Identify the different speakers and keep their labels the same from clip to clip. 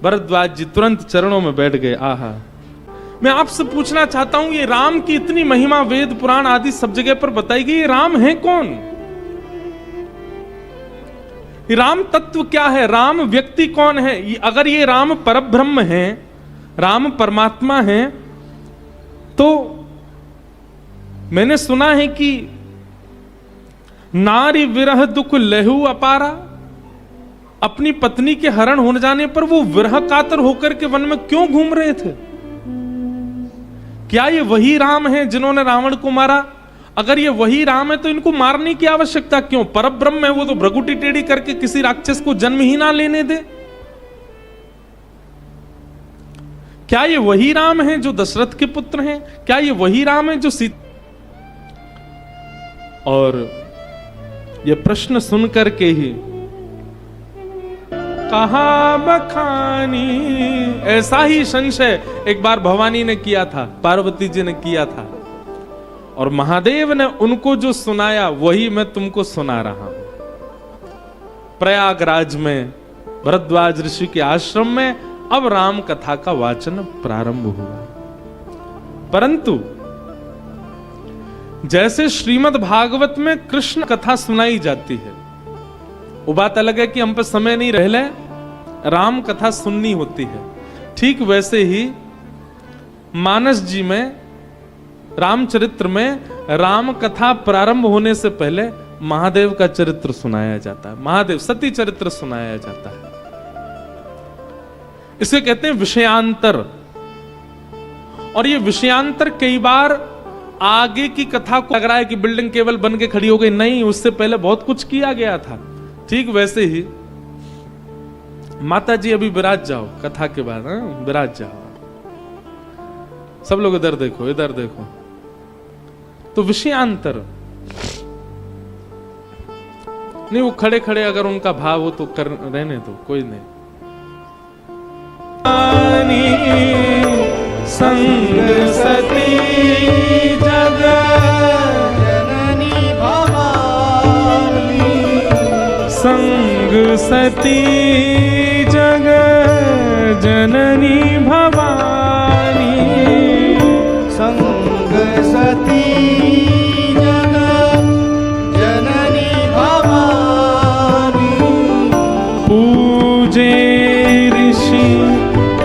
Speaker 1: भरद्वाज जी तुरंत चरणों में बैठ गए। आहा, मैं आपसे पूछना चाहता हूं, ये राम की इतनी महिमा वेद पुराण आदि सब जगह पर बताई गई, ये राम है कौन? ये राम तत्व क्या है? राम व्यक्ति कौन है? अगर ये राम परब्रह्म है, राम परमात्मा है, तो मैंने सुना है कि नारी विरह दुख लहू अपारा, अपनी पत्नी के हरण हो जाने पर वो विरह कातर होकर के वन में क्यों घूम रहे थे? क्या ये वही राम है जिन्होंने रावण को मारा? अगर ये वही राम है तो इनको मारने की आवश्यकता क्यों? परब्रह्म है वो, तो भ्रगुटी टेढ़ी करके किसी राक्षस को जन्म ही ना लेने दे। क्या ये वही राम है जो दशरथ के पुत्र हैं? क्या ये वही राम है जो सीता? और ये प्रश्न सुनकर के ही कहा बखानी, ऐसा ही संशय एक बार भवानी ने किया था, पार्वती जी ने किया था, और महादेव ने उनको जो सुनाया वही मैं तुमको सुना रहा हूं। प्रयागराज में भरद्वाज ऋषि के आश्रम में अब राम कथा का वाचन प्रारंभ हुआ। परंतु जैसे श्रीमद् भागवत में कृष्ण कथा सुनाई जाती है, वो बात अलग है कि हम पे समय नहीं रह ले, राम कथा सुननी होती है, ठीक वैसे ही मानस जी में, रामचरित्र में राम कथा प्रारंभ होने से पहले महादेव का चरित्र सुनाया जाता है, महादेव सती चरित्र सुनाया जाता है। इसे कहते हैं विषयांतर। और ये विषयांतर कई बार आगे की कथा को लग रहा है कि बिल्डिंग केवल बन के खड़ी हो गई, नहीं, उससे पहले बहुत कुछ किया गया था। ठीक वैसे ही माता जी अभी विराज जाओ, कथा के बाद विराज जाओ, सब लोग इधर देखो, इधर देखो। तो विषयांतर नहीं, वो खड़े खड़े अगर उनका भाव हो तो कर रहने दो, कोई नहीं। संग सती जग जननी भवानी, संग सती जग जननी भवानी,
Speaker 2: संग सती जग जननी भवानी,
Speaker 1: पूजे ऋषि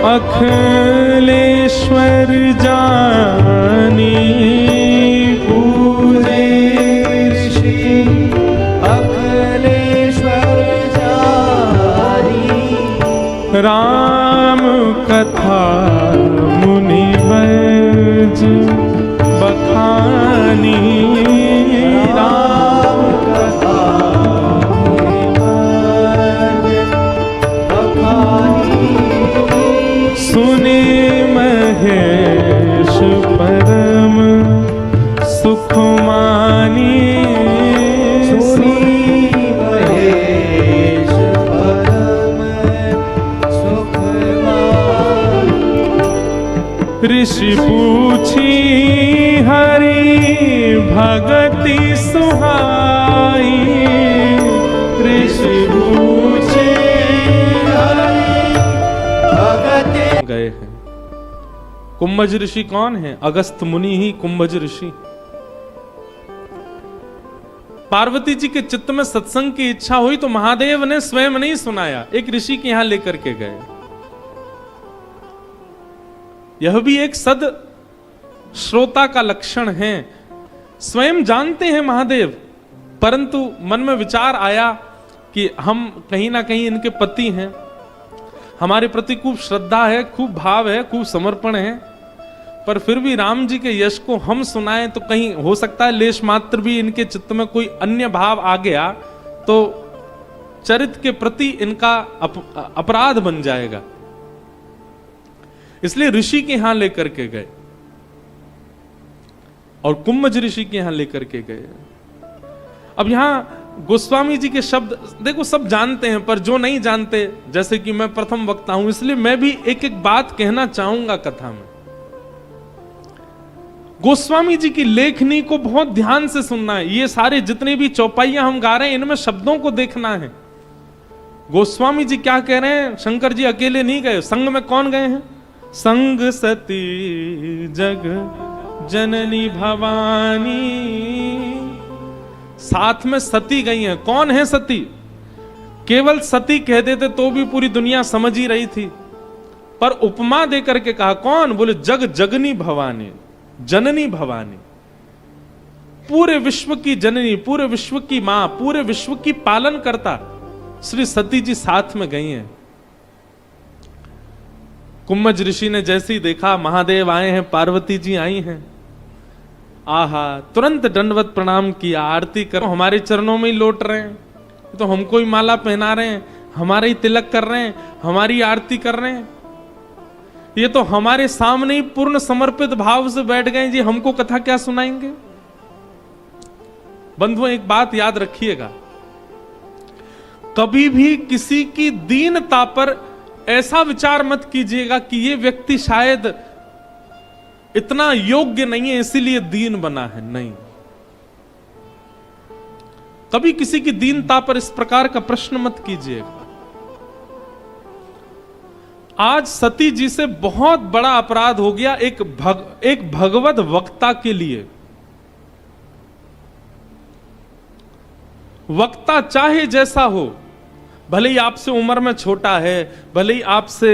Speaker 1: अखिलेश्वर जानी,
Speaker 2: पूजे ऋषि अखिलेश्वर जानी,
Speaker 1: राम कथा मुनि वैज बखानी,
Speaker 2: राम कथा मुनि वैज बखानी,
Speaker 1: सुने महेश परम सुख मानी,
Speaker 2: सुनी महेश परम सुख मानी,
Speaker 1: ऋषि पूछी हरि भगति सुहाई, ऋषि पूछे
Speaker 2: हरि भगति।
Speaker 1: गए हैं। कुंभज ऋषि कौन है? अगस्त मुनि ही कुंभज ऋषि। पार्वती जी के चित्त में सत्संग की इच्छा हुई तो महादेव ने स्वयं नहीं सुनाया, एक ऋषि के यहां लेकर के गए। यह भी एक सद श्रोता का लक्षण है। स्वयं जानते हैं महादेव, परंतु मन में विचार आया कि हम कहीं ना कहीं इनके पति हैं, हमारे प्रति खूब श्रद्धा है, खूब भाव है, खूब समर्पण है, पर फिर भी राम जी के यश को हम सुनाएं तो कहीं हो सकता है लेश मात्र भी इनके चित्त में कोई अन्य भाव आ गया तो चरित्र के प्रति इनका अपराध बन जाएगा। इसलिए ऋषि के यहां लेकर के गए और कुंभज ऋषि के यहां लेकर के गए। अब यहां गोस्वामी जी के शब्द देखो, सब जानते हैं, पर जो नहीं जानते, जैसे कि मैं प्रथम वक्ता हूं, इसलिए मैं भी एक एक बात कहना चाहूंगा कथा में। गोस्वामी जी की लेखनी को बहुत ध्यान से सुनना है। ये सारे जितने भी चौपाइयां हम गा रहे हैं, इनमें शब्दों को देखना है। गोस्वामी जी क्या कह रहे हैं, शंकर जी अकेले नहीं गए, संग में कौन गए हैं? संग सती जग जननी भवानी, साथ में सती गई हैं। कौन है सती? केवल सती कह देते तो भी पूरी दुनिया समझ ही रही थी, पर उपमा देकर के कहा कौन? बोले जग जगनी भवानी, जननी भवानी, पूरे विश्व की जननी, पूरे विश्व की मां, पूरे विश्व की पालन करता श्री सती जी साथ में गई हैं। कुम्मज ऋषि ने जैसे ही देखा महादेव आए हैं, पार्वती जी आई हैं, आहा, तुरंत दंडवत प्रणाम किया, आरती करो, हमारे चरणों में ही लौट रहे हैं, तो हमको ही माला पहना रहे हैं, हमारे ही तिलक कर रहे हैं, हमारी आरती कर रहे हैं, ये तो हमारे सामने ही पूर्ण समर्पित भाव से बैठ गए जी, हमको कथा क्या सुनाएंगे? बंधुओं, एक बात याद रखिएगा, कभी भी किसी की दीनता पर ऐसा विचार मत कीजिएगा कि ये व्यक्ति शायद इतना योग्य नहीं है इसीलिए दीन बना है। नहीं, कभी किसी की दीनता पर इस प्रकार का प्रश्न मत कीजिएगा। आज सती जी से बहुत बड़ा अपराध हो गया एक भगवत वक्ता के लिए। वक्ता चाहे जैसा हो, भले ही आपसे उम्र में छोटा है, भले ही आपसे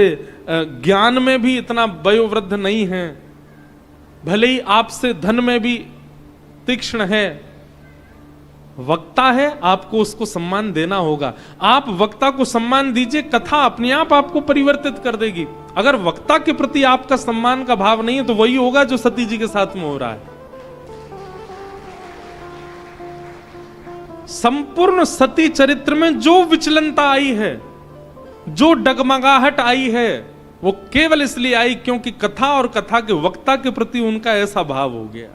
Speaker 1: ज्ञान में भी इतना वयोवृद्ध नहीं है, भले ही आपसे धन में भी तीक्ष्ण है, वक्ता है, आपको उसको सम्मान देना होगा। आप वक्ता को सम्मान दीजिए, कथा अपने आप आपको परिवर्तित कर देगी। अगर वक्ता के प्रति आपका सम्मान का भाव नहीं है तो वही होगा जो सती जी के साथ में हो रहा है। संपूर्ण सती चरित्र में जो विचलनता आई है, जो डगमगाहट आई है, वो केवल इसलिए आई क्योंकि कथा और कथा के वक्ता के प्रति उनका ऐसा भाव हो गया।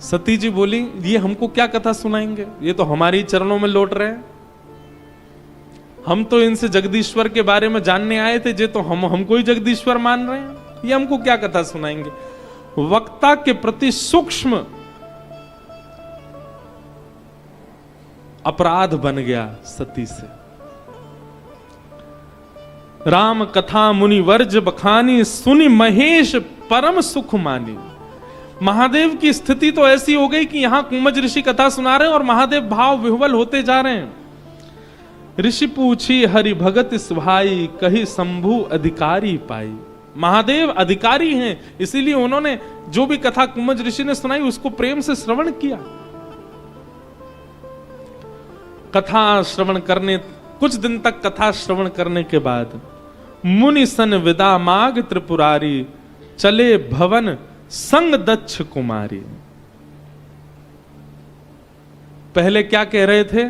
Speaker 1: सती जी बोली, ये हमको क्या कथा सुनाएंगे, ये तो हमारी चरणों में लौट रहे हैं, हम तो इनसे जगदीश्वर के बारे में जानने आए थे, जे तो हमको ही जगदीश्वर मान रहे हैं, ये हमको क्या कथा सुनाएंगे। वक्ता के प्रति सूक्ष्म अपराध बन गया सती से। राम कथा मुनि वर्ज बखानी, सुनि महेश परम सुख मानी। महादेव की स्थिति तो ऐसी हो गई कि यहां कुम्मज ऋषि कथा सुना रहे हैं और महादेव भाव विह्वल होते जा रहे हैं। ऋषि पूछी हरि भगत सुभाई, कही शंभु अधिकारी पाई। महादेव अधिकारी हैं, इसीलिए उन्होंने जो भी कथा कुम्मज ऋषि ने सुनाई उसको प्रेम से श्रवण किया। कथा श्रवण करने, कुछ दिन तक कथा श्रवण करने के बाद मुनि सन विदा माग त्रिपुरारी, चले भवन संग दक्ष कुमारी। पहले क्या कह रहे थे?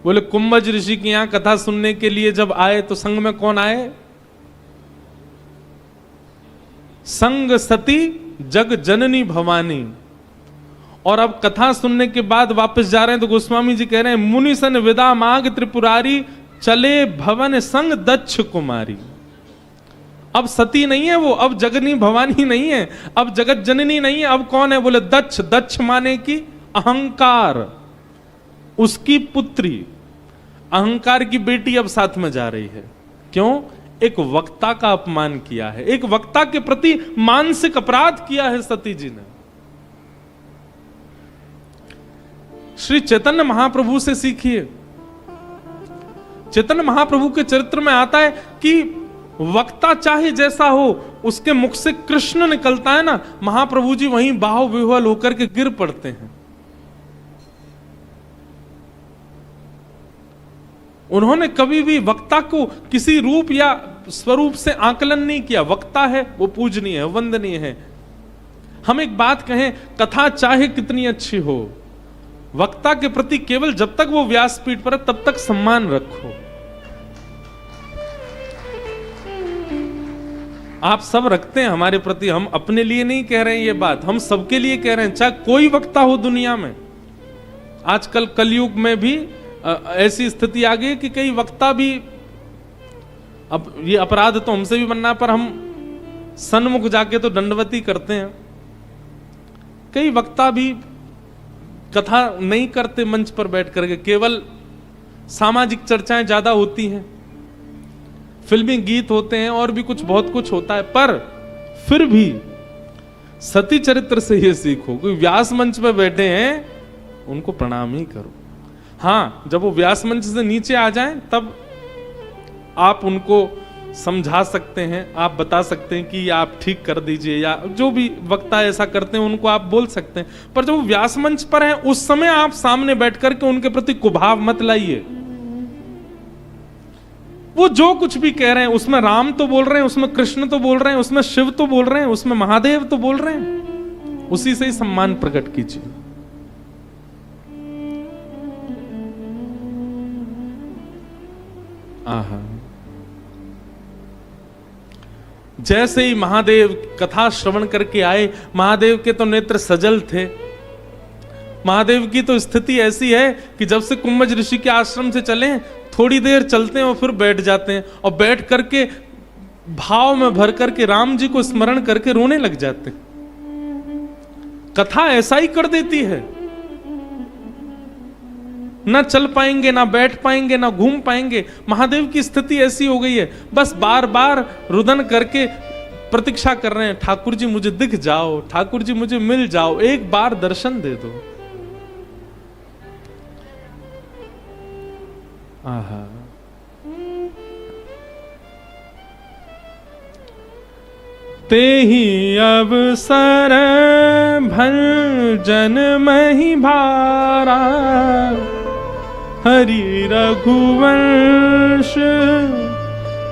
Speaker 1: बोले कुम्भज ऋषि की यहां कथा सुनने के लिए जब आए तो संग में कौन आए? संग सती जग जननी भवानी। और अब कथा सुनने के बाद वापस जा रहे हैं तो गोस्वामी जी कह रहे हैं मुनि सन विदा माग त्रिपुरारी, चले भवन संग दक्ष कुमारी। अब सती नहीं है वो, अब जगनी भवानी नहीं है, अब जगत जननी नहीं है, अब कौन है? बोले दक्ष। दक्ष माने की अहंकार, उसकी पुत्री, अहंकार की बेटी अब साथ में जा रही है। क्यों? एक वक्ता का अपमान किया है, एक वक्ता के प्रति मानसिक अपराध किया है सती जी ने। श्री चैतन्य महाप्रभु से सीखिए। चैतन्य महाप्रभु के चरित्र में आता है कि वक्ता चाहे जैसा हो, उसके मुख से कृष्ण निकलता है ना, महाप्रभु जी वहीं बाहु विह्वल होकर के गिर पड़ते हैं। उन्होंने कभी भी वक्ता को किसी रूप या स्वरूप से आकलन नहीं किया। वक्ता है वो पूजनीय है, वंदनीय है। हम एक बात कहें, कथा चाहे कितनी अच्छी हो, वक्ता के प्रति केवल जब तक वो व्यासपीठ पर है तब तक सम्मान रखो। आप सब रखते हैं हमारे प्रति, हम अपने लिए नहीं कह रहे हैं ये बात, हम सबके लिए कह रहे हैं, चाहे कोई वक्ता हो दुनिया में। आजकल कलयुग में भी ऐसी स्थिति आ गई कि कई वक्ता भी, अब ये अपराध तो हमसे भी बनना, पर हम सन्मुख जाके तो दंडवती करते हैं। कई वक्ता भी कथा नहीं करते मंच पर बैठ करके, केवल सामाजिक चर्चाएं ज्यादा होती हैं, फिल्मी गीत होते हैं और भी कुछ बहुत कुछ होता है, पर फिर भी सती चरित्र से ये सीखो। कोई व्यास मंच पर बैठे हैं उनको प्रणाम ही करो। हाँ, जब वो व्यास मंच से नीचे आ जाएं तब आप उनको समझा सकते हैं, आप बता सकते हैं कि आप ठीक कर दीजिए, या जो भी वक्ता ऐसा करते हैं उनको आप बोल सकते हैं। पर जब वो व्यास मंच पर हैं उस समय आप सामने बैठ करके उनके प्रति कुभाव मत लाइए। वो जो कुछ भी कह रहे हैं उसमें राम तो बोल रहे हैं, उसमें कृष्ण तो बोल रहे हैं, उसमें शिव तो बोल रहे हैं, उसमें महादेव तो बोल रहे हैं, उसी से ही सम्मान प्रकट कीजिए। आहा, जैसे ही महादेव कथा श्रवण करके आए, महादेव के तो नेत्र सजल थे। महादेव की तो स्थिति ऐसी है कि जब से कुंभज ऋषि के आश्रम से चले थोड़ी देर चलते हैं और फिर बैठ जाते हैं, और बैठ करके भाव में भर करके राम जी को स्मरण करके रोने लग जाते हैं। कथा ऐसा ही कर देती है, ना चल पाएंगे, ना बैठ पाएंगे, ना घूम पाएंगे। महादेव की स्थिति ऐसी हो गई है, बस बार बार रुदन करके प्रतीक्षा कर रहे हैं, ठाकुर जी मुझे दिख जाओ, ठाकुर जी मुझे मिल जाओ, एक बार दर्शन दे दो। आहा, ते ही अवसर भंजन मही भारा, हरि रघुवंश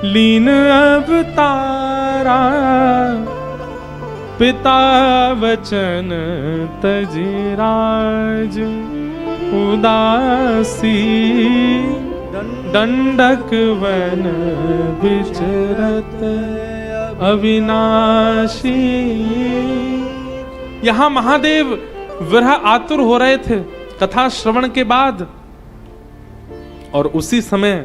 Speaker 1: लीन अवतारा, पिता वचन तजि राज उदासी, दंडक वन विचरत अविनाशी। यहां महादेव विरह आतुर हो रहे थे कथा श्रवण के बाद, और उसी समय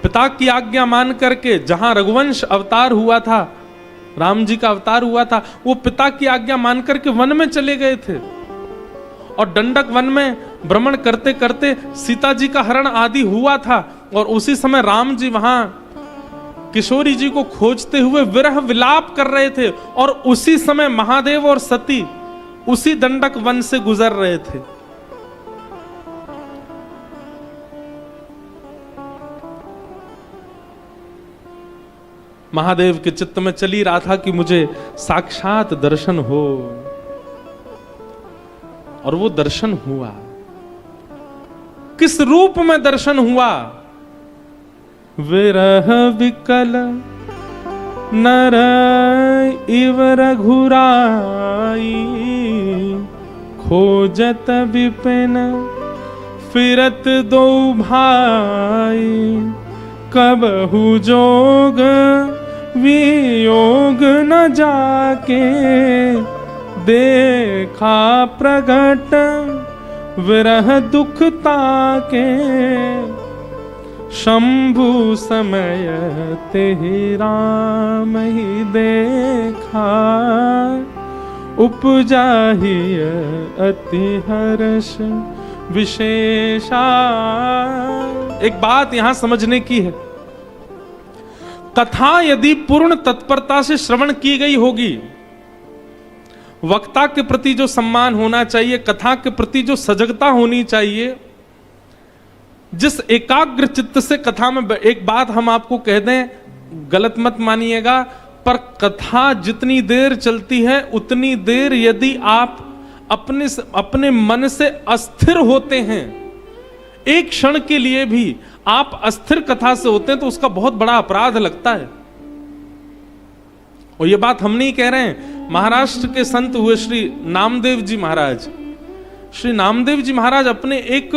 Speaker 1: पिता की आज्ञा मान करके जहां रघुवंश अवतार हुआ था, राम जी का अवतार हुआ था, वो पिता की आज्ञा मान करके वन में चले गए थे। और दंडक वन में भ्रमण करते करते सीता जी का हरण आदि हुआ था, और उसी समय राम जी वहां किशोरी जी को खोजते हुए विरह विलाप कर रहे थे, और उसी समय महादेव और सती उसी दंडक वन से गुजर रहे थे। महादेव के चित्त में चली रहा था कि मुझे साक्षात दर्शन हो, और वो दर्शन हुआ। किस रूप में दर्शन हुआ? विरह विकल नर इव रघुराई, खोजत विपिन फिरत दो भाई, कबहु जोग वियोग न जाके, देखा प्रगट विरह दुख ताके, शंभु समय तेहि राम ही देखा, उपजाहि अति हर्ष विशेषा। एक बात यहां समझने की है, कथा यदि पूर्ण तत्परता से श्रवण की गई होगी, वक्ता के प्रति जो सम्मान होना चाहिए, कथा के प्रति जो सजगता होनी चाहिए, जिस एकाग्र चित्त से कथा में, एक बात हम आपको कह दें, गलत मत मानिएगा, पर कथा जितनी देर चलती है उतनी देर यदि आप अपने मन से अस्थिर होते हैं, एक क्षण के लिए भी आप अस्थिर कथा से होते हैं, तो उसका बहुत बड़ा अपराध लगता है। और ये बात हम नहीं कह रहे हैं, महाराष्ट्र के संत हुए श्री नामदेव जी महाराज, श्री नामदेव जी महाराज अपने एक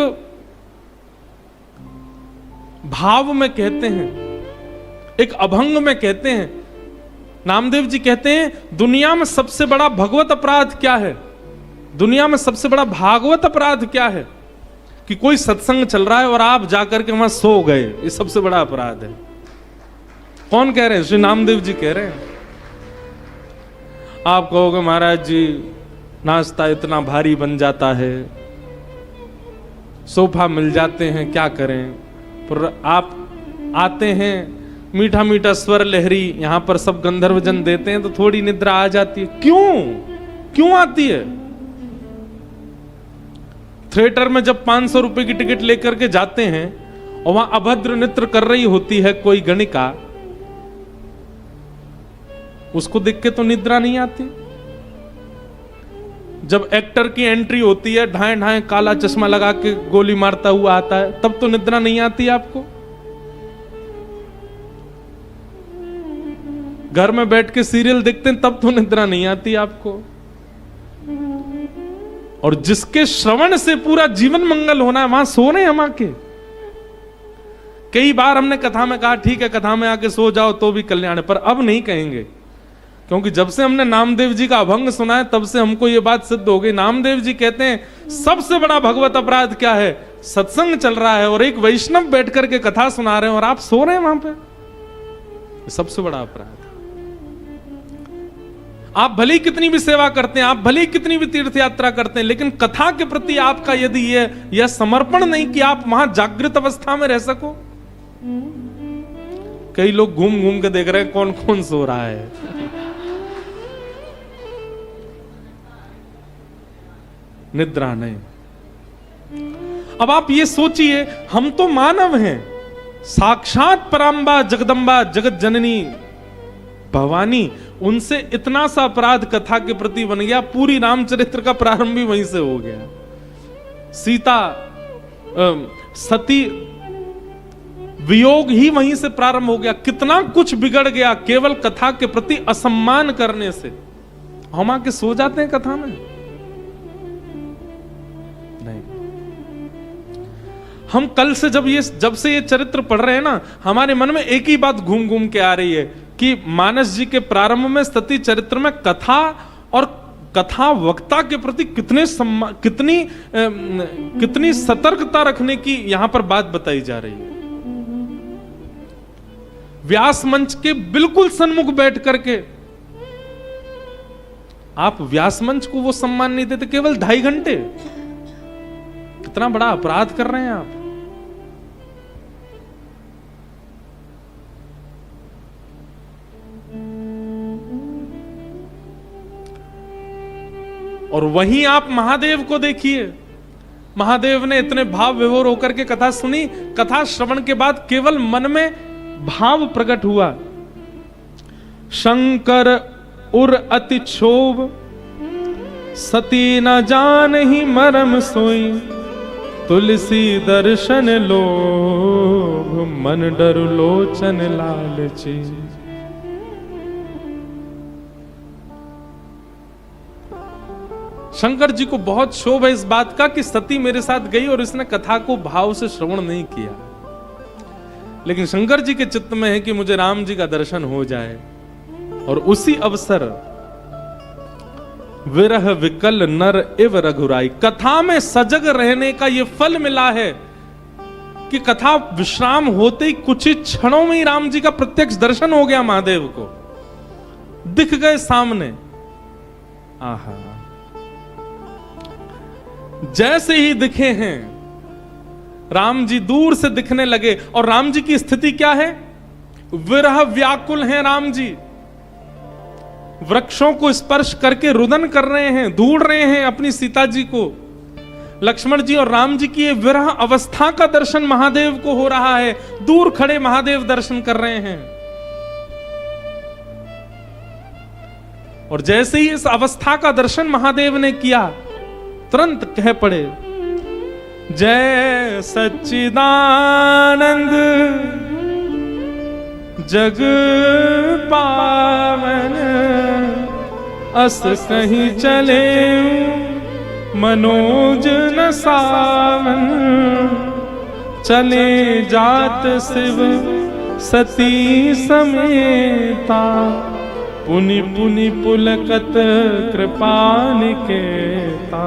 Speaker 1: भाव में कहते हैं, एक अभंग में कहते हैं, नामदेव जी कहते हैं, दुनिया में सबसे बड़ा भगवत अपराध क्या है? दुनिया में सबसे बड़ा भागवत अपराध क्या है? कि कोई सत्संग चल रहा है और आप जाकर के वहां सो गए, ये सबसे बड़ा अपराध है। कौन कह रहे हैं? श्री नामदेव जी कह रहे हैं। आप कहोगे महाराज जी नाश्ता इतना भारी बन जाता है, सोफा मिल जाते हैं, क्या करें। पर आप आते हैं, मीठा मीठा स्वर लहरी, यहां पर सब गंधर्व जन देते हैं तो थोड़ी निद्रा आ जाती है। क्यों आती है? थिएटर में जब 500 रुपए की टिकट लेकर के जाते हैं और वहां अभद्र नृत्य कर रही होती है कोई गणिका, उसको देख के तो निद्रा नहीं आती। जब एक्टर की एंट्री होती है, ढाए ढाए काला चश्मा लगा के गोली मारता हुआ आता है, तब तो निद्रा नहीं आती आपको। घर में बैठ के सीरियल देखते हैं, तब तो निद्रा नहीं आती आपको। और जिसके श्रवण से पूरा जीवन मंगल होना है, वहां सो रहे हम आके। कई बार हमने कथा में कहा ठीक है कथा में आके सो जाओ तो भी कल्याण है, पर अब नहीं कहेंगे, क्योंकि जब से हमने नामदेव जी का अभंग सुना है तब से हमको ये बात सिद्ध हो गई। नामदेव जी कहते हैं सबसे बड़ा भगवत अपराध क्या है? सत्संग चल रहा है और एक वैष्णव बैठ करके कथा सुना रहे हैं और आप सो रहे हैं वहां पे, सबसे बड़ा अपराध। आप भले ही कितनी भी सेवा करते हैं, आप भले ही कितनी भी तीर्थ यात्रा करते हैं, लेकिन कथा के प्रति आपका यदि यह समर्पण नहीं कि आप वहां जागृत अवस्था में रह सको। कई लोग घूम घूम के देख रहे हैं कौन कौन सो रहा है। निद्रा नहीं। अब आप ये सोचिए, हम तो मानव हैं, साक्षात पराम्बा जगदम्बा जगत जननी भवानी, उनसे इतना सा अपराध कथा के प्रति बन गया। पूरी रामचरित्र का प्रारंभ भी वहीं से हो गया। सीता सती वियोग ही वहीं से प्रारंभ हो गया। कितना कुछ बिगड़ गया केवल कथा के प्रति असम्मान करने से। हम आके सो जाते हैं कथा में? नहीं। हम कल से जब से ये चरित्र पढ़ रहे हैं ना, हमारे मन में एक ही बात घूम घूम के आ रही है कि मानस जी के प्रारंभ में सती चरित्र में कथा और कथा वक्ता के प्रति कितनी सतर्कता रखने की यहां पर बात बताई जा रही है। व्यास मंच के बिल्कुल सन्मुख बैठ करके आप व्यास मंच को वो सम्मान नहीं देते, केवल 2.5 घंटे। कितना बड़ा अपराध कर रहे हैं आप। और वहीं आप महादेव को देखिए। महादेव ने इतने भाव विभोर होकर के कथा सुनी। कथा श्रवण के बाद केवल मन में भाव प्रकट हुआ। शंकर उर अति क्षोभ, सती न जान ही मरम सोई, तुलसी दर्शन लोभ, मन डरु लोचन लालची। शंकर जी को बहुत क्षोभ है इस बात का कि सती मेरे साथ गई और इसने कथा को भाव से श्रवण नहीं किया। लेकिन शंकर जी के चित्त में है कि मुझे राम जी का दर्शन हो जाए। और उसी अवसर विरह विकल नर इव रघुराई, कथा में सजग रहने का यह फल मिला है कि कथा विश्राम होते ही कुछ ही क्षणों में ही राम जी का प्रत्यक्ष दर्शन हो गया। महादेव को दिख गए सामने। आहा, जैसे ही दिखे हैं राम जी दूर से दिखने लगे। और राम जी की स्थिति क्या है? विरह व्याकुल हैं राम जी। वृक्षों को स्पर्श करके रुदन कर रहे हैं, ढूंढ रहे हैं अपनी सीता जी को। लक्ष्मण जी और राम जी की ये विरह अवस्था का दर्शन महादेव को हो रहा है। दूर खड़े महादेव दर्शन कर रहे हैं। और जैसे ही इस अवस्था का दर्शन महादेव ने किया, तुरंत कह पड़े, जय सच्चिदानंद जग पावन, अस कहीं चले मनोज न सावन, चले जात शिव सती समेता, पुनि पुनि पुलकत कृपा निकेता,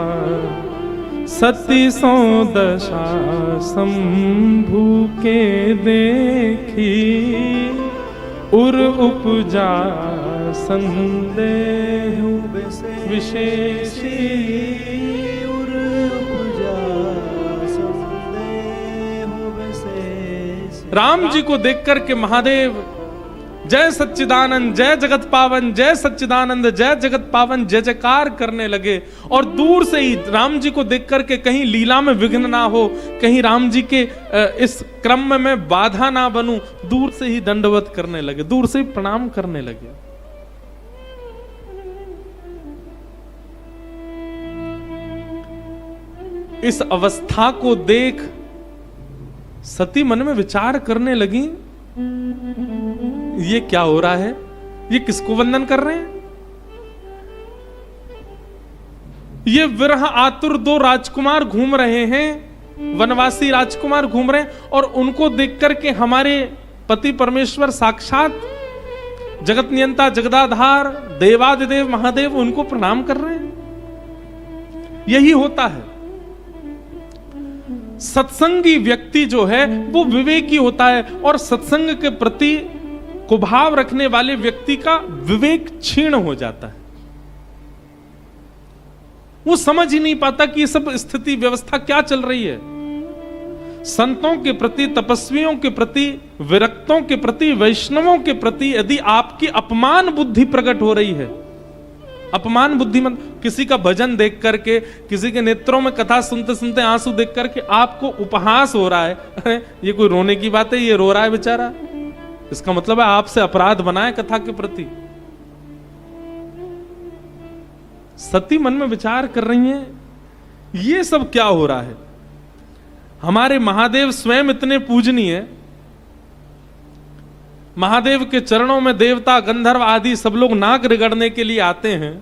Speaker 1: सती सो दशा शंभु के देखी, उर उपजा संदेह विशेषी। राम जी को देख करके महादेव जय सच्चिदानंद, जय जगत पावन, जय सच्चिदानंद, जय जगत पावन जय जयकार करने लगे। और दूर से ही राम जी को देख करके कहीं लीला में विघ्न ना हो, कहीं राम जी के इस क्रम में बाधा ना बनूं, दूर से ही दंडवत करने लगे, दूर से ही प्रणाम करने लगे। इस अवस्था को देख सती मन में विचार करने लगी, ये क्या हो रहा है, ये किसको वंदन कर रहे हैं? ये विरह आतुर दो राजकुमार घूम रहे हैं, वनवासी राजकुमार घूम रहे हैं, और उनको देख करके हमारे पति परमेश्वर साक्षात जगत नियंता जगदाधार देवादिदेव महादेव उनको प्रणाम कर रहे हैं। यही होता है, सत्संगी व्यक्ति जो है वो विवेकी होता है, और सत्संग के प्रति कुभाव रखने वाले व्यक्ति का विवेक क्षीण हो जाता है। वो समझ ही नहीं पाता कि ये सब स्थिति व्यवस्था क्या चल रही है। संतों के प्रति, तपस्वियों के प्रति, विरक्तों के प्रति, वैष्णवों के प्रति यदि आपकी अपमान बुद्धि प्रकट हो रही है, अपमान बुद्धि मत, किसी का भजन देख करके, किसी के नेत्रों में कथा सुनते सुनते आंसू देख करके आपको उपहास हो रहा है, अरे ये कोई रोने की बात है, ये रो रहा है बेचारा, इसका मतलब है आपसे अपराध बनाए कथा के प्रति। सती मन में विचार कर रही हैं, ये सब क्या हो रहा है? हमारे महादेव स्वयं इतने पूजनीय है, महादेव के चरणों में देवता गंधर्व आदि सब लोग नाक रगड़ने के लिए आते हैं,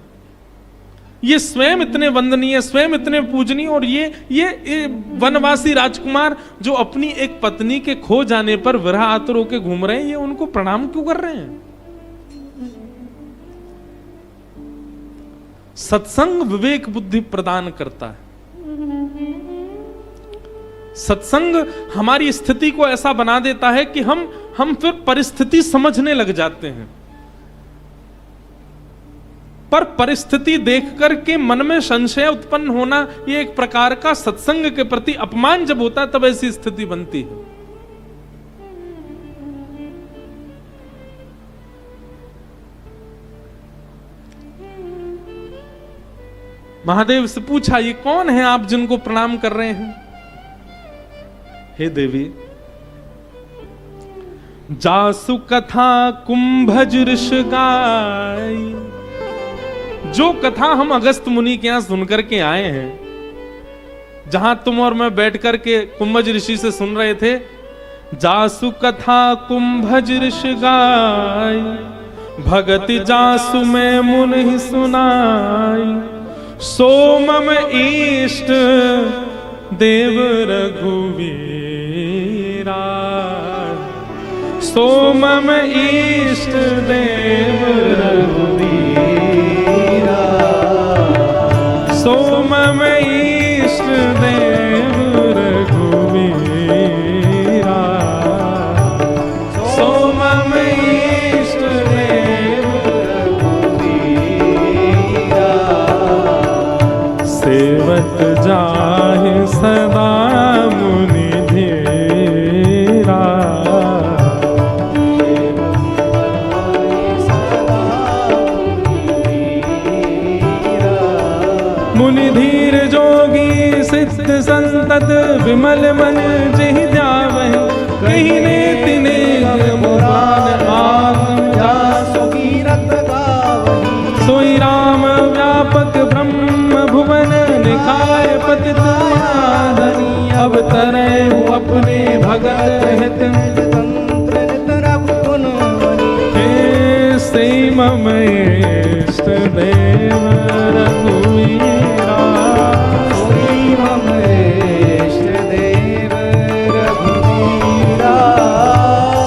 Speaker 1: ये स्वयं इतने वंदनीय, स्वयं इतने पूजनीय, और ये वनवासी राजकुमार जो अपनी एक पत्नी के खो जाने पर विरह आतुर होकर घूम रहे हैं, ये उनको प्रणाम क्यों कर रहे हैं? सत्संग विवेक बुद्धि प्रदान करता है। सत्संग हमारी स्थिति को ऐसा बना देता है कि हम फिर परिस्थिति समझने लग जाते हैं, पर परिस्थिति देख करके मन में संशय उत्पन्न होना, यह एक प्रकार का सत्संग के प्रति अपमान जब होता है तब ऐसी स्थिति बनती है। महादेव से पूछा, ये कौन है आप जिनको प्रणाम कर रहे हैं? हे देवी, जासु कथा कुंभज ऋष गाई, जो कथा हम अगस्त मुनि के यहां सुन करके आए हैं, जहां तुम और मैं बैठ करके कुंभज ऋषि से सुन रहे थे, जासु कथा कुंभज ऋष गाई, भगति जासु में मुनि सुनाई, सोमम इष्ट देव रघुवीरा, सोमम इष्ट देव रघुवीरा, सोमम इष्ट देव रघुवीरा, सोमम इष्ट देव रघुवीरा, सेवत जाहि सदा मुनि धीरा, मुनि धीर जोगी सिद्ध संतत विमल मन जिहि ध्यावहि, कहि नेति नेग मुरान आगम जासु कीरत गावहि, सोई राम व्यापक ब्रह्म भुवन निकाय पतित माधनी, अब तरहु अपने भगत हित तंत्र नित रघुकुन बनी, हे से मम इष्ट देव रघुवीरा, सोई मम इष्ट देव रघुवीरा,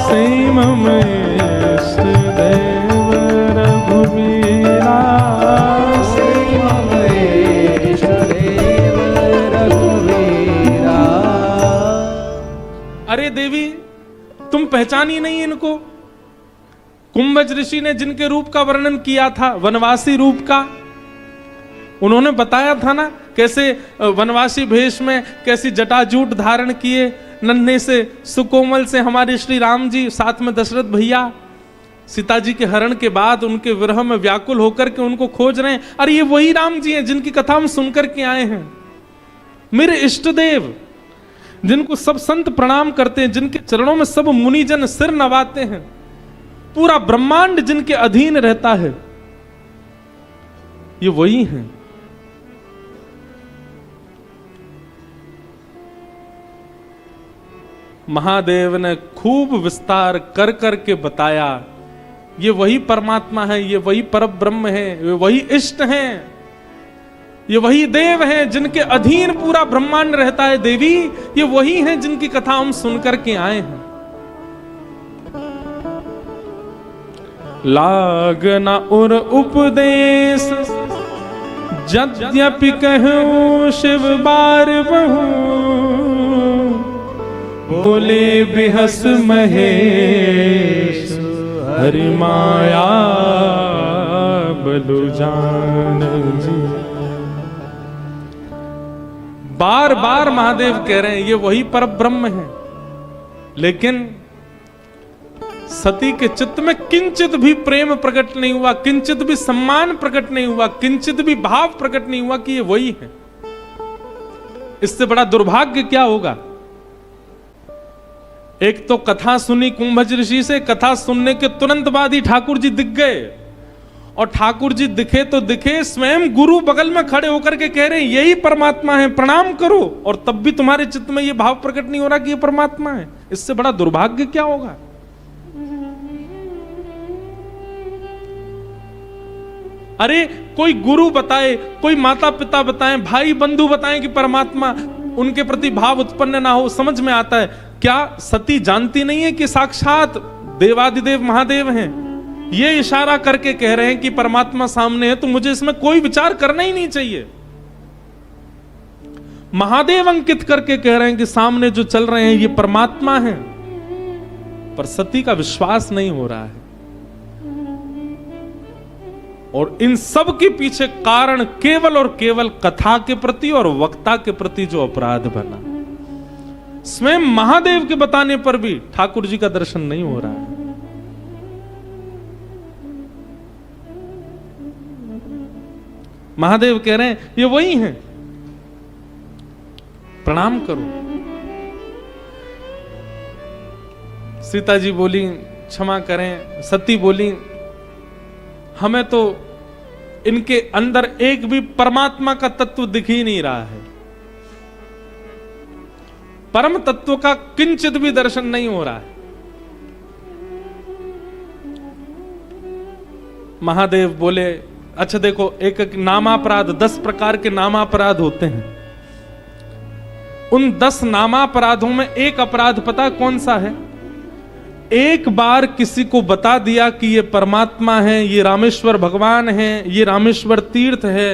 Speaker 1: से मम इष्ट देव रघुवीरा, से मम इष्ट देव रघुवीरा। अरे देवी, तुम पहचानी नहीं इनको? कुंभज ऋषि ने जिनके रूप का वर्णन किया था, वनवासी रूप का, उन्होंने बताया था ना कैसे वनवासी भेष में कैसी जटाजूट धारण किए, नन्हे से सुकोमल से हमारे श्री राम जी, साथ में दशरथ भैया, सीता जी के हरण के बाद उनके विरह में व्याकुल होकर के उनको खोज रहे हैं। अरे ये वही राम जी हैं जिनकी कथा हम सुनकर के आए हैं, मेरे इष्ट देव, जिनको सब संत प्रणाम करते हैं, जिनके चरणों में सब मुनिजन सिर नवाते हैं, पूरा ब्रह्मांड जिनके अधीन रहता है, ये वही हैं। महादेव ने खूब विस्तार कर करके बताया, ये वही परमात्मा है, ये वही परब्रह्म है, ये वही इष्ट हैं, ये वही देव हैं जिनके अधीन पूरा ब्रह्मांड रहता है। देवी, ये वही हैं जिनकी कथा हम सुनकर के आए हैं। लागना उर उपदेश यद्यपि कहूं शिव बार बहु, बोले बिहस महेश हरि माया बलु जान जी। बार बार महादेव कह रहे हैं ये वही परब्रह्म है, लेकिन सती के चित्त में किंचित भी प्रेम प्रकट नहीं हुआ, किंचित भी सम्मान प्रकट नहीं हुआ, किंचित भी भाव प्रकट नहीं हुआ कि ये वही है। इससे बड़ा दुर्भाग्य क्या होगा। एक तो कथा सुनी कुंभज ऋषि से, कथा सुनने के तुरंत बाद ही ठाकुर जी दिख गए, और ठाकुर जी दिखे तो दिखे, स्वयं गुरु बगल में खड़े होकर के कह रहे हैं यही परमात्मा है, प्रणाम करो, और तब भी तुम्हारे चित्त में यह भाव प्रकट नहीं हो रहा कि यह परमात्मा है। इससे बड़ा दुर्भाग्य क्या होगा। अरे कोई गुरु बताए, कोई माता पिता बताएं, भाई बंधु बताएं कि परमात्मा, उनके प्रति भाव उत्पन्न ना हो, समझ में आता है। क्या सती जानती नहीं है कि साक्षात देवादिदेव महादेव हैं? ये इशारा करके कह रहे हैं कि परमात्मा सामने है, तो मुझे इसमें कोई विचार करना ही नहीं चाहिए। महादेव अंकित करके कह रहे हैं कि सामने जो चल रहे हैं ये परमात्मा है, पर सती का विश्वास नहीं हो रहा है। और इन सब के पीछे कारण केवल और केवल कथा के प्रति और वक्ता के प्रति जो अपराध बना, स्वयं महादेव के बताने पर भी ठाकुर जी का दर्शन नहीं हो रहा है। महादेव कह रहे हैं ये वही हैं, प्रणाम करो। सीता जी बोली क्षमा करें, सती बोली हमें तो इनके अंदर एक भी परमात्मा का तत्व दिख ही नहीं रहा है, परम तत्व का किंचित भी दर्शन नहीं हो रहा है। महादेव बोले अच्छा देखो, एक एक नामापराध, 10 प्रकार के नामापराध होते हैं। उन 10 नामापराधों में एक अपराध पता कौन सा है? एक बार किसी को बता दिया कि ये परमात्मा है, ये रामेश्वर भगवान है, ये रामेश्वर तीर्थ है,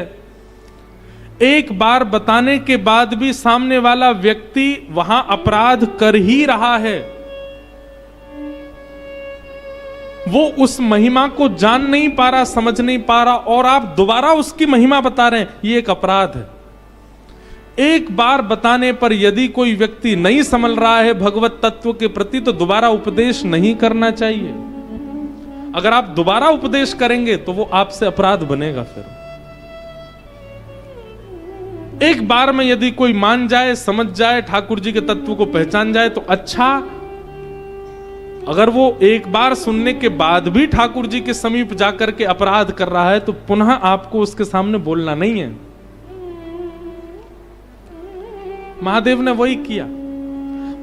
Speaker 1: एक बार बताने के बाद भी सामने वाला व्यक्ति वहां अपराध कर ही रहा है, वो उस महिमा को जान नहीं पा रहा, समझ नहीं पा रहा, और आप दोबारा उसकी महिमा बता रहे हैं, ये एक अपराध है। एक बार बताने पर यदि कोई व्यक्ति नहीं समझ रहा है भगवत तत्व के प्रति, तो दोबारा उपदेश नहीं करना चाहिए। अगर आप दोबारा उपदेश करेंगे तो वो आपसे अपराध बनेगा। फिर एक बार में यदि कोई मान जाए, समझ जाए, ठाकुर जी के तत्व को पहचान जाए तो अच्छा। अगर वो एक बार सुनने के बाद भी ठाकुर जी के समीप जाकर के अपराध कर रहा है, तो पुनः आपको उसके सामने बोलना नहीं है। महादेव ने वही किया,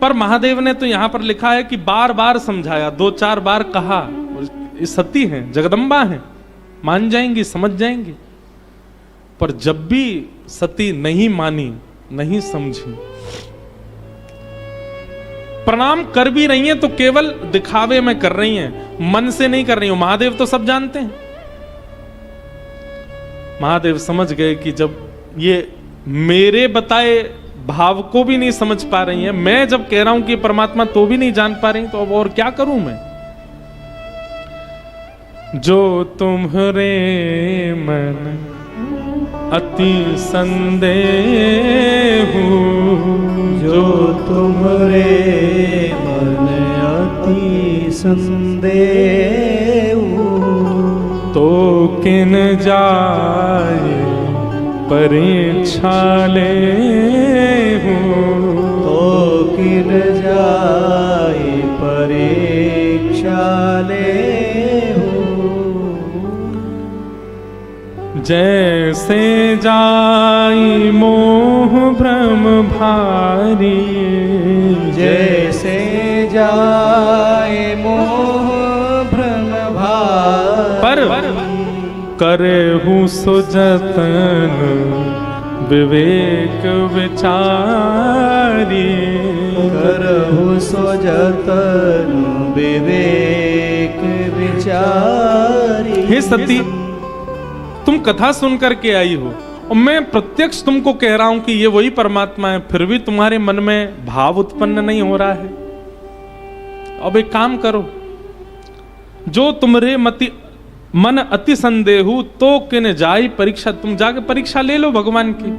Speaker 1: पर महादेव ने तो यहां पर लिखा है कि बार बार समझाया, 2-4 बार कहा, सती हैं, जगदम्बा हैं, मान जाएंगी, समझ जाएंगी। पर जब भी सती नहीं मानी, नहीं समझी, प्रणाम कर भी रही हैं तो केवल दिखावे में कर रही हैं, मन से नहीं कर रही हूं। महादेव तो सब जानते हैं। महादेव समझ गए कि जब ये मेरे बताए भाव को भी नहीं समझ पा रही हैं, मैं जब कह रहा हूं कि परमात्मा तो भी नहीं जान पा रही, तो अब और क्या करूं मैं। जो तुम्हारे मन अति संदेह
Speaker 2: जो तुम्हारे मन अति संदेह
Speaker 1: तो किन जाए परीक्षा ले
Speaker 2: तो किन जाए परीक्षा ले
Speaker 1: जैसे जाई मोह भ्रम भारी
Speaker 2: जैसे जाए मोह भ्रम
Speaker 1: पर करहु सुजतन विवेक विचारी
Speaker 2: करहु सुजतन विवेक विचारी।
Speaker 1: हे सती, तुम कथा सुन करके आई हो और मैं प्रत्यक्ष तुमको कह रहा हूं कि ये वही परमात्मा है, फिर भी तुम्हारे मन में भाव उत्पन्न नहीं हो रहा है। अब एक काम करो, जो तुम्हारे मन अति संदेहु तो किन जाई परीक्षा, तुम जाके परीक्षा ले लो भगवान की।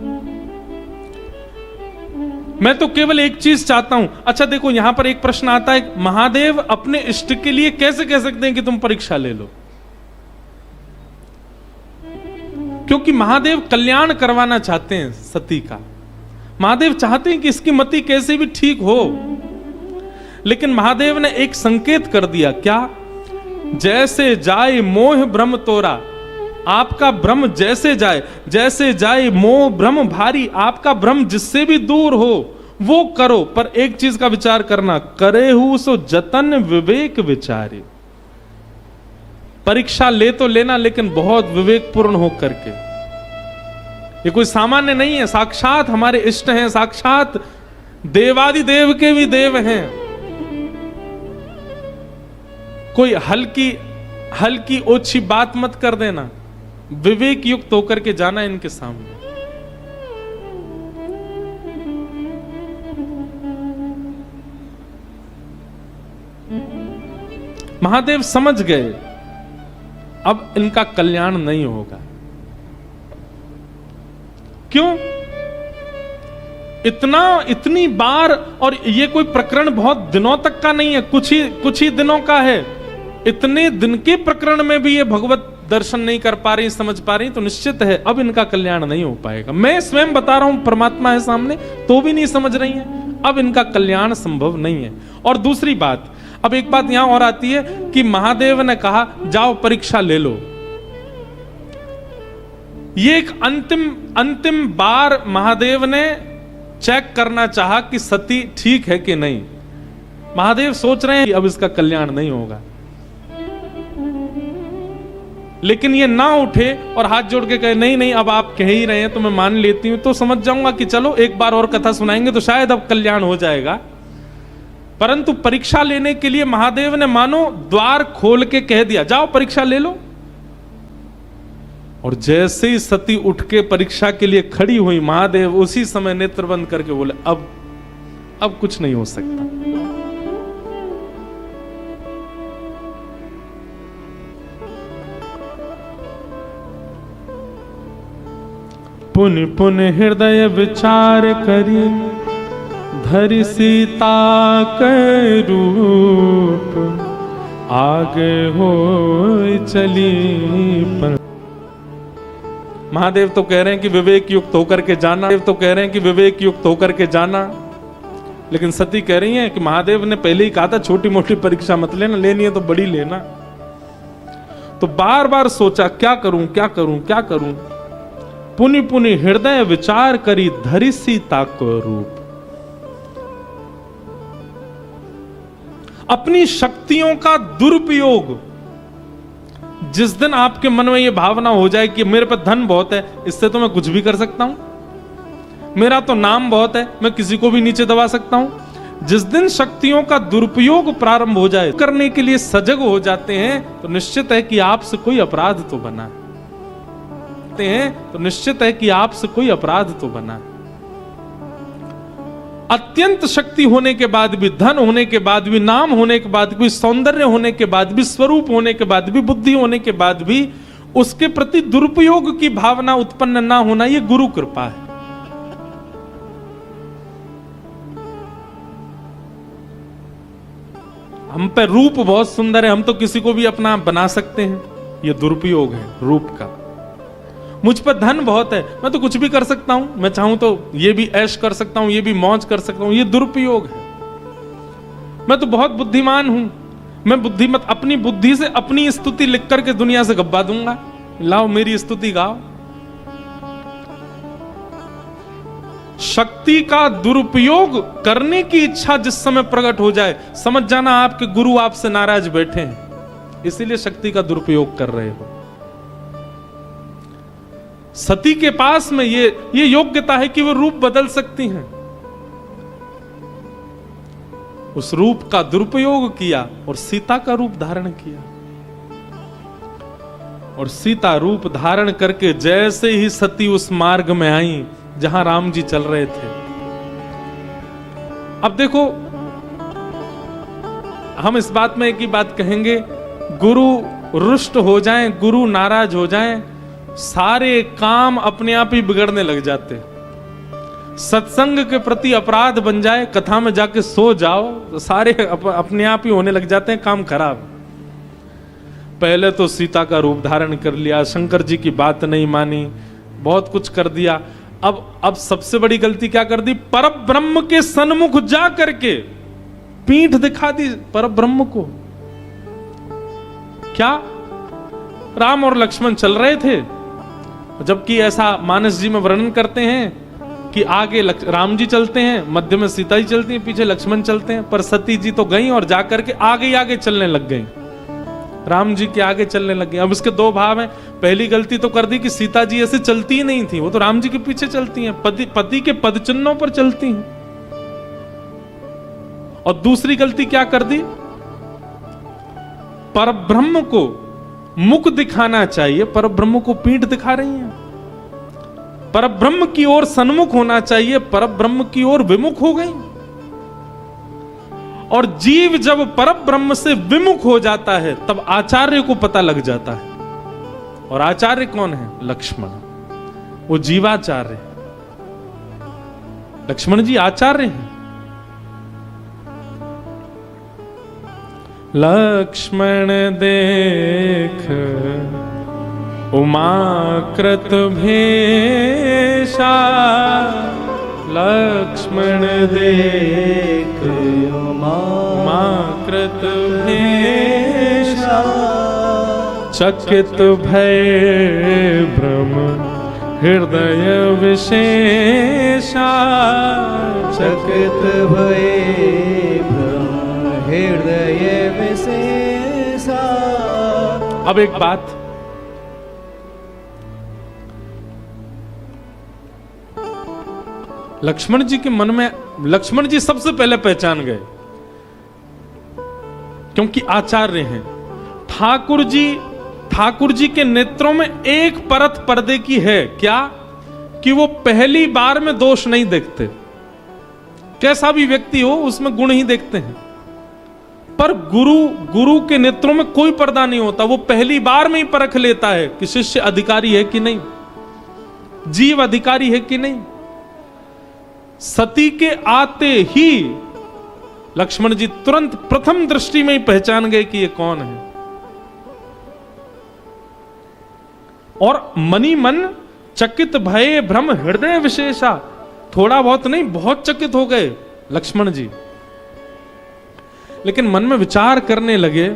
Speaker 1: मैं तो केवल एक चीज चाहता हूं। अच्छा देखो, यहां पर एक प्रश्न आता है, महादेव अपने इष्ट के लिए कैसे कह सकते हैं कि तुम परीक्षा ले लो? क्योंकि महादेव कल्याण करवाना चाहते हैं सती का। महादेव चाहते हैं कि इसकी मति कैसे भी ठीक हो, लेकिन महादेव ने एक संकेत कर दिया। क्या? जैसे जाए मोह भ्रम तोरा, आपका भ्रम जैसे जाए मोह भ्रम भारी, आपका भ्रम जिससे भी दूर हो वो करो, पर एक चीज का विचार करना, करेहु सो जतन विवेक विचारे। परीक्षा ले तो लेना, लेकिन बहुत विवेकपूर्ण हो करके। ये कोई सामान्य नहीं है, साक्षात हमारे इष्ट हैं, साक्षात देवादि देव के भी देव हैं। कोई हल्की ओछी बात मत कर देना, विवेक युक्त होकर के जाना इनके सामने। महादेव समझ गए अब इनका कल्याण नहीं होगा। क्यों? इतनी बार, और ये कोई प्रकरण बहुत दिनों तक का नहीं है, कुछ ही दिनों का है। इतने दिन के प्रकरण में भी ये भगवत दर्शन नहीं कर पा रही, समझ पा रही, तो निश्चित है अब इनका कल्याण नहीं हो पाएगा। मैं स्वयं बता रहा हूं, परमात्मा है सामने, तो भी नहीं समझ रही है, अब इनका कल्याण संभव नहीं है। और दूसरी बात, अब एक बात यहां और आती है कि महादेव ने कहा जाओ परीक्षा ले लो। ये एक अंतिम बार महादेव ने चेक करना चाहा कि सती ठीक है कि नहीं। महादेव सोच रहे हैं कि अब इसका कल्याण नहीं होगा, लेकिन ये ना उठे और हाथ जोड़ के कहे नहीं अब आप कह ही रहे हैं तो मैं मान लेती हूं, तो समझ जाऊंगा कि चलो एक बार और कथा सुनाएंगे तो शायद अब कल्याण हो जाएगा। परंतु परीक्षा लेने के लिए महादेव ने मानो द्वार खोल के कह दिया जाओ परीक्षा ले लो। और जैसे ही सती उठ के परीक्षा के लिए खड़ी हुई, महादेव उसी समय नेत्र बंद करके बोले अब कुछ नहीं हो सकता। पुन पुन हृदय विचार करी धरि सीता के रूप, आगे हो चली पर। महादेव तो कह रहे हैं कि विवेक युक्त होकर के जाना, देव तो कह रहे हैं कि विवेक युक्त होकर के जाना, लेकिन सती कह रही है कि महादेव ने पहले ही कहा था छोटी मोटी परीक्षा मत लेना, लेनी है तो बड़ी लेना। तो बार बार सोचा क्या करूं क्या करूं क्या करूं। पुनि पुनि हृदय विचार करी धरि सीता को रूप। अपनी शक्तियों का दुरुपयोग, जिस दिन आपके मन में यह भावना हो जाए कि मेरे पास धन बहुत है, इससे तो मैं कुछ भी कर सकता हूं, मेरा तो नाम बहुत है, मैं किसी को भी नीचे दबा सकता हूं, जिस दिन शक्तियों का दुरुपयोग प्रारंभ हो जाए, करने के लिए सजग हो जाते हैं, तो निश्चित है कि आपसे कोई अपराध तो बना तो निश्चित है कि आपसे कोई अपराध तो बना। अत्यंत शक्ति होने के बाद भी, धन होने के बाद भी, नाम होने के बाद भी, सौंदर्य होने के बाद भी, स्वरूप होने के बाद भी, बुद्धि होने के बाद भी, उसके प्रति दुरुपयोग की भावना उत्पन्न ना होना, यह गुरु कृपा है। हम पे रूप बहुत सुंदर है, हम तो किसी को भी अपना बना सकते हैं, यह दुरुपयोग है रूप का। मुझ पर धन बहुत है, मैं तो कुछ भी कर सकता हूं, मैं चाहूं तो ये भी ऐश कर सकता हूं, ये भी मौज कर सकता हूं, ये दुरुपयोग है। मैं तो बहुत बुद्धिमान हूं, मैं बुद्धिमत अपनी बुद्धि से अपनी स्तुति लिख करके दुनिया से गब्बा दूंगा, लाओ मेरी स्तुति गाओ। शक्ति का दुरुपयोग करने की इच्छा जिस समय प्रकट हो जाए, समझ जाना आपके गुरु आपसे नाराज बैठे हैं, इसीलिए शक्ति का दुरुपयोग कर रहे हो। सती के पास में ये योग्यता है कि वो रूप बदल सकती हैं। उस रूप का दुरुपयोग किया और सीता का रूप धारण किया, और सीता रूप धारण करके जैसे ही सती उस मार्ग में आई जहां राम जी चल रहे थे। अब देखो, हम इस बात में एक ही बात कहेंगे, गुरु रुष्ट हो जाएं, गुरु नाराज हो जाएं, सारे काम अपने आप ही बिगड़ने लग जाते। सत्संग के प्रति अपराध बन जाए, कथा में जाके सो जाओ तो सारे अपने आप ही होने लग जाते हैं काम खराब। पहले तो सीता का रूप धारण कर लिया, शंकर जी की बात नहीं मानी, बहुत कुछ कर दिया। अब सबसे बड़ी गलती क्या कर दी, परब्रह्म के सन्मुख जा करके पीठ दिखा दी परब्रह्म को। क्या राम और लक्ष्मण चल रहे थे, जबकि ऐसा मानस जी में वर्णन करते हैं कि आगे राम जी चलते हैं, मध्य में सीता जी चलती हैं, पीछे लक्ष्मण चलते हैं, पर सती जी तो गई और जाकर के आगे आगे चलने लग गई, राम जी के आगे चलने लग गए। अब इसके दो भाव हैं, पहली गलती तो कर दी कि सीता जी ऐसे चलती ही नहीं थी, वो तो राम जी के पीछे चलती हैं, पति के पद चिन्हों पर चलती हैं। और दूसरी गलती क्या कर दी, परब्रह्म को मुख दिखाना चाहिए, परब्रह्म को पीठ दिखा रही हैं। परब्रह्म की ओर सन्मुख होना चाहिए, परब्रह्म की ओर विमुख हो गई। और जीव जब परब्रह्म से विमुख हो जाता है तब आचार्य को पता लग जाता है। और आचार्य कौन है, लक्ष्मण, वो जीवाचार्य। लक्ष्मण जी आचार्य हैं। लक्ष्मण देख उमाकृत भेषा, लक्ष्मण देख उमाकृत भेषा, चकित भय भ्रम हृदय विशेषा,
Speaker 2: चकित भय भ्रम हृदय विशेषा।
Speaker 1: अब एक बात, लक्ष्मण जी के मन में, लक्ष्मण जी सबसे पहले पहचान गए क्योंकि आचार्य हैं। ठाकुर जी के नेत्रों में एक परत पर्दे की है, क्या कि वो पहली बार में दोष नहीं देखते, कैसा भी व्यक्ति हो उसमें गुण ही देखते हैं। पर गुरु के नेत्रों में कोई पर्दा नहीं होता, वो पहली बार में ही परख लेता है कि शिष्य अधिकारी है कि नहीं, जीव अधिकारी है कि नहीं। सती के आते ही लक्ष्मण जी तुरंत प्रथम दृष्टि में ही पहचान गए कि ये कौन है। और मनी मन चकित भय भ्रम हृदय विशेषा, थोड़ा बहुत नहीं, बहुत चकित हो गए लक्ष्मण जी। लेकिन मन में विचार करने लगे,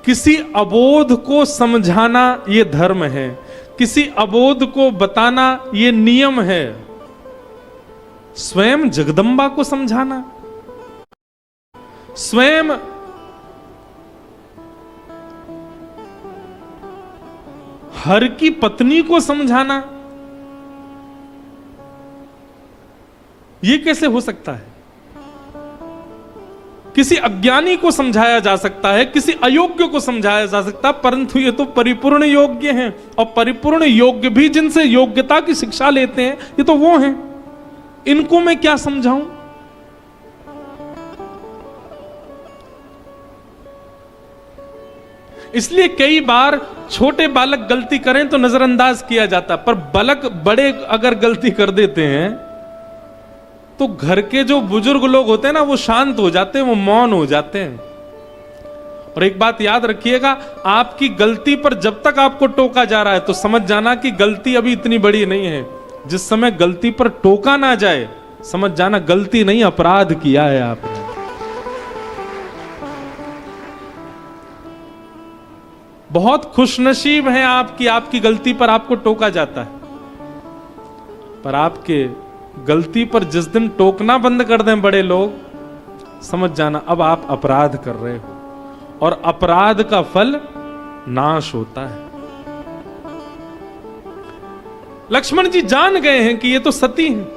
Speaker 1: किसी अबोध को समझाना ये धर्म है, किसी अबोध को बताना ये नियम है, स्वयं जगदंबा को समझाना, स्वयं हर की पत्नी को समझाना, यह कैसे हो सकता है। किसी अज्ञानी को समझाया जा सकता है, किसी अयोग्य को समझाया जा सकता है, परंतु ये तो परिपूर्ण योग्य हैं, और परिपूर्ण योग्य भी जिनसे योग्यता की शिक्षा लेते हैं ये तो वो हैं, इनको मैं क्या समझाऊं। इसलिए कई बार छोटे बालक गलती करें तो नजरअंदाज किया जाता, पर बालक बड़े अगर गलती कर देते हैं तो घर के जो बुजुर्ग लोग होते हैं ना, वो शांत हो जाते हैं, वो मौन हो जाते हैं। और एक बात याद रखिएगा, आपकी गलती पर जब तक आपको टोका जा रहा है तो समझ जाना कि गलती अभी इतनी बड़ी नहीं है। जिस समय गलती पर टोका ना जाए, समझ जाना गलती नहीं, अपराध किया है आपने। बहुत खुशनसीब हैं आपकी, आपकी गलती पर आपको टोका जाता है। पर आपके गलती पर जिस दिन टोकना बंद कर दें बड़े लोग, समझ जाना अब आप अपराध कर रहे हो, और अपराध का फल नाश होता है। लक्ष्मण जी जान गए हैं कि ये तो सती हैं,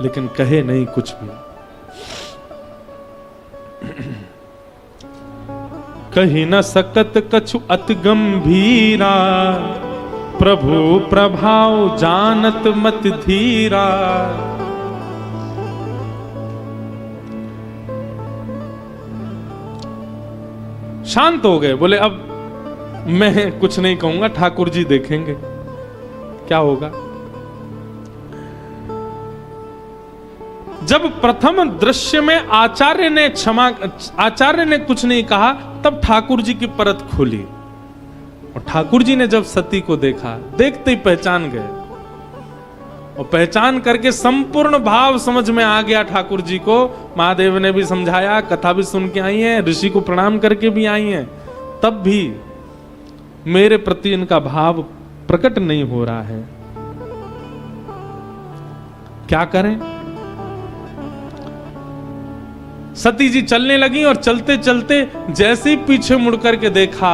Speaker 1: लेकिन कहे नहीं कुछ भी। कही न सकत कछु अति गंभीरा, प्रभु प्रभाव जानत मत धीरा। शांत हो गए, बोले अब मैं कुछ नहीं कहूंगा, ठाकुर जी देखेंगे क्या होगा। जब प्रथम दृश्य में आचार्य ने कुछ नहीं कहा, तब ठाकुर जी की परत खुली, और ठाकुर जी ने जब सती को देखा, देखते ही पहचान गए, और पहचान करके संपूर्ण भाव समझ में आ गया ठाकुर जी को। महादेव ने भी समझाया, कथा भी सुन के आई हैं, ऋषि को प्रणाम करके भी आई हैं, तब भी मेरे प्रति इनका भाव प्रकट नहीं हो रहा है, क्या करें। सती जी चलने लगी, और चलते चलते जैसे ही पीछे मुड़ करके देखा,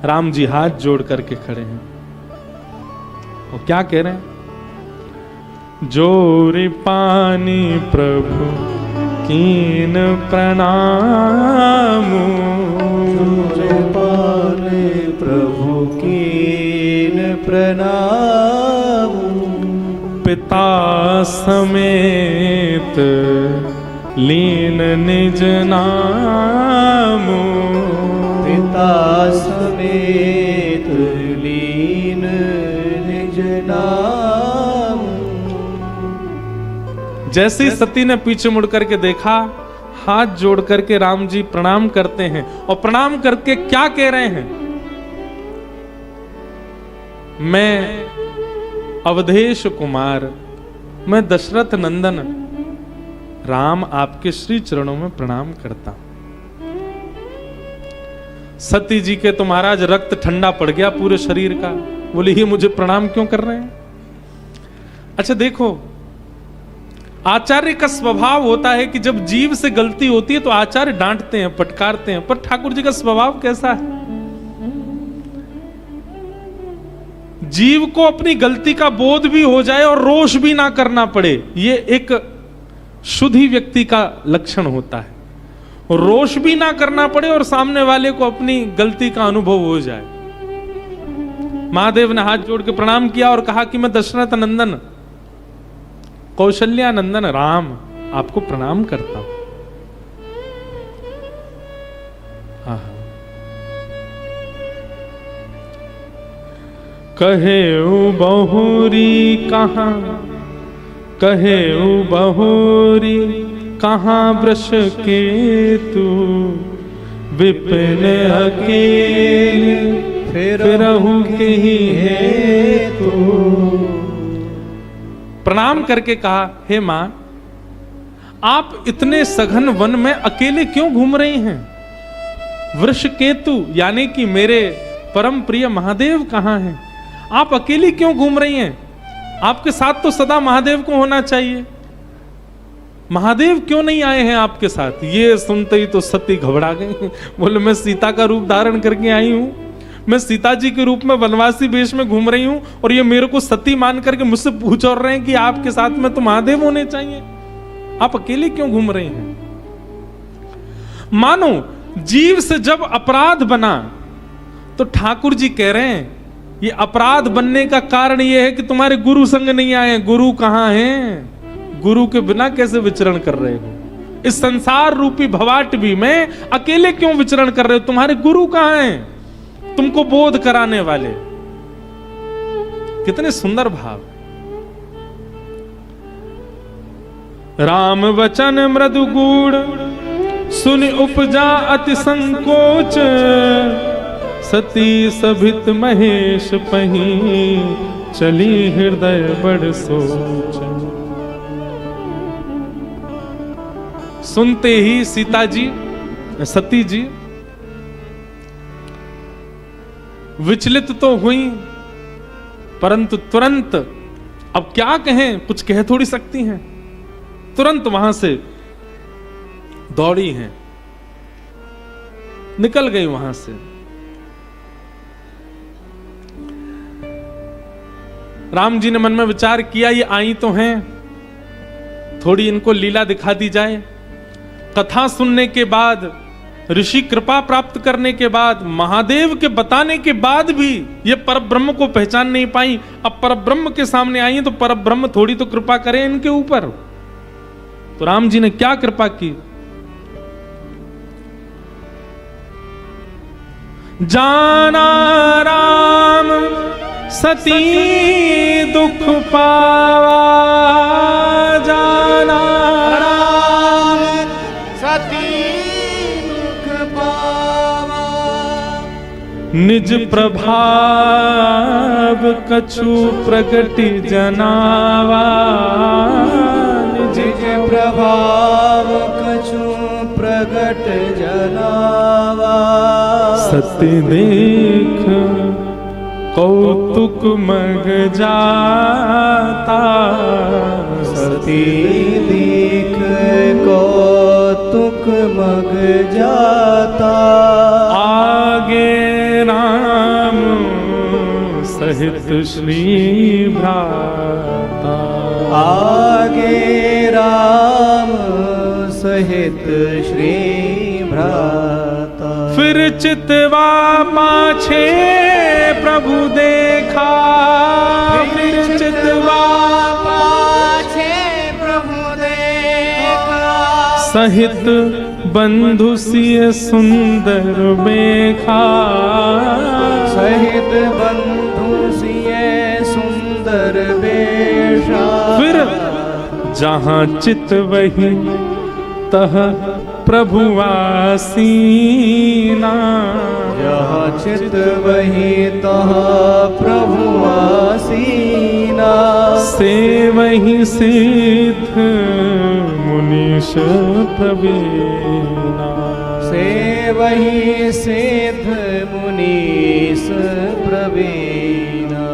Speaker 1: राम जी हाथ जोड़ करके खड़े हैं, और क्या कह रहे हैं, जोरी पानी प्रभु कीन प्रणाम,
Speaker 2: जोरी पानी प्रभु कीन प्रणाम।
Speaker 1: पिता समेत लीन निज नाम,
Speaker 2: पिता समेत लीन निज नाम।
Speaker 1: जैसे ही सती ने पीछे मुड़ करके देखा, हाथ जोड़ करके राम जी प्रणाम करते हैं, और प्रणाम करके क्या कह रहे हैं, मैं अवधेश कुमार, मैं दशरथ नंदन राम आपके श्री चरणों में प्रणाम करता हूं। सती जी के तो महाराज रक्त ठंडा पड़ गया पूरे शरीर का, बोले ये मुझे प्रणाम क्यों कर रहे हैं। अच्छा देखो, आचार्य का स्वभाव होता है कि जब जीव से गलती होती है तो आचार्य डांटते हैं, फटकारते हैं, पर ठाकुर जी का स्वभाव कैसा है, जीव को अपनी गलती का बोध भी हो जाए और रोष भी ना करना पड़े, ये एक शुद्धि व्यक्ति का लक्षण होता है। रोष भी ना करना पड़े और सामने वाले को अपनी गलती का अनुभव हो जाए। महादेव ने हाथ जोड़ के प्रणाम किया और कहा कि मैं दशरथ नंदन कौशल्या नंदन राम आपको प्रणाम करता हूं। कहे बहुरी कहां, कहे बहुरी कहां वृष के तू, विपिन अकेले फिरहु के ही है तू। प्रणाम करके कहा, हे मां आप इतने सघन वन में अकेले क्यों घूम रही हैं। वृष केतु यानी कि मेरे परम प्रिय महादेव कहां हैं, आप अकेली क्यों घूम रही हैं, आपके साथ तो सदा महादेव को होना चाहिए, महादेव क्यों नहीं आए हैं आपके साथ। ये सुनते ही तो सती घबरा गई, बोले मैं सीता का रूप धारण करके आई हूं, मैं सीता जी के रूप में वनवासी वेश में घूम रही हूं, और ये मेरे को सती मान करके मुझसे पूछ और रहे हैं कि आपके साथ में तो महादेव होने चाहिए, आप अकेले क्यों घूम रही हैं। मानो जीव से जब अपराध बना तो ठाकुर जी कह रहे हैं ये अपराध बनने का कारण ये है कि तुम्हारे गुरु संग नहीं आए। गुरु कहां हैं, गुरु के बिना कैसे विचरण कर रहे हो? इस संसार रूपी भवाटवी में अकेले क्यों विचरण कर रहे हो? तुम्हारे गुरु कहां हैं तुमको बोध कराने वाले? कितने सुंदर भाव। राम वचन मृदु गूढ़ सुन उपजा अति संकोच, सती सभित महेश पही चली हृदय बड़ सोच। सुनते ही सीता जी, सती जी विचलित तो हुई, परंतु तुरंत अब क्या कहें, कुछ कह थोड़ी सकती हैं, तुरंत वहां से दौड़ी हैं, निकल गई वहां से। राम जी ने मन में विचार किया, ये आई तो हैं, थोड़ी इनको लीला दिखा दी जाए। कथा सुनने के बाद, ऋषि कृपा प्राप्त करने के बाद, महादेव के बताने के बाद भी ये परब्रह्म को पहचान नहीं पाई। अब परब्रह्म के सामने आई तो परब्रह्म थोड़ी तो कृपा करे इनके ऊपर। तो राम जी ने क्या कृपा की? जाना राम सती दुख पावा, जाना
Speaker 2: राम सती दुख पावा,
Speaker 1: निज प्रभाव कछु प्रगति जनावा,
Speaker 2: निज प्रभाव कछु प्रगट जनावा।
Speaker 1: सत्य देख कौतुक मग जाता,
Speaker 2: सती देख कौतुक मग जाता।
Speaker 1: आगे राम सहित श्री भ्राता,
Speaker 2: आगे राम सहित श्री भ्राता।
Speaker 1: फिर चितवा पाछे प्रभु देखा, फिर चितवा
Speaker 2: पाछे प्रभु देखा।
Speaker 1: सहित बंधु सिय सुंदर बेखा,
Speaker 2: सहित बंधु सिय सुंदर बेशा।
Speaker 1: फिर जहां चित वही तह प्रभु आसीना,
Speaker 2: जहाँ चित वही तहाँ प्रभु आसीना।
Speaker 1: से वही सिद्ध मुनीश प्रवीणा,
Speaker 2: से वही सिद्ध मुनीश प्रवीणा।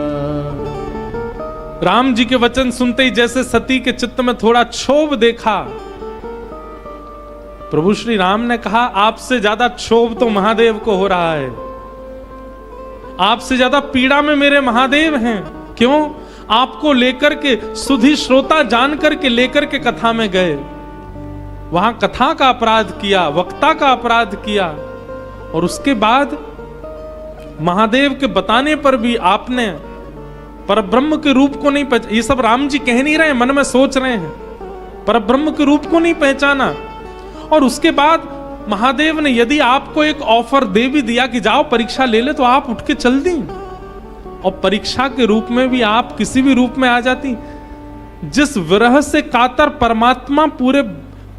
Speaker 1: राम जी के वचन सुनते ही जैसे सती के चित्त में थोड़ा क्षोभ देखा, प्रभु श्री राम ने कहा, आपसे ज्यादा क्षोभ तो महादेव को हो रहा है, आपसे ज्यादा पीड़ा में मेरे महादेव हैं। क्यों? आपको लेकर के सुधी श्रोता जान करके लेकर के कथा में गए, वहां कथा का अपराध किया, वक्ता का अपराध किया, और उसके बाद महादेव के बताने पर भी आपने परब्रह्म के रूप को नहीं पहचाना। ये सब राम जी कह नहीं रहे, मन में सोच रहे हैं, परब्रह्म के रूप को नहीं पहचाना। और उसके बाद महादेव ने यदि आपको एक ऑफर दे भी दिया कि जाओ परीक्षा ले ले, तो आप उठ के चल दी, और परीक्षा के रूप में भी आप किसी भी रूप में आ जाती। जिस विरह से कातर परमात्मा पूरे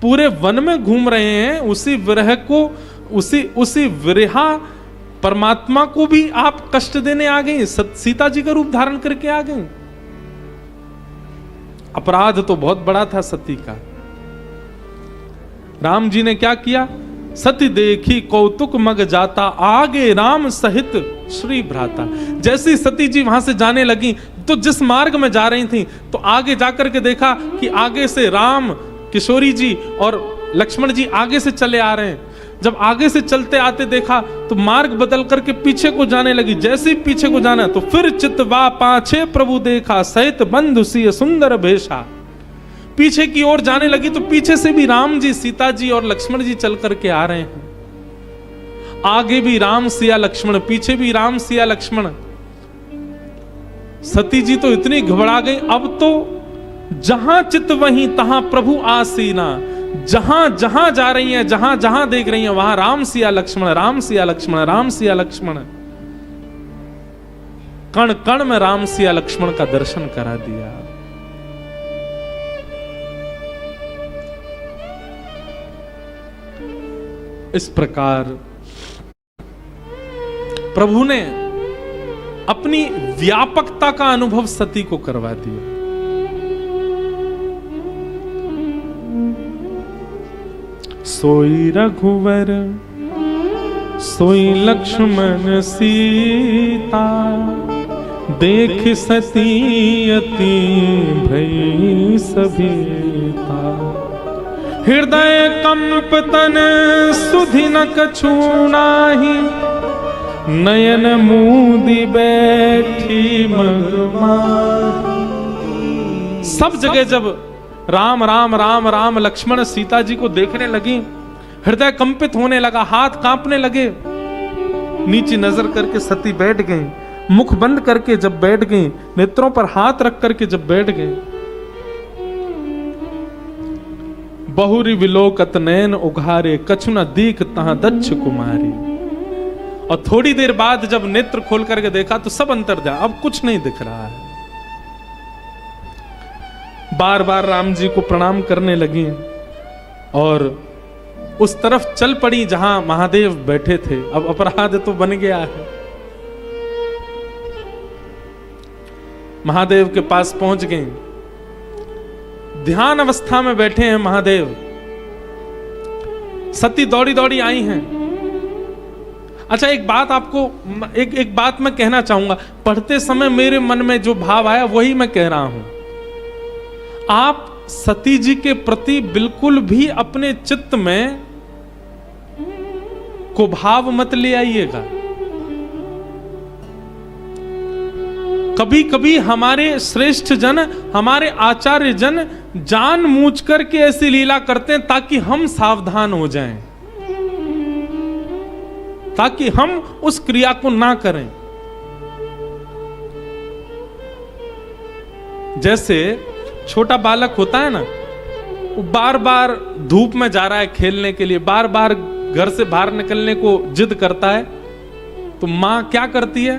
Speaker 1: पूरे वन में घूम रहे हैं, उसी विरह को, उसी विरहा परमात्मा को भी आप कष्ट देने आ गए, सीता जी का रूप धारण करके आ गए। अपराध तो बहुत बड़ा था सती का। राम जी ने क्या किया? सती देखी कौतुक मग जाता, आगे राम सहित श्री भ्राता। जैसी सती जी वहां से जाने लगी, तो जिस मार्ग में जा रही थी, तो आगे जाकर के देखा कि आगे से राम, किशोरी जी और लक्ष्मण जी आगे से चले आ रहे हैं। जब आगे से चलते आते देखा तो मार्ग बदल करके पीछे को जाने लगी। जैसे ही पीछे को जाना, तो फिर चितवा पाछे प्रभु देखा, सहित बंधु सिय सुंदर भेषा। पीछे की ओर जाने लगी तो पीछे से भी राम जी, सीता जी और लक्ष्मण जी चल करके आ रहे हैं। आगे भी राम सिया लक्ष्मण, पीछे भी राम सिया लक्ष्मण। सती जी तो इतनी घबरा गई, अब तो जहां चित वहीं तहां प्रभु आसीना। जहां जहां जा रही हैं, जहां जहां देख रही हैं, वहां राम सिया लक्ष्मण, राम सिया लक्ष्मण, राम सिया लक्ष्मण। कण कण में राम सिया लक्ष्मण का दर्शन करा दिया। इस प्रकार प्रभु ने अपनी व्यापकता का अनुभव सती को करवा दिया। सोई रघुवर सोई लक्ष्मण सीता, देख सती अति भई सभीता। हृदय कंप तन सुधि न कछु नाही, नयन मूदी बैठी मगमाही। सब जगह जब राम राम राम राम लक्ष्मण सीता जी को देखने लगी, हृदय कंपित होने लगा, हाथ कांपने लगे। नीचे नजर करके सती बैठ गई, मुख बंद करके जब बैठ गई, नेत्रों पर हाथ रख करके जब बैठ गई। बहुरी विलोकत नैन उघारे, कछु न दीख तहां दक्ष कुमारी। और थोड़ी देर बाद जब नेत्र खोल करके देखा तो सब अंतर जा, अब कुछ नहीं दिख रहा है। बार बार राम जी को प्रणाम करने लगी और उस तरफ चल पड़ी जहां महादेव बैठे थे। अब अपराध तो बन गया है। महादेव के पास पहुंच गई। ध्यान अवस्था में बैठे हैं महादेव। सती दौड़ी दौड़ी आई हैं। अच्छा, एक बात आपको एक बात मैं कहना चाहूंगा। पढ़ते समय मेरे मन में जो भाव आया वही मैं कह रहा हूं। आप सती जी के प्रति बिल्कुल भी अपने चित्त में को भाव मत ले आइएगा। कभी कभी हमारे श्रेष्ठ जन, हमारे आचार्य जन जानबूझ करके ऐसी लीला करते हैं ताकि हम सावधान हो जाएं, ताकि हम उस क्रिया को ना करें। जैसे छोटा बालक होता है ना, वो बार बार धूप में जा रहा है खेलने के लिए, बार बार घर से बाहर निकलने को जिद करता है, तो मां क्या करती है?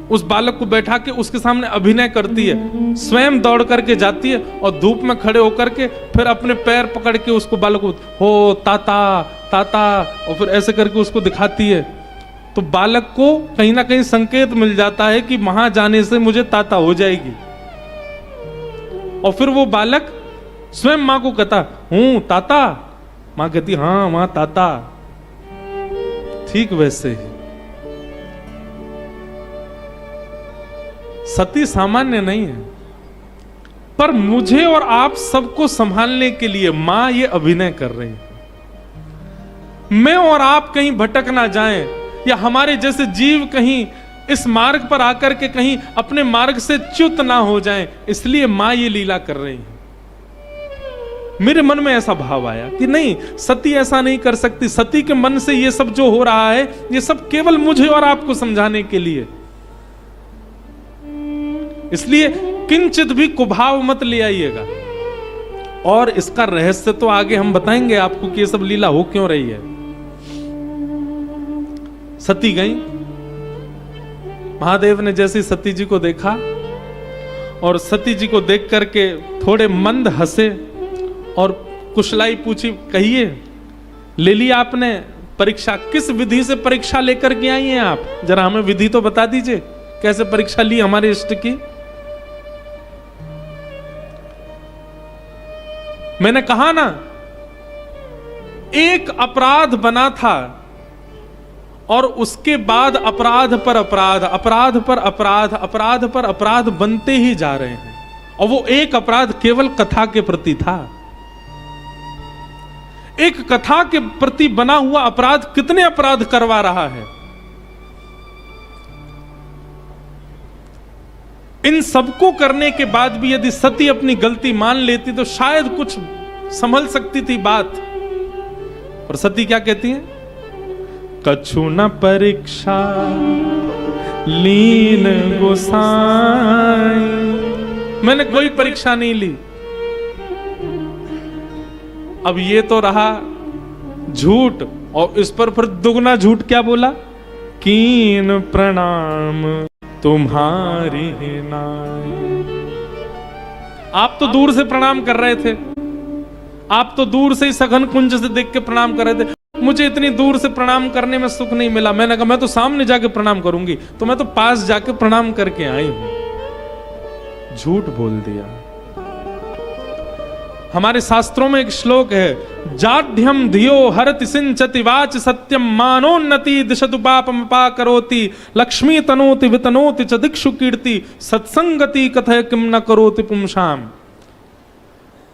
Speaker 1: उस बालक को बैठा के उसके सामने अभिनय करती है, स्वयं दौड़ करके जाती है और धूप में खड़े होकर के फिर अपने पैर पकड़ के उसको बालक को हो ताता ताता, और फिर ऐसे करके उसको दिखाती है। तो बालक को कहीं ना कहीं संकेत मिल जाता है कि वहां जाने से मुझे ताता हो जाएगी, और फिर वो बालक स्वयं मां को कहता हूं ताता। मां कहती हां मां ताता। ठीक वैसे ही सती सामान्य नहीं है, पर मुझे और आप सबको संभालने के लिए मां ये अभिनय कर रही है। मैं और आप कहीं भटक ना जाएं, या हमारे जैसे जीव कहीं इस मार्ग पर आकर के कहीं अपने मार्ग से च्युत ना हो जाएं, इसलिए मां ये लीला कर रही है। मेरे मन में ऐसा भाव आया कि नहीं, सती ऐसा नहीं कर सकती। सती के मन से ये सब जो हो रहा है, ये सब केवल मुझे और आपको समझाने के लिए। इसलिए किंचित भी कुभाव मत ले आइएगा। और इसका रहस्य तो आगे हम बताएंगे आपको कि ये सब लीला हो क्यों रही है। सती गई, महादेव ने जैसे सती जी को देखा और सती जी को देख करके थोड़े मंद हंसे और कुशलाई पूछी, कहिए ले लिया आपने परीक्षा? किस विधि से परीक्षा लेकर के आई हैं आप? जरा हमें विधि तो बता दीजिए, कैसे परीक्षा ली हमारे इष्ट की? मैंने कहा ना, एक अपराध बना था और उसके बाद अपराध पर अपराध, अपराध पर अपराध, अपराध पर अपराध बनते ही जा रहे हैं। और वो एक अपराध केवल कथा के प्रति था। एक कथा के प्रति बना हुआ अपराध कितने अपराध करवा रहा है। इन सबको करने के बाद भी यदि सती अपनी गलती मान लेती तो शायद कुछ संभल सकती थी बात। और सती क्या कहती है? कछु न परीक्षा लीन गोसाई, मैंने कोई परीक्षा नहीं ली। अब ये तो रहा झूठ, और इस पर फिर दुगना झूठ क्या बोला, कीन प्रणाम तुम्हारी नाय। आप तो दूर से प्रणाम कर रहे थे, आप तो दूर से ही सघन कुंज से देख के प्रणाम कर रहे थे, मुझे इतनी दूर से प्रणाम करने में सुख नहीं मिला। मैंने कहा मैं तो सामने जाके प्रणाम करूंगी, तो मैं तो पास जाके प्रणाम करके आई हूं। झूठ बोल दिया। हमारे शास्त्रों में एक श्लोक है, जाढ्यम धियो हरति सिंचति वाच सत्यम मानोन्नति दिशतु पापम पाकरोति लक्ष्मी तनोति वितनोति च दिक्षु कीर्ति सत्संगति कथय किम न करोति पुंसाम।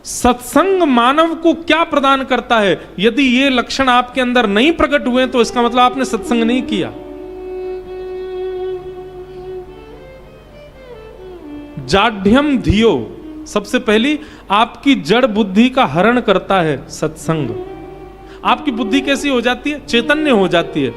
Speaker 1: सत्संग मानव को क्या प्रदान करता है? यदि ये लक्षण आपके अंदर नहीं प्रकट हुए तो इसका मतलब आपने सत्संग नहीं किया। जाढ्यम धियो, सबसे पहली आपकी जड़ बुद्धि का हरण करता है सत्संग। आपकी बुद्धि कैसी हो जाती है? चैतन्य हो जाती है,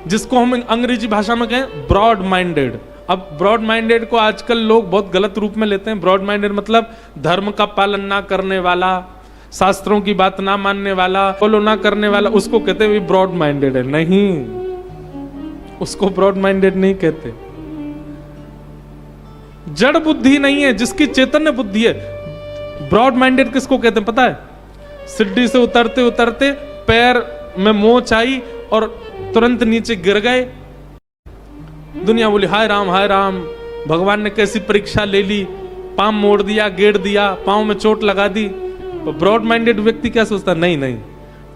Speaker 1: जिसको हम अंग्रेजी भाषा में कहें ब्रॉड माइंडेड। अब ब्रॉड माइंडेड को आजकल लोग बहुत गलत रूप में लेते हैं। ब्रॉड माइंडेड मतलब धर्म का पालन ना करने वाला, शास्त्रों की बात ना मानने वाला, फॉलो ना करने वाला, उसको कहते हैं ब्रॉड माइंडेड है। नहीं, उसको ब्रॉड माइंडेड नहीं कहते। जड़ बुद्धि नहीं है, जिसकी चैतन्य बुद्धि है। ब्रॉड माइंडेड किसको कहते हैं पता है? सीढ़ी से उतरते उतरते पैर में मोच आई और तुरंत नीचे गिर गए। दुनिया बोली हाय राम, भगवान ने कैसी परीक्षा ले ली, पांव मोड़ दिया, गेड़ दिया, पांव में चोट लगा दी। तो ब्रॉड माइंडेड व्यक्ति क्या सोचता? नहीं,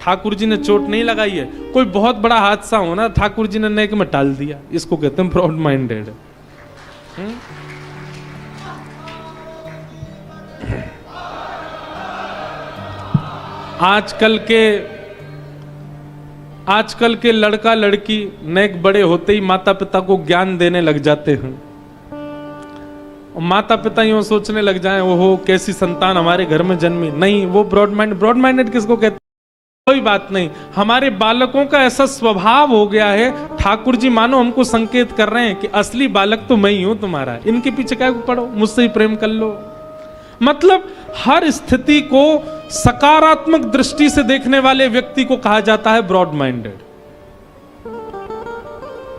Speaker 1: ठाकुर जी ने चोट नहीं लगाई है, कोई बहुत बड़ा हादसा हो ना, ठाकुर जी ने नेक में टाल दिया। इसको कहते हैं ब्रॉड माइंडेड। आजकल के लड़का लड़की नेक बड़े होते ही माता पिता को ज्ञान देने लग जाते हैं, और माता पिता यूं सोचने लग जाएं, ओहो कैसी संतान हमारे घर में जन्मी। नहीं, वो ब्रॉड माइंडेड किसको कहते हैं? कोई बात नहीं। हमारे बालकों का ऐसा स्वभाव हो गया है, ठाकुर जी मानो हमको संकेत कर रहे हैं कि असली बालक तो मैं ही हूं तुम्हारा, इनके पीछे क्या पड़ो, मुझसे ही प्रेम कर लो। मतलब हर स्थिति को सकारात्मक दृष्टि से देखने वाले व्यक्ति को कहा जाता है ब्रॉड माइंडेड,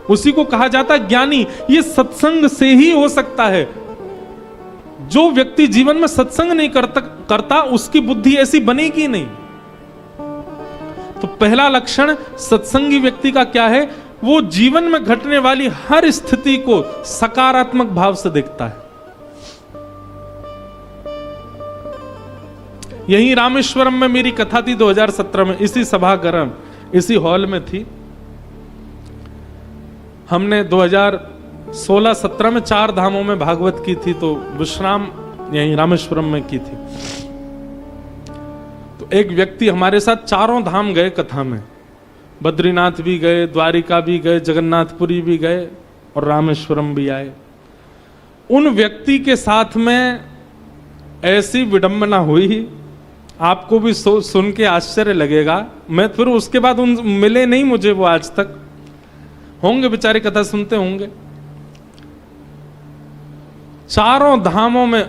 Speaker 1: उसी को कहा जाता है ज्ञानी। ये सत्संग से ही हो सकता है। जो व्यक्ति जीवन में सत्संग नहीं करता उसकी बुद्धि ऐसी बनेगी नहीं। तो पहला लक्षण सत्संगी व्यक्ति का क्या है? वो जीवन में घटने वाली हर स्थिति को सकारात्मक भाव से देखता है। यही रामेश्वरम में मेरी कथा थी 2017 में, इसी सभागार, इसी हॉल में थी। हमने 2016-17 में 4 धामों में भागवत की थी, तो विश्राम यही रामेश्वरम में की थी। तो एक व्यक्ति हमारे साथ 4 धाम गए कथा में, बद्रीनाथ भी गए, द्वारिका भी गए, जगन्नाथपुरी भी गए और रामेश्वरम भी आए। उन व्यक्ति के साथ में ऐसी विडंबना हुई, आपको भी सुन के आश्चर्य लगेगा। मैं फिर उसके बाद उन मिले नहीं मुझे वो आज तक, होंगे बेचारे कथा सुनते होंगे। 4 धामों में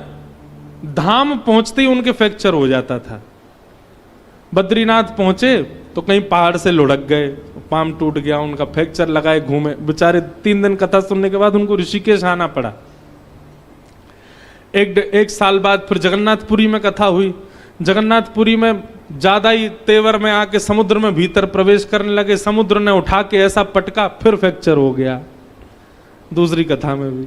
Speaker 1: धाम पहुंचते ही उनके फ्रैक्चर हो जाता था। बद्रीनाथ पहुंचे तो कहीं पहाड़ से लुढ़क गए, पाम टूट गया, उनका फ्रैक्चर लगाए घूमे बेचारे। 3 दिन कथा सुनने के बाद उनको ऋषिकेश आना पड़ा। एक साल बाद फिर जगन्नाथपुरी में कथा हुई। जगन्नाथपुरी में ज्यादा ही तेवर में आके समुद्र में भीतर प्रवेश करने लगे, समुद्र ने उठा के ऐसा पटका, फिर फ्रैक्चर हो गया। दूसरी कथा में भी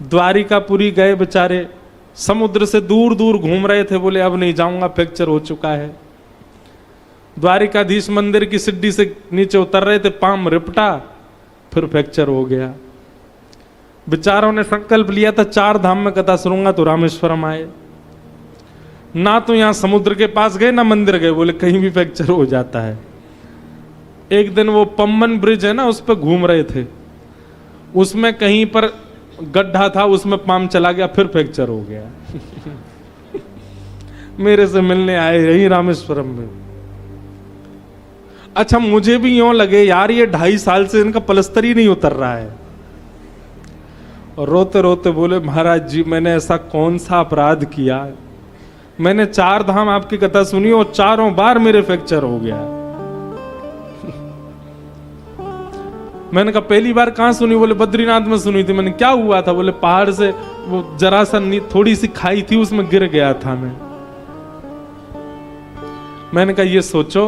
Speaker 1: द्वारिकापुरी गए बेचारे, समुद्र से दूर दूर घूम रहे थे, बोले अब नहीं जाऊंगा, फ्रैक्चर हो चुका है। द्वारिकाधीश मंदिर की सीढ़ी से नीचे उतर रहे थे, पाम रिपटा, फिर फ्रैक्चर हो गया। बेचारों ने संकल्प लिया था 4 धाम में कथा सुनूंगा, तो रामेश्वरम आए। ना तो यहां समुद्र के पास गए ना मंदिर गए, बोले कहीं भी फ्रैक्चर हो जाता है। एक दिन वो पम्बन ब्रिज है ना, उस पर घूम रहे थे, उसमें कहीं पर गड्ढा था, उसमें पाम चला गया, फिर फ्रैक्चर हो गया। मेरे से मिलने आए यही रामेश्वरम में। अच्छा, मुझे भी यूं लगे यार ये 2.5 साल से इनका पलस्तर ही नहीं उतर रहा है। और रोते रोते बोले, महाराज जी मैंने ऐसा कौन सा अपराध किया, मैंने 4 धाम आपकी कथा सुनी और 4 बार मेरे फ्रैक्चर हो गया। मैंने कहा पहली बार कहां सुनी? बोले बद्रीनाथ में सुनी थी। मैंने क्या हुआ था? बोले पहाड़ से वो जरा सा थोड़ी सी खाई थी, उसमें गिर गया था मैंने कहा ये सोचो,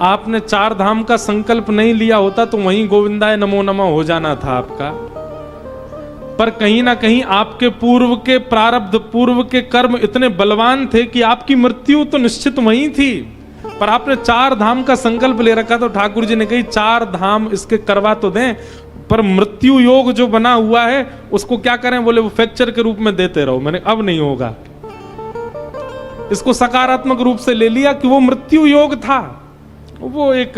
Speaker 1: आपने 4 धाम का संकल्प नहीं लिया होता तो वहीं गोविंदाय नमो नमः हो जाना था आपका। पर कहीं ना कहीं आपके पूर्व के प्रारब्ध, पूर्व के कर्म इतने बलवान थे कि आपकी मृत्यु तो निश्चित वहीं थी, पर आपने 4 धाम का संकल्प ले रखा। तो ठाकुर जी ने कही 4 धाम इसके करवा तो दें, पर मृत्यु योग जो बना हुआ है उसको क्या करें? बोले वो फ्रैक्चर के रूप में देते रहो। मैंने अब नहीं होगा, इसको सकारात्मक रूप से ले लिया कि वो मृत्यु योग था, वो एक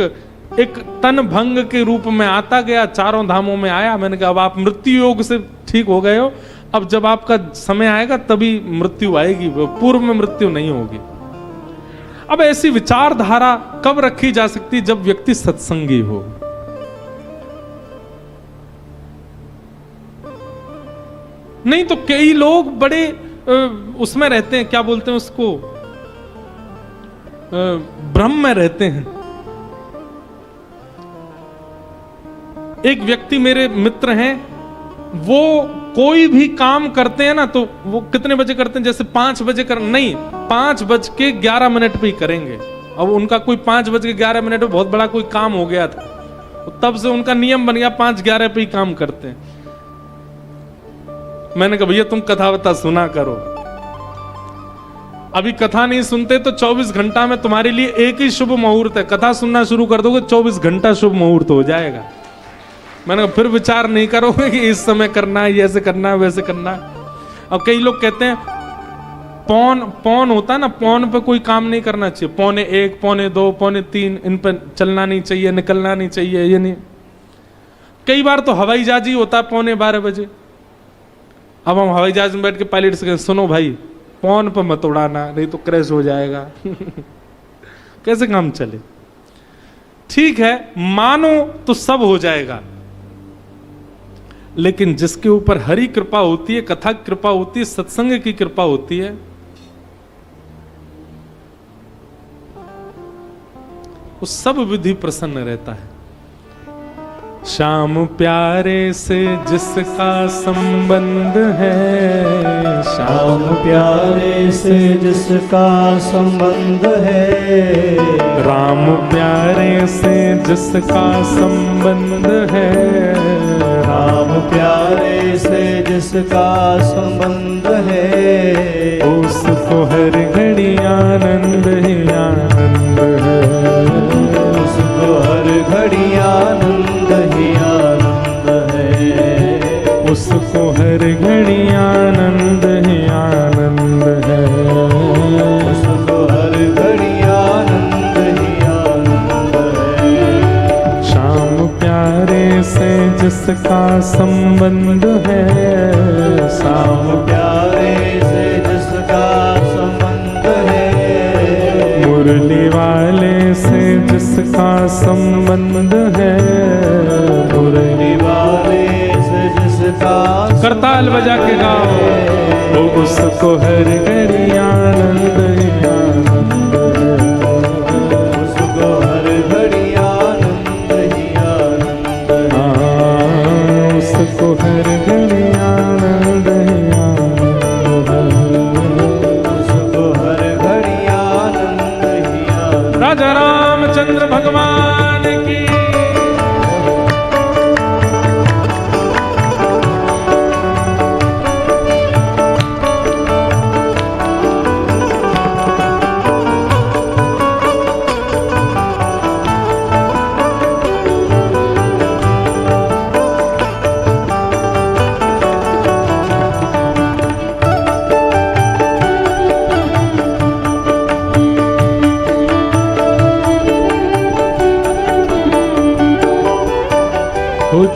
Speaker 1: तन भंग के रूप में आता गया, 4 धामों में आया। मैंने कहा अब आप मृत्यु योग से ठीक हो गए हो, अब जब आपका समय आएगा तभी मृत्यु आएगी, पूर्व में मृत्यु नहीं होगी। अब ऐसी विचारधारा कब रखी जा सकती? जब व्यक्ति सत्संगी हो। नहीं तो कई लोग बड़े उसमें रहते हैं, क्या बोलते हैं उसको, भ्रम में रहते हैं। एक व्यक्ति मेरे मित्र हैं, वो कोई भी काम करते हैं ना तो वो कितने बजे करते हैं? जैसे 5 बजे कर, नहीं 5:11 पे ही करेंगे। अब उनका कोई 5:11 पे बहुत बड़ा कोई काम हो गया था, तब से उनका नियम बन गया 5:11 पे ही काम करते हैं। मैंने कहा भैया तुम कथा वथा सुना करो, अभी कथा नहीं सुनते तो 24 घंटा में तुम्हारे लिए एक ही शुभ मुहूर्त है, कथा सुनना शुरू कर दोगे 24 घंटा शुभ मुहूर्त हो जाएगा। मैंने कहा फिर विचार नहीं करोगे कि इस समय करना है, ऐसे करना है, वैसे करना है। अब कई लोग कहते हैं पौन होता है ना, पौन पे कोई काम नहीं करना चाहिए, 1:45, 2:45, 3 इन पर चलना नहीं चाहिए, निकलना नहीं चाहिए, ये नहीं। कई बार तो हवाई जहाज ही होता है 12:15 बजे। अब हम हवाई जहाज में बैठ के पायलट से कहते सुनो भाई पौन पर मत उड़ाना, नहीं तो क्रैश हो जाएगा। कैसे काम चले? ठीक है मानो तो सब हो जाएगा, लेकिन जिसके ऊपर हरि कृपा होती है, कथा कृपा होती है, सत्संग की कृपा होती है, वो सब विधि प्रसन्न रहता है। श्याम प्यारे से जिसका संबंध है,
Speaker 2: श्याम प्यारे से जिसका संबंध है,
Speaker 1: राम प्यारे से जिसका संबंध है,
Speaker 2: राम प्यारे से जिसका संबंध है,
Speaker 1: उसको हर घड़ी आनंद ही आनंद है,
Speaker 2: उसको हर घड़ी आनंद ही आनंद है,
Speaker 1: उसको हर घड़ी आनंद ही आनंद है,
Speaker 2: उसको हर घड़ी आनंद ही आनंद है।
Speaker 1: श्याम प्यारे से जिसका संबंध है,
Speaker 2: श्याम प्यारे से जिसका संबंध है,
Speaker 1: मुरली वाले से जिसका संबंध है,
Speaker 2: मुरली वाले से जिसका
Speaker 1: करताल बजा के गाओ, वो उसको हर घड़ी आनंद ही आनंद है,
Speaker 2: उसको हर घड़ी आनंद ही आनंद है,
Speaker 1: उसको हर घड़ी आनंद ही आनंद है,
Speaker 2: उसको हर घड़ी आनंद ही आनंद।
Speaker 1: राजा रामचंद्र भगवान की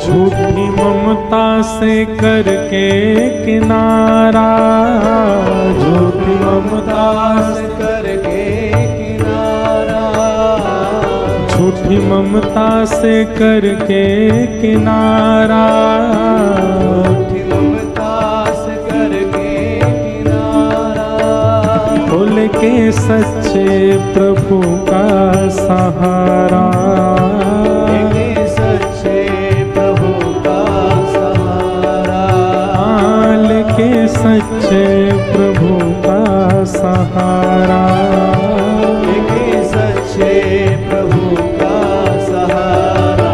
Speaker 1: झूठी ममता से करके किनारा,
Speaker 2: झूठी ममता से करके किनारा,
Speaker 1: झूठी ममता से करके किनारा,
Speaker 2: झूठी ममता
Speaker 1: के सच्चे प्रभु का सहारा,
Speaker 2: लेके सच्चे प्रभु का सहारा,
Speaker 1: लेके सच्चे प्रभु का सहारा,
Speaker 2: लेके सच्चे प्रभु का सहारा,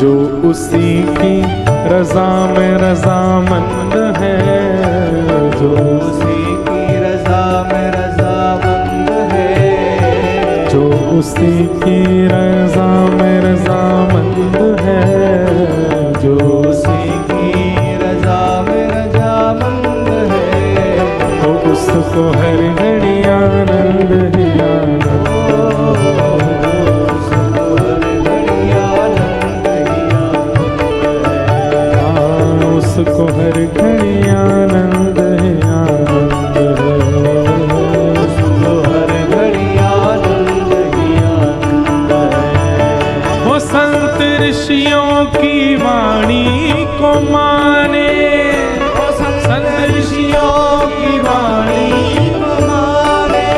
Speaker 1: जो उसी की रजा में रजामंद है, जो
Speaker 2: उसी की रजा में रजामंद है,
Speaker 1: जो उसी की रजा में रजामंद है, जो
Speaker 2: उसी की रजा में रजामंद है,
Speaker 1: तो उसको हर घड़ी आनंद ही आनंद,
Speaker 2: उसको हर घड़ी आनंद ही आनंद है,
Speaker 1: उसको हर घड़ी आनंद ही आनंद है,
Speaker 2: उसको हर घड़ी आनंद ही आनंद है।
Speaker 1: वो संत ऋषियों की वाणी को माने,
Speaker 2: संत ऋषियों की वाणी को माने,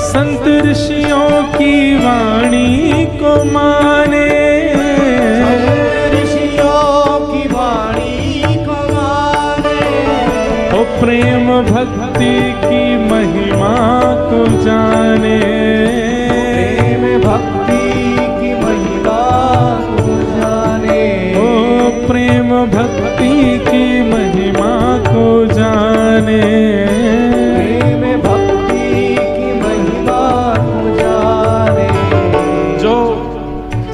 Speaker 1: संत ऋषियों की वाणी को माने,
Speaker 2: ऋषियों की वाणी को माने,
Speaker 1: वो प्रेम भक्ति की महिमा को जाने,
Speaker 2: प्रेम भक्ति की महिमा को जाने,
Speaker 1: ओ प्रेम भक्ति की महिमा को जाने,
Speaker 2: प्रेम भक्ति की महिमा को जाने,
Speaker 1: जो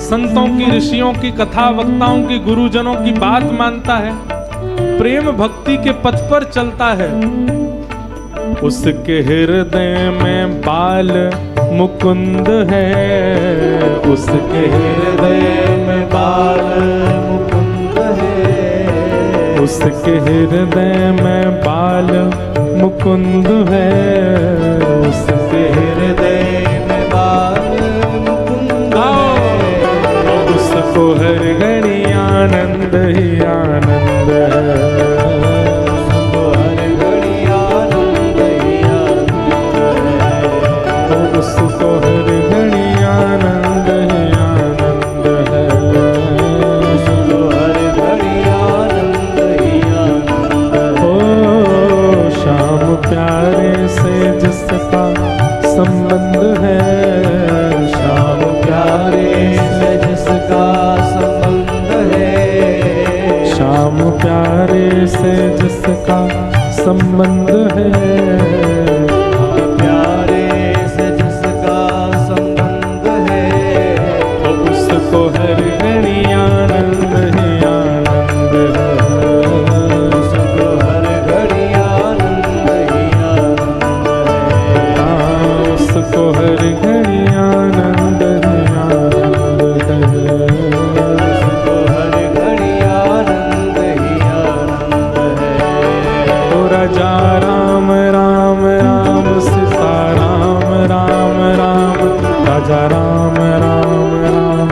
Speaker 1: संतों की ऋषियों की कथा वक्ताओं की गुरुजनों की बात मानता है, प्रेम भक्ति के पथ पर चलता है, उसके हृदय में बाल मुकुंद है, उसके हृदय में बाल
Speaker 2: मुकुंद है,
Speaker 1: उसके हृदय में बाल मुकुंद है, उसके
Speaker 2: हृदय में बाल मुकुंद है,
Speaker 1: उसको हर घड़ी आनंद ही आनंद है,
Speaker 2: उसको हर घड़ी आनंद ही आनंद है,
Speaker 1: उसको हर घड़ी आनंद ही आनंद है,
Speaker 2: उसको हर घड़ी आनंद ही आनंद है।
Speaker 1: ओ श्याम प्यारे से जिसका संबंध है,
Speaker 2: श्याम प्यारे से जिसका संबंध है,
Speaker 1: श्याम प्यारे से जिसका संबंध है,
Speaker 2: प्यारे से जिसका संबंध है,
Speaker 1: उसको हर घड़ी आनंद ही आनंद है,
Speaker 2: उसको हर घड़ी आनंद ही आनंद है,
Speaker 1: उसको हर घड़ी आनंद ही आनंद है,
Speaker 2: उसको हर घड़ी आनंद ही आनंद है।
Speaker 1: ओ राजा राम राम राम सीता राम राम राम, राजा राम राम राम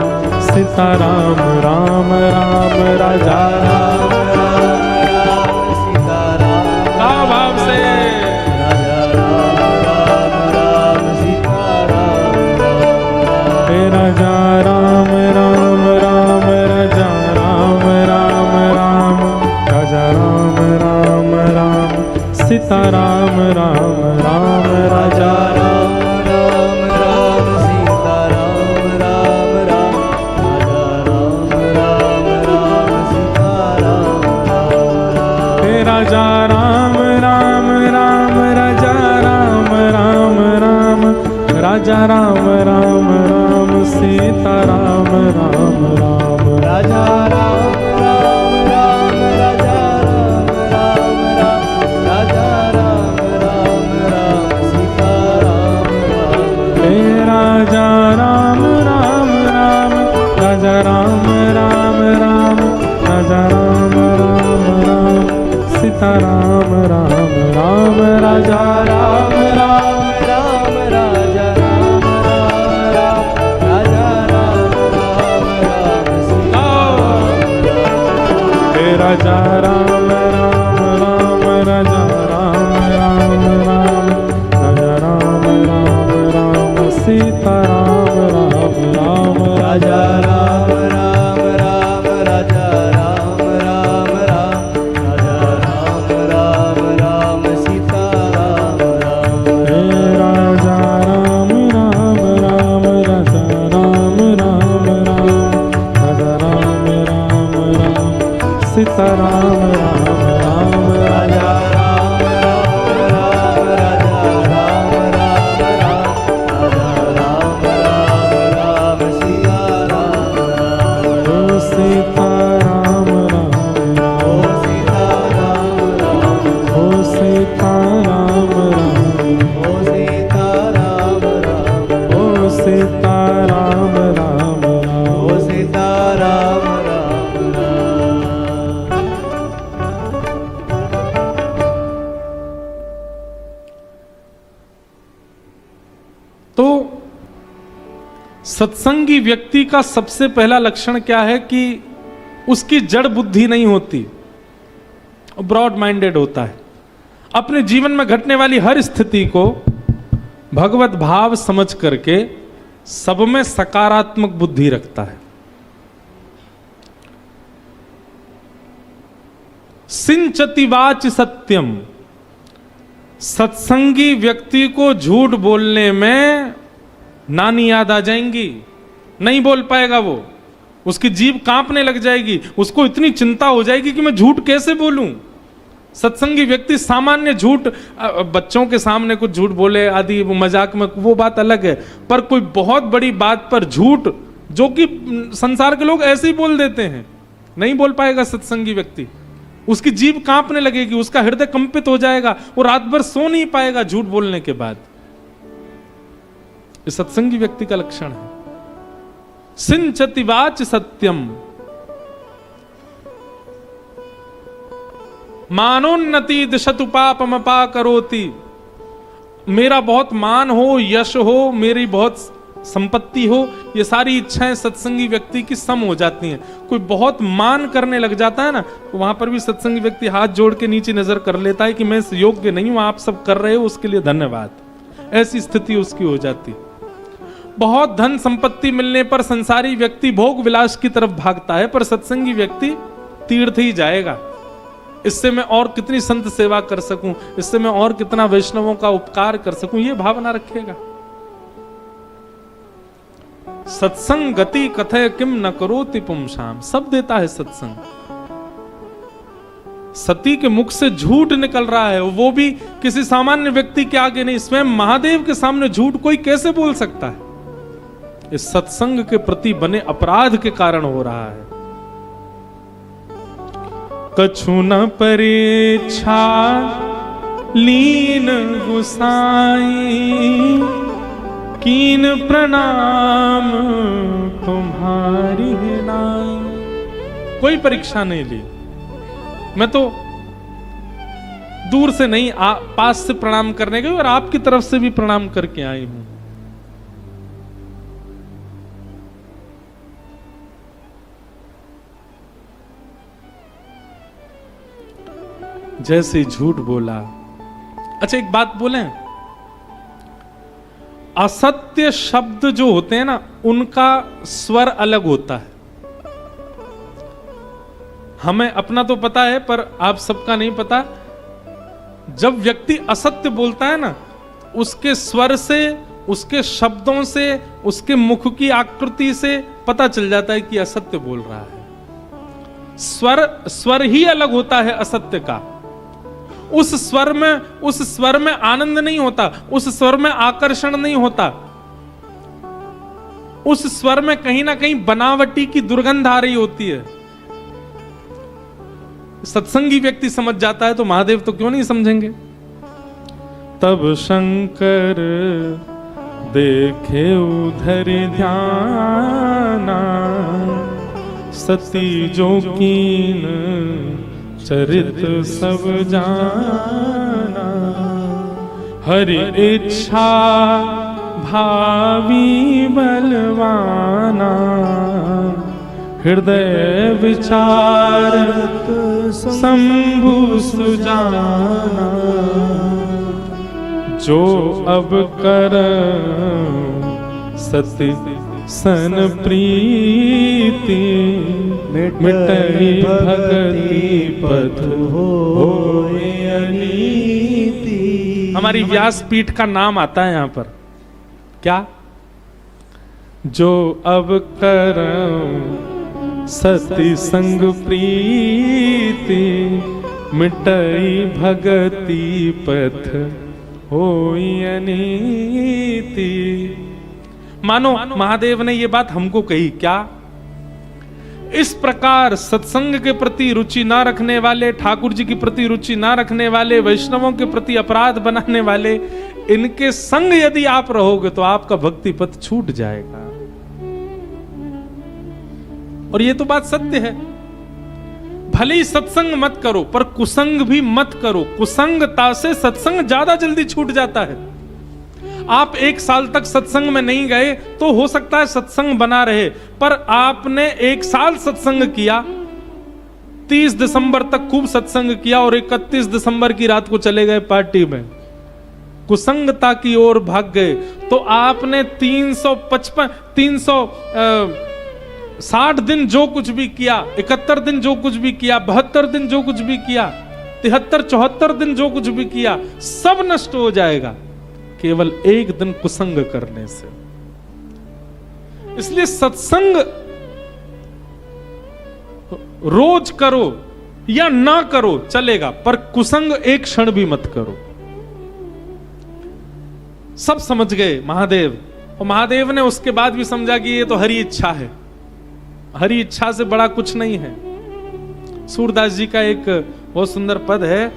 Speaker 1: सीता राम राम राम, राजा
Speaker 2: राम राम राम सीता राम,
Speaker 1: का भाव से
Speaker 2: राजा राम राम राम सीता राम,
Speaker 1: हे राजा राम राम राम, राजा राम राम राम, राजा राम राम राम सीता राम राम राम, राजा
Speaker 2: राम राम राम सीता राम राम राम, राजा राम राम राम,
Speaker 1: हे राजा राम राम राम, राजा राम राम राम, सीता राम राम राम,
Speaker 2: राजा राम राम राम, राजा राम राम राम, राजा राम राम राम सीता राम राम,
Speaker 1: हे राजा राम राम राम, राजा राम राम राम, राजा राम राम राम, सीता राम राम राम, राजा राम राम,
Speaker 2: राम राजा राम राम राम, राजा राम राम राम सीता
Speaker 1: हे राजा राम राम राम, राजा राम राम राम, तो सत्संगी व्यक्ति का सबसे पहला लक्षण क्या है कि उसकी जड़ बुद्धि नहीं होती, ब्रॉड माइंडेड होता है। अपने जीवन में घटने वाली हर स्थिति को भगवत भाव समझ करके सब में सकारात्मक बुद्धि रखता है। सिंचति वाच सत्यम, सत्संगी व्यक्ति को झूठ बोलने में नानी याद आ जाएंगी, नहीं बोल पाएगा वो, उसकी जीभ कांपने लग जाएगी, उसको इतनी चिंता हो जाएगी कि मैं झूठ कैसे बोलूं। सत्संगी व्यक्ति सामान्य झूठ, बच्चों के सामने कुछ झूठ बोले आदि मजाक में, वो बात अलग है, पर कोई बहुत बड़ी बात पर झूठ, जो कि संसार के लोग ऐसे ही बोल देते हैं, नहीं बोल पाएगा सत्संगी व्यक्ति। उसकी जीभ कांपने लगेगी, उसका हृदय कंपित हो जाएगा, वो रात भर सो नहीं पाएगा झूठ बोलने के बाद। ये सत्संगी व्यक्ति का लक्षण है। सिंचति वाच सत्यम, मानोन्नति दिशतु पापमपा करोति। मेरा बहुत मान हो, यश हो, मेरी बहुत संपत्ति हो, ये सारी इच्छाएं सत्संगी व्यक्ति की सम हो जाती हैं। कोई बहुत मान करने लग जाता है ना, तो वहां पर भी सत्संगी व्यक्ति हाथ जोड़ के नीचे नजर कर लेता है कि मैं इस योग्य नहीं हूं, आप सब कर रहे हो उसके लिए धन्यवाद। ऐसी स्थिति उसकी हो जाती। बहुत धन संपत्ति मिलने पर संसारी व्यक्ति भोग विलास की तरफ भागता है, पर सत्संगी व्यक्ति तीर्थ ही जाएगा। इससे मैं और कितनी संत सेवा कर सकूं, इससे मैं और कितना वैष्णवों का उपकार कर सकूं, ये भावना रखेगा। सत्संग गति कथय किम न करोति पुंसाम, सब देता है सत्संग। सती के मुख से झूठ निकल रहा है, वो भी किसी सामान्य व्यक्ति के आगे नहीं, स्वयं महादेव के सामने झूठ कोई कैसे बोल सकता है? इस सत्संग के प्रति बने अपराध के कारण हो रहा है। कछु न परेच्छा लीन गुसाई, कीन प्रणाम तुम्हारी नाई। कोई परीक्षा नहीं ली, मैं तो दूर से नहीं पास से प्रणाम करने गई और आपकी तरफ से भी प्रणाम करके आई हूं। जैसे झूठ बोला। अच्छा एक बात बोलें, असत्य शब्द जो होते हैं ना, उनका स्वर अलग होता है। हमें अपना तो पता है, पर आप सबका नहीं पता। जब व्यक्ति असत्य बोलता है ना, उसके स्वर से, उसके शब्दों से, उसके मुख की आकृति से पता चल जाता है कि असत्य बोल रहा है। स्वर ही अलग होता है असत्य का। उस स्वर में आनंद नहीं होता, उस स्वर में आकर्षण नहीं होता, उस स्वर में कहीं ना कहीं बनावटी की दुर्गंध आ रही होती है। सत्संगी व्यक्ति समझ जाता है, तो महादेव तो क्यों नहीं समझेंगे। तब शंकर देखे उधर ध्याना, सती जो कीन चरित सब जाना। हरि इच्छा भावी बलवाना, हृदय विचारत शंभु सुजाना। जो अब कर सती सन प्रीति, मिटई भगति पथ होए अनीति। हमारी व्यासपीठ का नाम आता है यहां पर, क्या? जो अब करऊं सती संग प्रीति, मिटई भगति पथ होई अनीति। मानो महादेव ने ये बात हमको कही क्या? इस प्रकार सत्संग के प्रति रुचि ना रखने वाले, ठाकुर जी के प्रति रुचि ना रखने वाले, वैष्णवों के प्रति अपराध बनाने वाले, इनके संग यदि आप रहोगे तो आपका भक्ति पथ छूट जाएगा। और ये तो बात सत्य है। भले ही सत्संग मत करो, पर कुसंग भी मत करो। कुसंगता से सत्संग ज्यादा जल्दी छूट जाता है। आप 1 साल तक सत्संग में नहीं गए तो हो सकता है सत्संग बना रहे, पर आपने 1 साल सत्संग किया, 30 दिसंबर तक खूब सत्संग किया और 31 दिसंबर की रात को चले गए पार्टी में, कुसंगता की ओर भाग गए, तो आपने 360 दिन जो कुछ भी किया, 71 दिन जो कुछ भी किया, 72 दिन जो कुछ भी किया, 73-74 दिन जो कुछ भी किया, सब नष्ट हो जाएगा केवल 1 दिन कुसंग करने से। इसलिए सत्संग रोज करो या ना करो चलेगा, पर कुसंग एक क्षण भी मत करो। सब समझ गए महादेव, और महादेव ने उसके बाद भी समझा कि ये तो हरि इच्छा है, हरि इच्छा से बड़ा कुछ नहीं है। सूरदास जी का एक बहुत सुंदर पद है।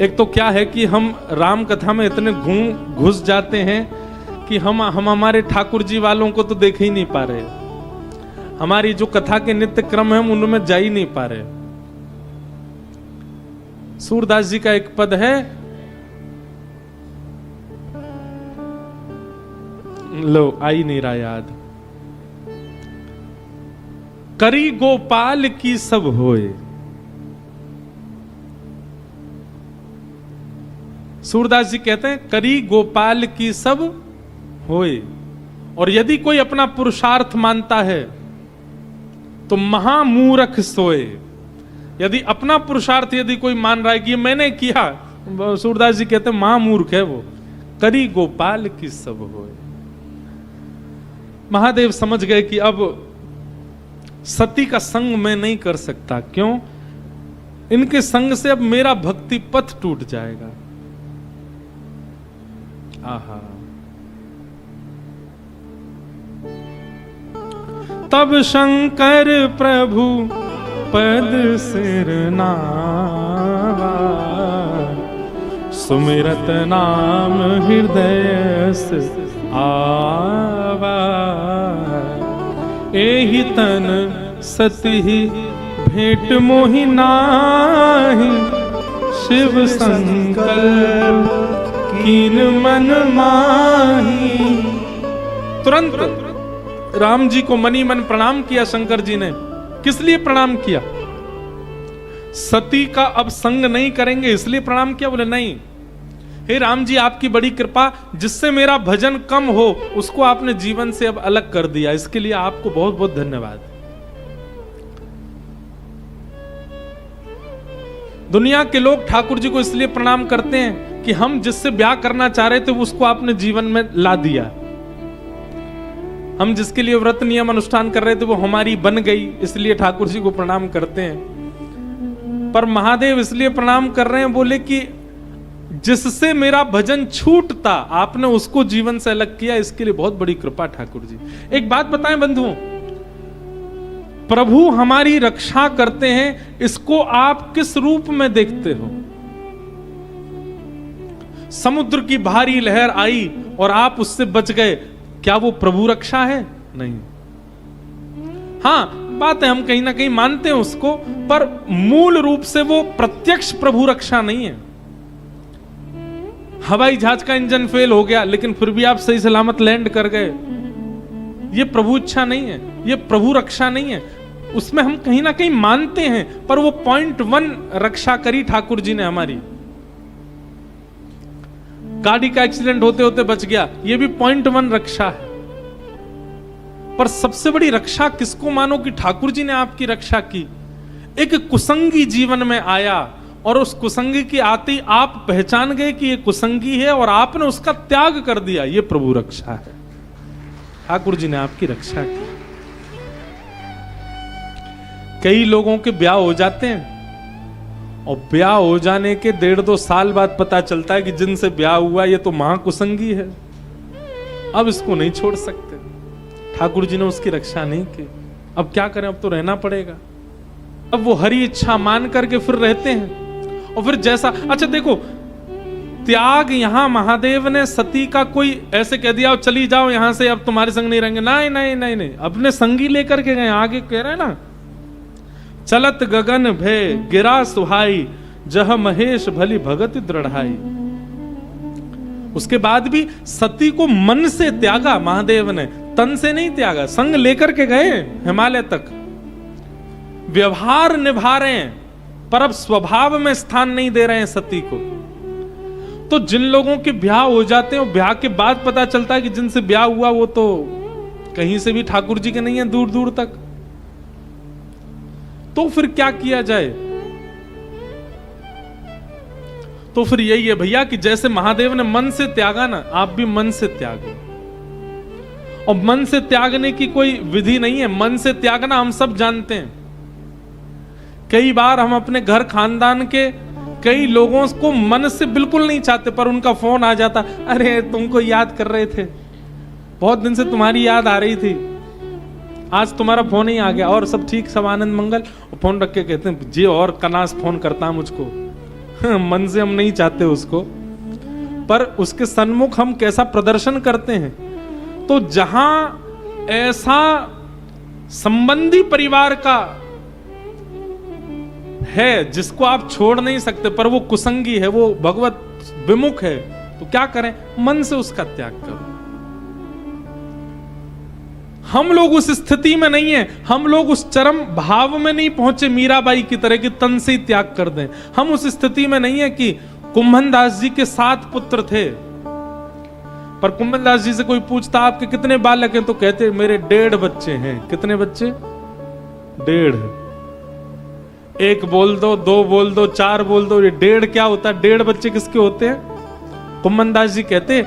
Speaker 1: एक तो क्या है कि हम राम कथा में इतने घुस जाते हैं कि हम हमारे ठाकुर जी वालों को तो देख ही नहीं पा रहे, हमारी जो कथा के नित्य क्रम है हम उनमें जा ही नहीं पा रहे। सूरदास जी का एक पद है, लो आई नहीं रहा याद, करी गोपाल की सब होए। सूरदास जी कहते हैं करी गोपाल की सब होए, और यदि कोई अपना पुरुषार्थ मानता है तो महामूर्ख सोए। यदि अपना पुरुषार्थ यदि कोई मान रहा है कि मैंने किया, सूरदास जी कहते हैं महामूर्ख है वो। करी गोपाल की सब होए। महादेव समझ गए कि अब सती का संग मैं नहीं कर सकता, क्यों? इनके संग से अब मेरा भक्ति पथ टूट जाएगा। आहा, तब शंकर प्रभु पद सिर नावा, सुमिरत नाम हृदय से आवा। एहि तन सती भेंट मोहि नाहि, शिव संकल्प कीन मन माही। तुरंत राम जी को मनी मन प्रणाम किया शंकर जी ने। किस लिए प्रणाम किया? सती का अब संग नहीं करेंगे इसलिए प्रणाम किया? बोले नहीं, हे राम जी आपकी बड़ी कृपा, जिससे मेरा भजन कम हो उसको आपने जीवन से अब अलग कर दिया, इसके लिए आपको बहुत बहुत धन्यवाद। दुनिया के लोग ठाकुर जी को इसलिए प्रणाम करते हैं कि हम जिससे ब्याह करना चाह रहे थे उसको आपने जीवन में ला दिया, हम जिसके लिए व्रत नियम अनुष्ठान कर रहे थे वो हमारी बन गई, इसलिए ठाकुर जी को प्रणाम करते हैं। पर महादेव इसलिए प्रणाम कर रहे हैं, बोले कि जिससे मेरा भजन छूटता आपने उसको जीवन से अलग किया, इसके लिए बहुत बड़ी कृपा ठाकुर जी। एक बात बताएं बंधुओं, प्रभु हमारी रक्षा करते हैं, इसको आप किस रूप में देखते हो? समुद्र की भारी लहर आई और आप उससे बच गए, क्या वो प्रभु रक्षा है? नहीं। हाँ, बात है हम कहीं ना कहीं मानते हैं उसको, पर मूल रूप से वो प्रत्यक्ष प्रभु रक्षा नहीं है। हवाई जहाज का इंजन फेल हो गया लेकिन फिर भी आप सही सलामत लैंड कर गए, ये प्रभु इच्छा नहीं है, ये प्रभु रक्षा नहीं है। उसमें हम कहीं ना कहीं मानते हैं, पर वो 0.1 रक्षा करी ठाकुर जी ने हमारी। गाड़ी का एक्सीडेंट होते होते बच गया, ये भी 0.1 रक्षा है। पर सबसे बड़ी रक्षा किसको मानो कि ठाकुर जी ने आपकी रक्षा की। एक कुसंगी जीवन में आया और उस कुसंगी की आते आप पहचान गए कि ये कुसंगी है और आपने उसका त्याग कर दिया, ये प्रभु रक्षा है। ठाकुर जी ने आपकी रक्षा की। कई लोगों के ब्याह हो जाते हैं और ब्याह हो जाने के 1.5-2 साल बाद पता चलता है कि जिनसे ब्याह हुआ ये तो महाकुसंगी है, अब इसको नहीं छोड़ सकते। ठाकुर जी ने उसकी रक्षा नहीं की, अब क्या करें, अब तो रहना पड़ेगा। अब वो हरि इच्छा मान करके फिर रहते हैं। और फिर जैसा, अच्छा देखो, त्याग यहां महादेव ने सती का कोई ऐसे कह दिया चली जाओ यहां से, अब तुम्हारे संग नहीं रहेंगे, नहीं नहीं नहीं नहीं, अपने संगी लेकर के गए। आगे कह रहे हैं ना, चलत गगन भय गिरा सुहाई, जह महेश भली भगत दृढ़ाई। उसके बाद भी सती को मन से त्यागा महादेव ने, तन से नहीं त्यागा। संग लेकर के गए हिमालय तक, व्यवहार निभा रहे हैं, पर अब स्वभाव में स्थान नहीं दे रहे हैं सती को। तो जिन लोगों के ब्याह हो जाते हैं, ब्याह के बाद पता चलता है कि जिनसे ब्याह हुआ वो तो कहीं से भी ठाकुर जी के नहीं है, दूर दूर तक। तो फिर क्या किया जाए? तो फिर यही है भैया कि जैसे महादेव ने मन से त्यागा ना, आप भी मन से त्यागो। और मन से त्यागने की कोई विधि नहीं है, मन से त्यागना हम सब जानते हैं। कई बार हम अपने घर खानदान के कई लोगों को मन से बिल्कुल नहीं चाहते, पर उनका फोन आ जाता, अरे तुमको याद कर रहे थे, बहुत दिन से तुम्हारी याद आ रही थी, आज तुम्हारा फोन ही आ गया, और सब ठीक, सब आनंद मंगल। फोन रख के कहते हैं जी और कनास फोन करता है मुझको। मन से हम नहीं चाहते उसको, पर उसके सन्मुख हम कैसा प्रदर्शन करते हैं। तो जहां ऐसा संबंधी परिवार का है जिसको आप छोड़ नहीं सकते, पर वो कुसंगी है, वो भगवत विमुख है, तो क्या करें? मन से उसका त्याग करो। हम लोग उस स्थिति में नहीं है, हम लोग उस चरम भाव में नहीं पहुंचे मीराबाई की तरह कि तन से ही त्याग कर दें। हम उस स्थिति में नहीं है कि कुंभन दास जी के 7 पुत्र थे, पर कुंभन दास जी से कोई पूछता आपके कितने बालक हैं, तो कहते मेरे 1.5 बच्चे हैं। कितने बच्चे? 1.5। 1 बोल दो, 2 बोल दो, 4 बोल दो, ये 1.5 क्या होता है? 1.5 बच्चे किसके होते हैं? कुंभन दास जी कहते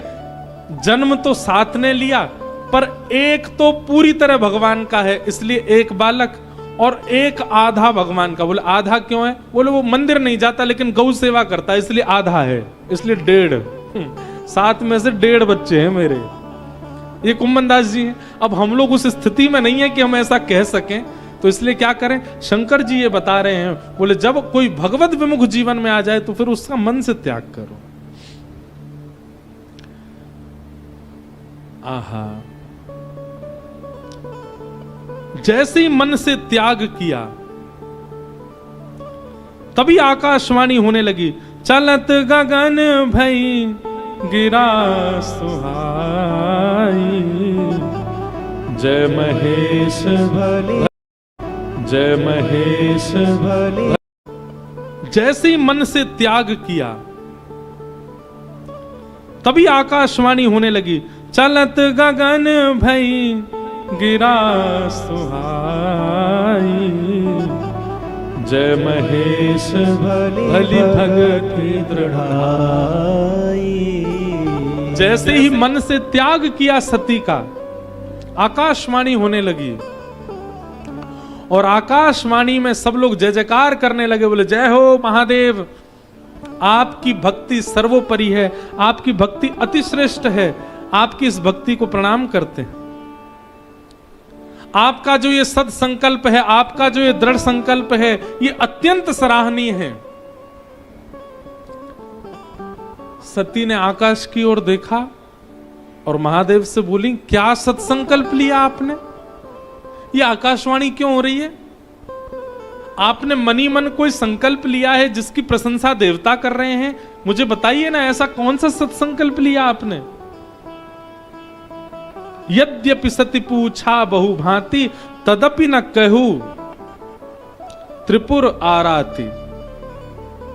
Speaker 1: जन्म तो 7 ने लिया, पर 1 तो पूरी तरह भगवान का है, इसलिए 1 बालक, और 1 आधा भगवान का। बोले आधा क्यों है? बोले वो मंदिर नहीं जाता लेकिन गौ सेवा करता है, इसलिए आधा है, इसलिए 1.5। 7 में से 1.5 बच्चे हैं मेरे। ये कुंभन दास जी हैं। अब हम लोग उस स्थिति में नहीं है कि हम ऐसा कह सकें, तो इसलिए क्या करें? शंकर जी ये बता रहे हैं, बोले जब कोई भगवत विमुख जीवन में आ जाए तो फिर उसका मन से त्याग करो। आहा, जैसे ही मन से त्याग किया तभी आकाशवाणी होने लगी, चलत गगन भई गिरा सुहाई, जय महेश भले, जय महेश भले। जैसे ही मन से त्याग किया तभी आकाशवाणी होने लगी, चलत गगन भई गिरा सुहाई, जय महेश भली भगति दृढ़ाई। जैसे ही मन से त्याग किया सती का, आकाशवाणी होने लगी, और आकाशवाणी में सब लोग जय जयकार करने लगे, बोले जय हो महादेव, आपकी भक्ति सर्वोपरि है, आपकी भक्ति अतिश्रेष्ठ है, आपकी इस भक्ति को प्रणाम करते हैं। आपका जो ये सद संकल्प है, आपका जो ये दृढ़ संकल्प है, ये अत्यंत सराहनीय है। सती ने आकाश की ओर देखा और महादेव से बोली, क्या सत्संकल्प लिया आपने? ये आकाशवाणी क्यों हो रही है? आपने मनी मन कोई संकल्प लिया है जिसकी प्रशंसा देवता कर रहे हैं? मुझे बताइए ना, ऐसा कौन सा सत्संकल्प लिया आपने? यद्यपि सती पूछा बहु भांति, तदपि न कहू त्रिपुर आराती।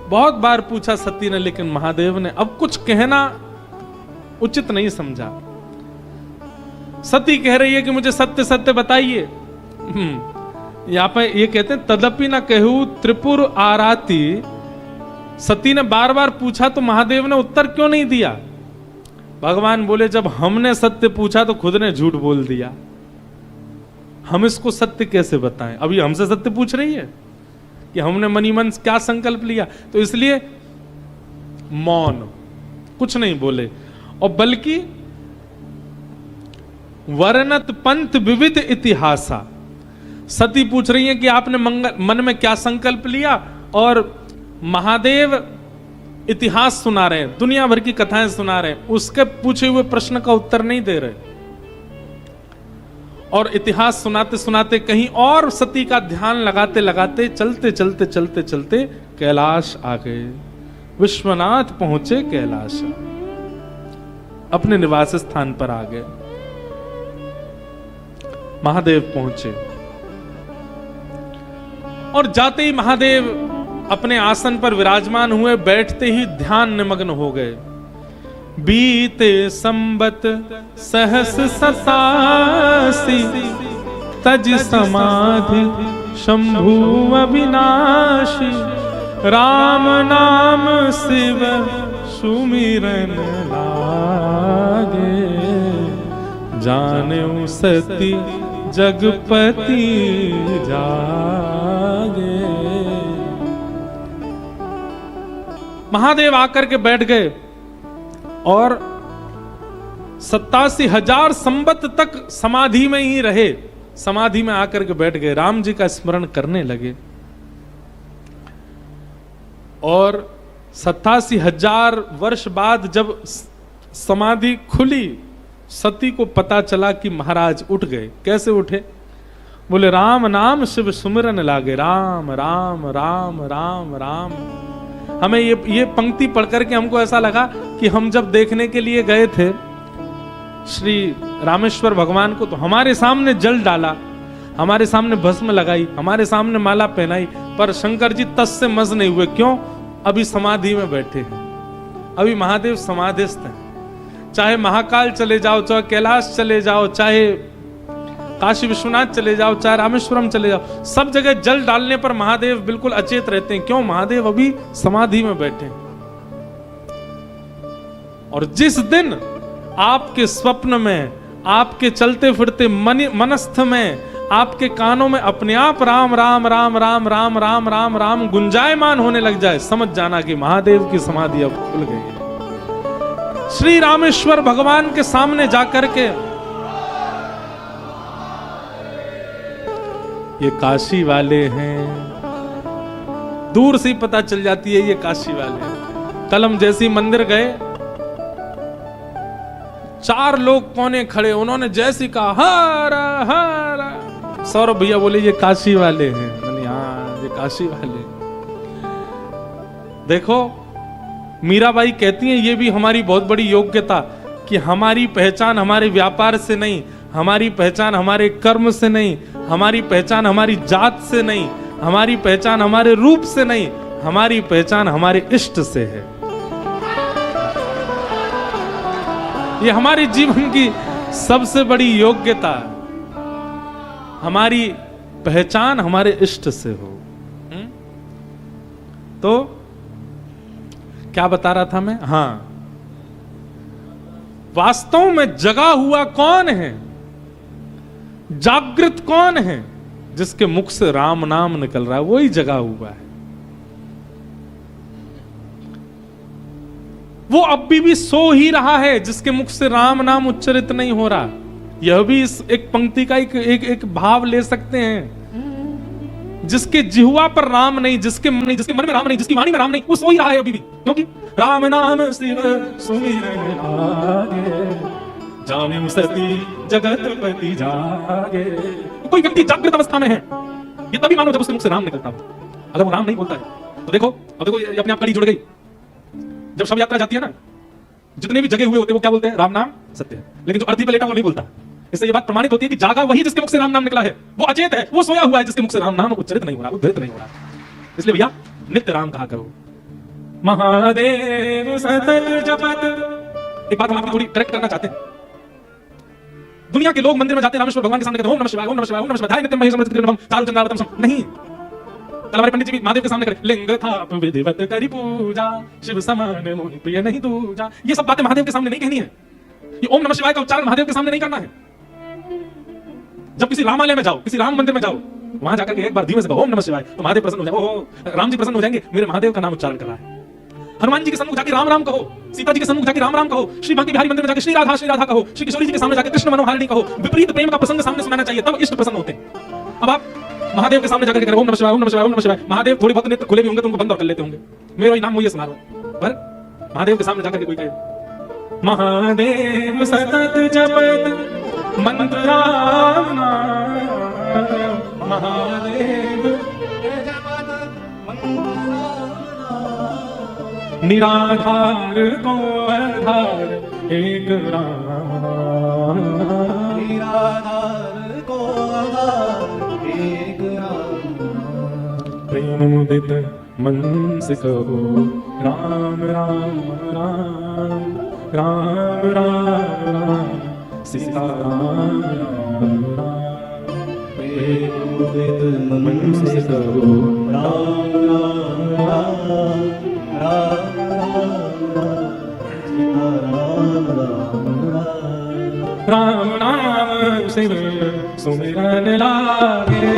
Speaker 1: बहुत बार पूछा सती ने, लेकिन महादेव ने अब कुछ कहना उचित नहीं समझा। सती कह रही है कि मुझे सत्य सत्य बताइए। यहां पे ये कहते हैं तदपि न कहू त्रिपुर आराती। सती ने बार बार पूछा तो महादेव ने उत्तर क्यों नहीं दिया? भगवान बोले, जब हमने सत्य पूछा तो खुद ने झूठ बोल दिया, हम इसको सत्य कैसे बताएं? अभी हमसे सत्य पूछ रही है कि हमने मनी मन क्या संकल्प लिया, तो इसलिए मौन, कुछ नहीं बोले। और बल्कि वर्णत पंथ विविध इतिहासा, सती पूछ रही है कि आपने मन में क्या संकल्प लिया, और महादेव इतिहास सुना रहे हैं, दुनिया भर की कथाएं सुना रहे हैं, उसके पूछे हुए प्रश्न का उत्तर नहीं दे रहे। और इतिहास सुनाते सुनाते कहीं और सती का ध्यान लगाते लगाते चलते चलते चलते चलते कैलाश आ गए, विश्वनाथ पहुंचे कैलाश। अपने निवास स्थान पर आ गए। महादेव पहुंचे और जाते ही महादेव अपने आसन पर विराजमान हुए, बैठते ही ध्यान निमग्न हो गए। बीते संबत सहस सतासी, तज समाधि शंभु अविनाशी, राम नाम शिव सुमिरन लागे, जानेऊ सती जगपति जागे। महादेव आकर के बैठ गए और 87,000 संबत तक समाधि में ही रहे। समाधि में आकर के बैठ गए, राम जी का स्मरण करने लगे। और 87,000 वर्ष बाद जब समाधि खुली, सती को पता चला कि महाराज उठ गए। कैसे उठे? बोले राम नाम शिव सुमिरन लागे, राम राम राम राम राम। हमें ये पंक्ति पढ़ करके हमको ऐसा लगा कि हम जब देखने के लिए गए थे श्री रामेश्वर भगवान को, तो हमारे सामने जल डाला, हमारे सामने भस्म लगाई, हमारे सामने माला पहनाई, पर शंकर जी तस से मस नहीं हुए। क्यों? अभी समाधि में बैठे हैं, अभी महादेव समाधिस्थ हैं। चाहे महाकाल चले जाओ, चाहे कैलाश चले जाओ, चाहे काशी विश्वनाथ चले जाओ, चाहे रामेश्वरम चले जाओ, सब जगह जल डालने पर महादेव बिल्कुल अचेत रहते हैं। क्यों? महादेव अभी समाधि में बैठे हैं। और जिस दिन आपके स्वप्न में, आपके चलते फिरते मनस्थ में, आपके कानों में अपने आप राम राम राम राम राम राम राम राम गुंजायमान होने लग जाए, समझ जाना कि महादेव की समाधि अब खुल गई है। श्री रामेश्वर भगवान के सामने जाकर के ये काशी वाले हैं, दूर से ही पता चल जाती है ये काशी वाले हैं। कल हम जैसे ही मंदिर गए, 4 लोग कोने खड़े, उन्होंने जैसी कहा हरा हरा, सौरभ भैया बोले ये काशी वाले हैं। मैंने हाँ, ये काशी वाले। देखो मीराबाई कहती हैं ये भी हमारी बहुत बड़ी योग्यता, कि हमारी पहचान हमारे व्यापार से नहीं, हमारी पहचान हमारे कर्म से नहीं, हमारी पहचान हमारी जात से नहीं, हमारी पहचान हमारे रूप से नहीं, हमारी पहचान हमारे इष्ट से है। ये हमारे जीवन की सबसे बड़ी योग्यता, हमारी पहचान हमारे इष्ट से हो। तो क्या बता रहा था मैं? हाँ, वास्तव में जगा हुआ कौन है, जागृत कौन है? जिसके मुख से राम नाम निकल रहा है, वही जगा हुआ है। वो अब भी सो ही रहा है, जिसके मुख से राम नाम उच्चरित नहीं हो रहा। यह भी इस एक पंक्ति का एक भाव ले सकते हैं। जिसके जिह्वा पर राम नहीं, जिसके मन में राम नहीं, जिसकी वाणी में राम नहीं, वो सो ही रहा है अभी भी। क्योंकि राम नाम शिव सुमिरन लागे, जानेऊ सती जगतपति जागे। कोई व्यक्ति जागृत अवस्था में है, ये तभी मानो जब उसके मुख से राम निकलता हो। अगर वो राम नहीं बोलता है तो देखो, अब देखो ये अपने आप कड़ी जुड़ गई। जब शव यात्रा जाती है ना, जितने भी जगे हुए होते हैं वो क्या बोलते हैं? राम नाम सत्य है। लेकिन जो अर्थी पे लेटा वो नहीं बोलता। इससे ये बात प्रमाणित होती है कि जागा वही जिसके मुख से राम नाम निकला है, वो अचेत है, वो सोया हुआ है जिसके मुख से राम नाम उच्चरित नहीं हो रहा, उद्धृत नहीं हो रहा। इसलिए भैया नित्य राम कहा करो। महादेव सतत जपत। एक बात हम आपको थोड़ी करेक्ट करना चाहते हैं। दुनिया के लोग मंदिर में जाते हैं, रामेश्वर भगवान के सामने कहते हैं ओम नमः शिवाय, ओम नमः शिवाय, ओम नमः शिवाय, नित्यं महेश समृत कृष्णम चारु चंद्रावतम सम। नहीं, कल हमारे पंडित जी भी महादेव के सामने करे लिंग थाप विधिवत करी पूजा, शिव समान मोहि प्रिय नहीं दूजा। ये सब बातें महादेव के सामने नहीं कहनी है। ये ओम नमः शिवाय का उच्चारण महादेव के सामने नहीं करना है। जब किसी रामालय में जाओ, किसी राम मंदिर में जाओ, वहां जाकर के एक बार धीमे से कहो ओम नमः शिवाय, तो महादेव प्रसन्न हो जाएंगे। ओहो, राम जी प्रसन्न हो जाएंगे, मेरे महादेव का नाम उच्चारण कर रहा है। हनुमान जी के सन्मुख जाके राम राम कहो, सीता जी के सन्मुख जाके राम राम कहो, श्री बांके बिहारी मंदिर में जाके श्री राधा कहो, श्री किशोरी जी के सामने जाके कृष्ण मनोहारिणी कहो। विपरीत प्रेम का प्रसंग सामने सुनाना चाहिए, तब इष्ट प्रसन्न होते हैं। अब आप महादेव के सामने जाकर के ओम नमः शिवाय, ओम नमः शिवाय, ओम नमः शिवाय, महादेव थोड़ी बहुत नेत्र खुले भी होंगे तो उनको बंद कर लेते होंगे, मेरा नाम मुझे सुना रहा। पर महादेव के सामने जाकर के कोई कहे महादेव सतत जपत मंत्र राम नाम, महादेव निराधार को आधार एक राम।
Speaker 2: निराधार को आधार एक राम।
Speaker 1: प्रेम मुदित मन से कहो राम राम राम राम राम राम सीता राम राम राम।
Speaker 2: प्रेम मुदित मन से कहो राम राम राम राम राम सीता राम राम राम।
Speaker 1: राम नाम शिव सुमिरन लागे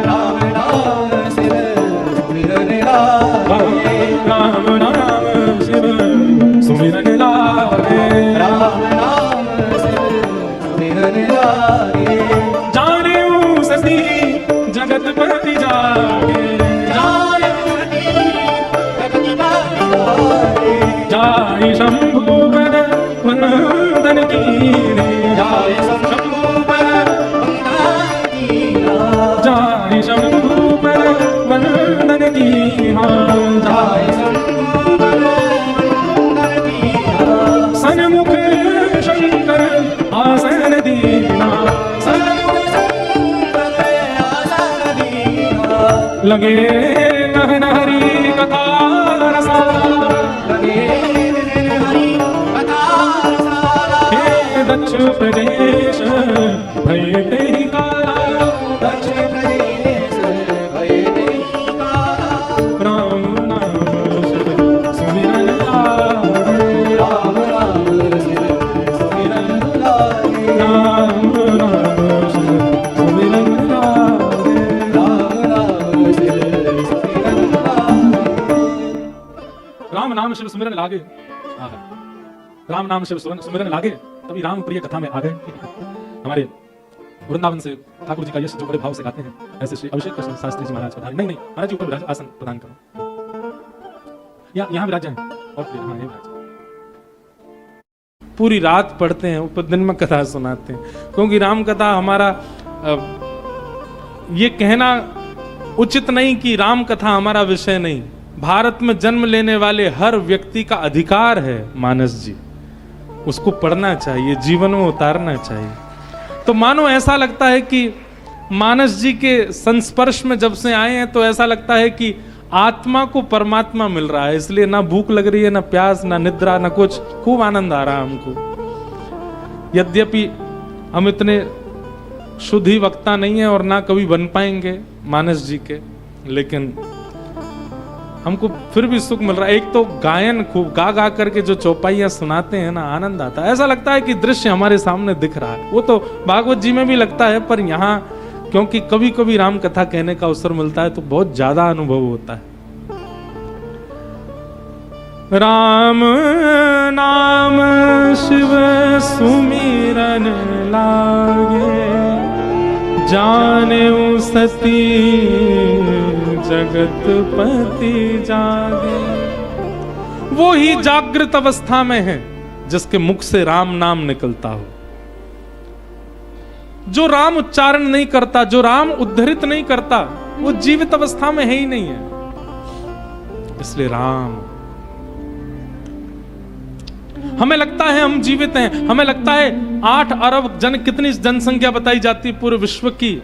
Speaker 2: राम नाम शिव सुमिरन लागे।
Speaker 1: राम नाम शिव सुमिरन लागे
Speaker 2: राम नाम शिव सुमिरन लागे।
Speaker 1: जाने सती जगत पति जागे
Speaker 2: जाय पति जगत पति जागे।
Speaker 1: जाय शंभु पर वंदन की
Speaker 2: जाय शंभु पर वंदन कीरा।
Speaker 1: जाय शंभु पर वंदन की
Speaker 2: जाय शंभु पर वंदन कीरा।
Speaker 1: सन्मुख शंकर आसन दीना
Speaker 2: सन्मुख शंकर आसन दीना।
Speaker 1: लगे नहरी कथा रसा
Speaker 2: लगे हरि कथा रसाला।
Speaker 1: हे दक्ष प्रदेश भय तेरी काला
Speaker 2: दक्ष प्रदेश भय तेरी काला।
Speaker 1: राम नाम शिव सुमिरन लागे
Speaker 2: राम नाम शिव सुमिरन लागे।
Speaker 1: राम नाम शिव सुमिरन लागे
Speaker 2: राम नाम शिव सुमिरन लागे।
Speaker 1: राम नाम शिव सुमिरन लागे। आहा। राम नाम शिव सुमिरन लागे तभी राम प्रिय कथा में आ गए। हमारे वृंदावन से ठाकुर जी का यश जो बड़े भाव से गाते हैं, ऐसे श्री अभिषेक कृष्ण शास्त्री जी महाराज पधारे। नहीं महाराज जी ऊपर विराज, आसन प्रदान करो या यहाँ विराज जाएं और फिर हाँ ये विराज। पूरी रात पढ़ते हैं, ऊपर दिन में कथा सुनाते हैं, क्योंकि राम कथा हमारा ये कहना उचित नहीं कि राम कथा हमारा विषय नहीं। भारत में जन्म लेने वाले हर व्यक्ति का अधिकार है मानस जी, उसको पढ़ना चाहिए, जीवन में उतारना चाहिए। तो मानो ऐसा लगता है कि मानस जी के संस्पर्श में जब से आए हैं तो ऐसा लगता है कि आत्मा को परमात्मा मिल रहा है, इसलिए ना भूख लग रही है, ना प्यास, ना निद्रा, ना कुछ, खूब आनंद आ रहा है हमको। यद्यपि हम इतने शुद्ध ही वक्ता नहीं है और ना कभी बन पाएंगे मानस जी के, लेकिन हमको फिर भी सुख मिल रहा है। एक तो गायन खूब गा गा करके जो चौपाइयां सुनाते हैं ना, आनंद आता है, ऐसा लगता है कि दृश्य हमारे सामने दिख रहा है। वो तो भागवत जी में भी लगता है, पर यहाँ क्योंकि कभी कभी राम कथा कहने का अवसर मिलता है तो बहुत ज्यादा अनुभव होता है। राम नाम शिव सुमिरन लागे जाने सती जगत पति जागे। वो ही जागृत अवस्था में है जिसके मुख से राम नाम निकलता हो। जो राम उच्चारण नहीं करता, जो राम उद्धृत नहीं करता, वो जीवित अवस्था में है ही नहीं है। इसलिए राम, हमें लगता है हम जीवित हैं, हमें लगता है 8 अरब कितनी जनसंख्या बताई जाती है पूरे विश्व की,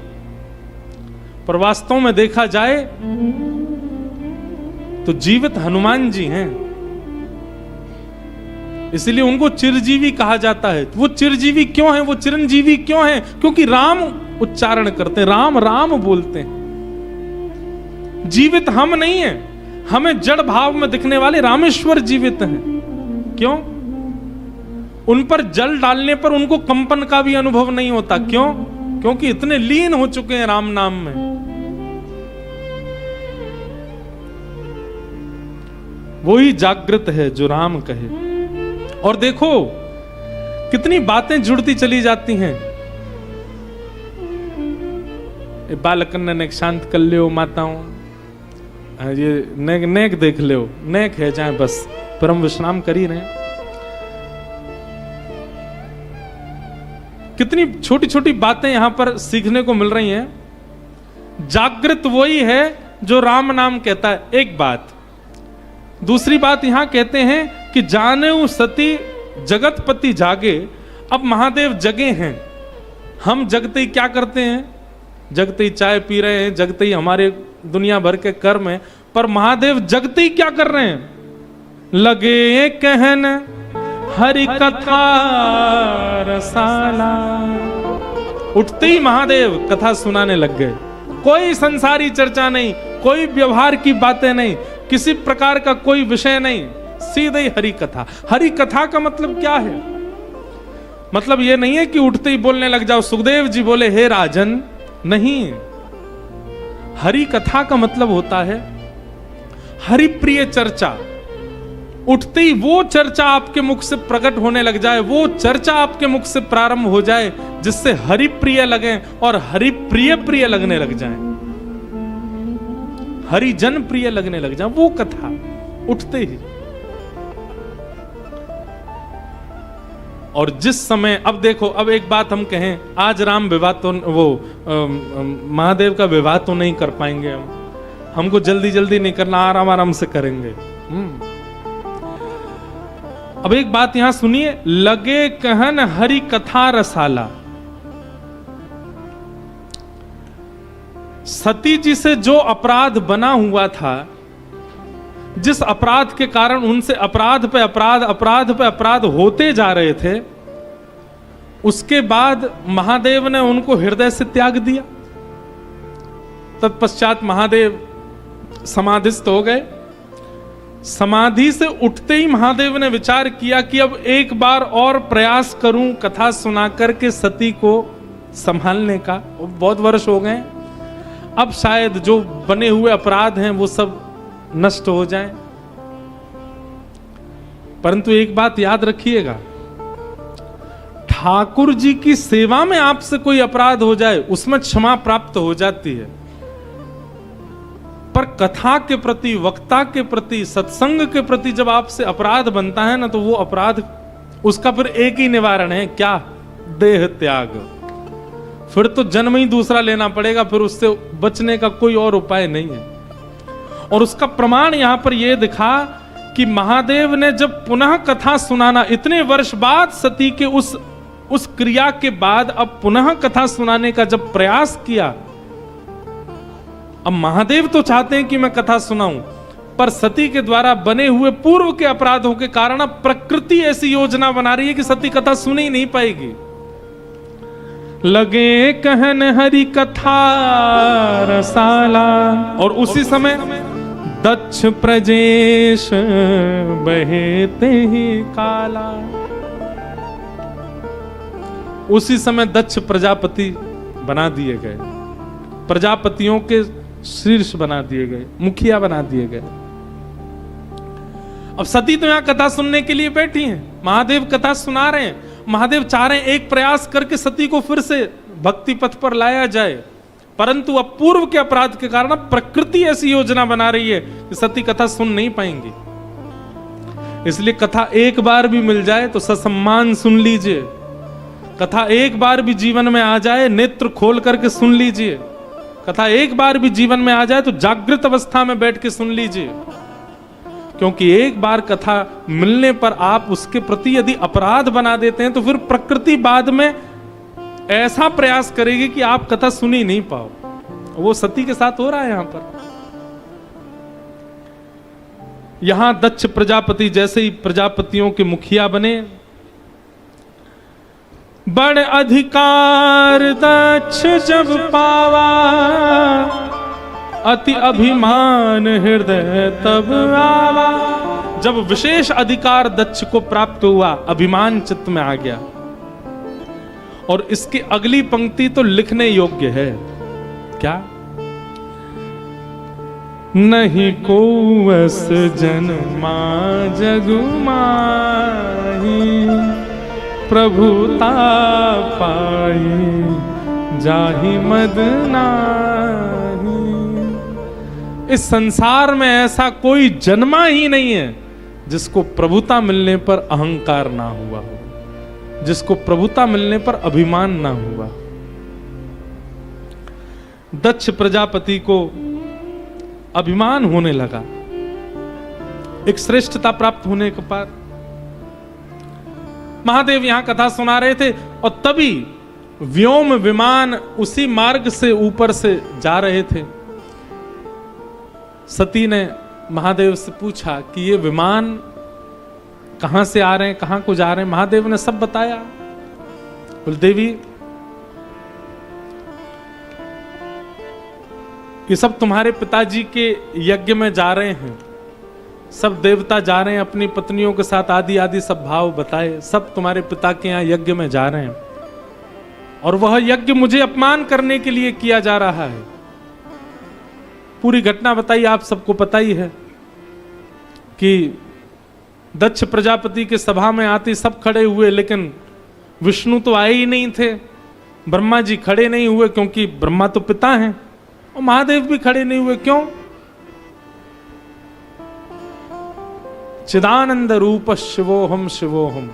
Speaker 1: पर वास्तव में देखा जाए तो जीवित हनुमान जी हैं। इसलिए उनको चिरजीवी कहा जाता है। वो चिरजीवी क्यों हैं, वो चिरंजीवी क्यों हैं? क्योंकि राम उच्चारण करते हैं, राम राम बोलते हैं। जीवित हम नहीं हैं, हमें जड़ भाव में दिखने वाले रामेश्वर जीवित हैं। क्यों? उन पर जल डालने पर उनको कंपन का भी अनुभव नहीं होता। क्यों? क्योंकि इतने लीन हो चुके हैं राम नाम में। वही जागृत है जो राम कहे। और देखो कितनी बातें जुड़ती चली जाती हैं। बालकन ने शांत कर लियो माताओं, ये नेक नेक देख लियो, नेक है जाए बस, परम विश्राम कर ही रहे। कितनी छोटी छोटी बातें यहां पर सीखने को मिल रही हैं। जागृत वही है जो राम नाम कहता है, एक बात। दूसरी बात यहां कहते हैं कि जानेऊ सती जगतपति जागे। अब महादेव जगे हैं, हम जगते ही क्या करते हैं? जगते ही चाय पी रहे हैं, जगते ही हमारे दुनिया भर के कर्म हैं, पर महादेव जगते ही क्या कर रहे हैं? लगे कहन हरि कथा रसाला। उठते ही महादेव कथा सुनाने लग गए। कोई संसारी चर्चा नहीं, कोई व्यवहार की बातें नहीं, किसी प्रकार का कोई विषय नहीं, सीधे ही हरि कथा। हरि कथा का मतलब क्या है? मतलब यह नहीं है कि उठते ही बोलने लग जाओ। सुखदेव जी बोले हे राजन, नहीं। हरि कथा का मतलब होता है हरि प्रिय चर्चा। उठते ही वो चर्चा आपके मुख से प्रकट होने लग जाए, वो चर्चा आपके मुख से प्रारंभ हो जाए जिससे हरि प्रिय लगे और हरि प्रिय प्रिय लगने लग जाए, हरि जन प्रिय लगने लग जाए, वो कथा उठते ही। और जिस समय, अब देखो, अब एक बात हम कहें, आज राम विवाह तो महादेव का विवाह तो नहीं कर पाएंगे हमको जल्दी जल्दी नहीं करना, आराम आराम से करेंगे। अब एक बात यहां सुनिए, लगे कहन हरि कथा रसाला। सती जी से जो अपराध बना हुआ था, जिस अपराध के कारण उनसे अपराध पे अपराध, अपराध पे अपराध होते जा रहे थे, उसके बाद महादेव ने उनको हृदय से त्याग दिया। तत्पश्चात महादेव समाधिस्थ हो गए। समाधि से उठते ही महादेव ने विचार किया कि अब एक बार और प्रयास करूं कथा सुना करके सती को संभालने का। बहुत वर्ष हो गए, अब शायद जो बने हुए अपराध हैं वो सब नष्ट हो जाएं। परंतु एक बात याद रखिएगा, ठाकुर जी की सेवा में आपसे कोई अपराध हो जाए उसमें क्षमा प्राप्त हो जाती है, पर कथा के प्रति, वक्ता के प्रति, सत्संग के प्रति जब आपसे अपराध बनता है ना, तो वो अपराध, उसका फिर एक ही निवारण है, क्या? देह त्याग। फिर तो जन्म ही दूसरा लेना पड़ेगा, फिर उससे बचने का कोई और उपाय नहीं है। और उसका प्रमाण यहां पर यह दिखा कि महादेव ने जब पुनः कथा सुनाना, इतने वर्ष बाद सती के उस क्रिया के बाद अब पुनः कथा सुनाने का जब प्रयास किया, अब महादेव तो चाहते हैं कि मैं कथा सुनाऊं, पर सती के द्वारा बने हुए पूर्व के अपराधों के कारण अब प्रकृति ऐसी योजना बना रही है कि सती कथा सुनी नहीं पाएगी। लगे कहन हरि कथा रसाला। और उसी समय दक्ष प्रजेश बहेते ही काला। उसी समय दक्ष प्रजापति बना दिए गए, प्रजापतियों के शीर्ष बना दिए गए, मुखिया बना दिए गए। अब सती तो यहां कथा सुनने के लिए बैठी हैं, महादेव कथा सुना रहे हैं। महादेव चाह रहे हैं एक प्रयास करके सती को फिर से भक्ति पथ पर लाया जाए, परंतु अब पूर्व के अपराध के कारण प्रकृति ऐसी योजना बना रही है कि सती कथा सुन नहीं पाएंगी। इसलिए कथा एक बार भी मिल जाए तो ससम्मान सुन लीजिए, कथा एक बार भी जीवन में आ जाए नेत्र खोल करके सुन लीजिए, कथा एक बार भी जीवन में आ जाए तो जागृत अवस्था में बैठ के सुन लीजिए। क्योंकि एक बार कथा मिलने पर आप उसके प्रति यदि अपराध बना देते हैं तो फिर प्रकृति बाद में ऐसा प्रयास करेगी कि आप कथा सुन ही नहीं पाओ। वो सती के साथ हो रहा है यहां पर। यहां दक्ष प्रजापति जैसे ही प्रजापतियों के मुखिया बने, बड़ अधिकार दक्ष जब पावा, अति अभिमान हृदय तब आवा। जब विशेष अधिकार दक्ष को प्राप्त हुआ, अभिमान चित्त में आ गया। और इसकी अगली पंक्ति तो लिखने योग्य है, क्या? नहीं को अस जन्मा जगु माही, प्रभुता पाई जाहि मद नाही। इस संसार में ऐसा कोई जन्मा ही नहीं है जिसको प्रभुता मिलने पर अहंकार ना हुआ हो, जिसको प्रभुता मिलने पर अभिमान ना हुआ। दक्ष प्रजापति को अभिमान होने लगा, एक श्रेष्ठता प्राप्त होने के बाद महादेव यहां कथा सुना रहे थे और तभी व्योम विमान उसी मार्ग से ऊपर से जा रहे थे। सती ने महादेव से पूछा कि ये विमान कहां से आ रहे हैं, कहां को जा रहे हैं। महादेव ने सब बताया। बोले देवी ये सब तुम्हारे पिताजी के यज्ञ में जा रहे हैं, सब देवता जा रहे हैं अपनी पत्नियों के साथ, आदि आदि सब भाव बताए, सब तुम्हारे पिता के यहां यज्ञ में जा रहे हैं और वह यज्ञ मुझे अपमान करने के लिए किया जा रहा है। पूरी घटना बताई, आप सबको पता ही है कि दक्ष प्रजापति के सभा में आते सब खड़े हुए, लेकिन विष्णु तो आए ही नहीं थे। ब्रह्मा जी खड़े नहीं हुए क्योंकि ब्रह्मा तो पिता हैं, और महादेव भी खड़े नहीं हुए। क्यों? चिदानंद रूप शिवोहम शिवोहम,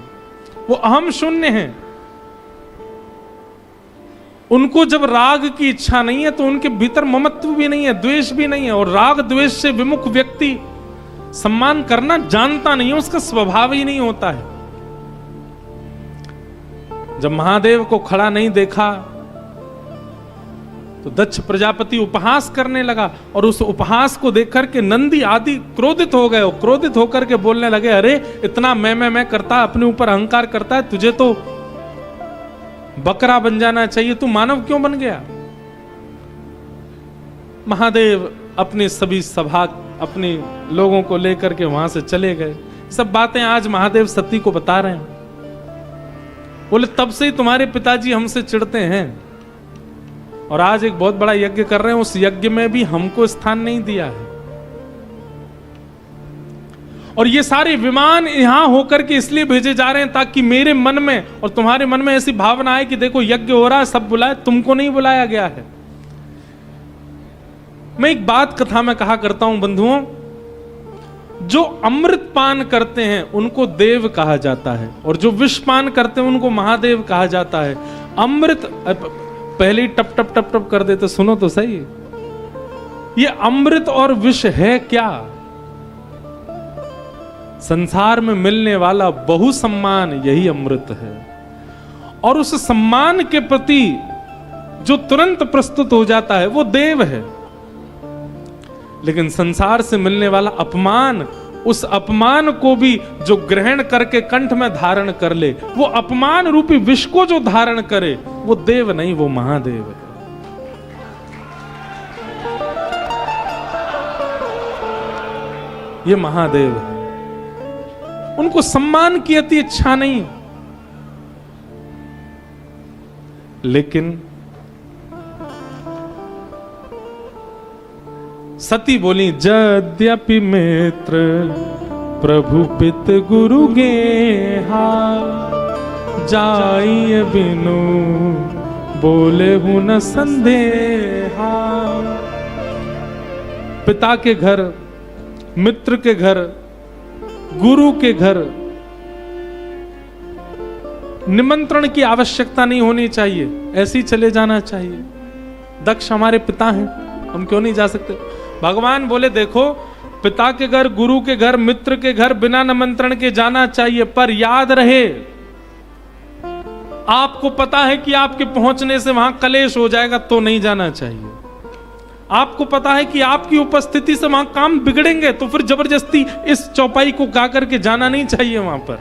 Speaker 1: वो अहम शून्य है। उनको जब राग की इच्छा नहीं है तो उनके भीतर ममत्व भी नहीं है, द्वेष भी नहीं है। और राग द्वेष से विमुख व्यक्ति सम्मान करना जानता नहीं है, उसका स्वभाव ही नहीं होता है। जब महादेव को खड़ा नहीं देखा तो दक्ष प्रजापति उपहास करने लगा और उस उपहास को देख करके नंदी आदि क्रोधित हो गए। क्रोधित होकर के बोलने लगे, अरे इतना मैं करता, अपने ऊपर अहंकार करता है, तुझे तो बकरा बन जाना चाहिए, तू मानव क्यों बन गया? महादेव अपनी सभी सभा अपने लोगों को लेकर के वहां से चले गए। सब बातें आज महादेव सती को बता रहे हैं। बोले तब से ही तुम्हारे पिताजी हमसे चिढ़ते हैं और आज एक बहुत बड़ा यज्ञ कर रहे हैं, उस यज्ञ में भी हमको स्थान नहीं दिया है। और ये सारे विमान यहां होकर के इसलिए भेजे जा रहे हैं ताकि मेरे मन में और तुम्हारे मन में ऐसी भावना आए कि देखो यज्ञ हो रहा है, सब बुलाए, तुमको नहीं बुलाया गया है। मैं एक बात कथा में कहा करता हूं बंधुओं, जो अमृत पान करते हैं उनको देव कहा जाता है और जो विष पान करते हैं उनको महादेव कहा जाता है। अमृत पहले ही टप टप टप टप कर देते, सुनो तो सही, ये अमृत और विष है क्या? संसार में मिलने वाला बहु सम्मान यही अमृत है, और उस सम्मान के प्रति जो तुरंत प्रस्तुत हो जाता है वो देव है। लेकिन संसार से मिलने वाला अपमान, उस अपमान को भी जो ग्रहण करके कंठ में धारण कर ले, वो अपमान रूपी विष को जो धारण करे, वो देव नहीं, वो महादेव है। ये महादेव है। उनको सम्मान की अति इच्छा नहीं, लेकिन सती बोली, यद्यपि मित्र प्रभु पित गुरु गेहा, जाइए बिनु बोले हूं न संदेहा। पिता के घर, मित्र के घर, गुरु के घर निमंत्रण की आवश्यकता नहीं होनी चाहिए, ऐसे ही चले जाना चाहिए। दक्ष हमारे पिता हैं, हम क्यों नहीं जा सकते? भगवान बोले देखो, पिता के घर, गुरु के घर, मित्र के घर बिना निमंत्रण के जाना चाहिए, पर याद रहे आपको पता है कि आपके पहुंचने से वहां कलेश हो जाएगा तो नहीं जाना चाहिए। आपको पता है कि आपकी उपस्थिति से वहां काम बिगड़ेंगे तो फिर जबरदस्ती इस चौपाई को गा करके जाना नहीं चाहिए वहां पर।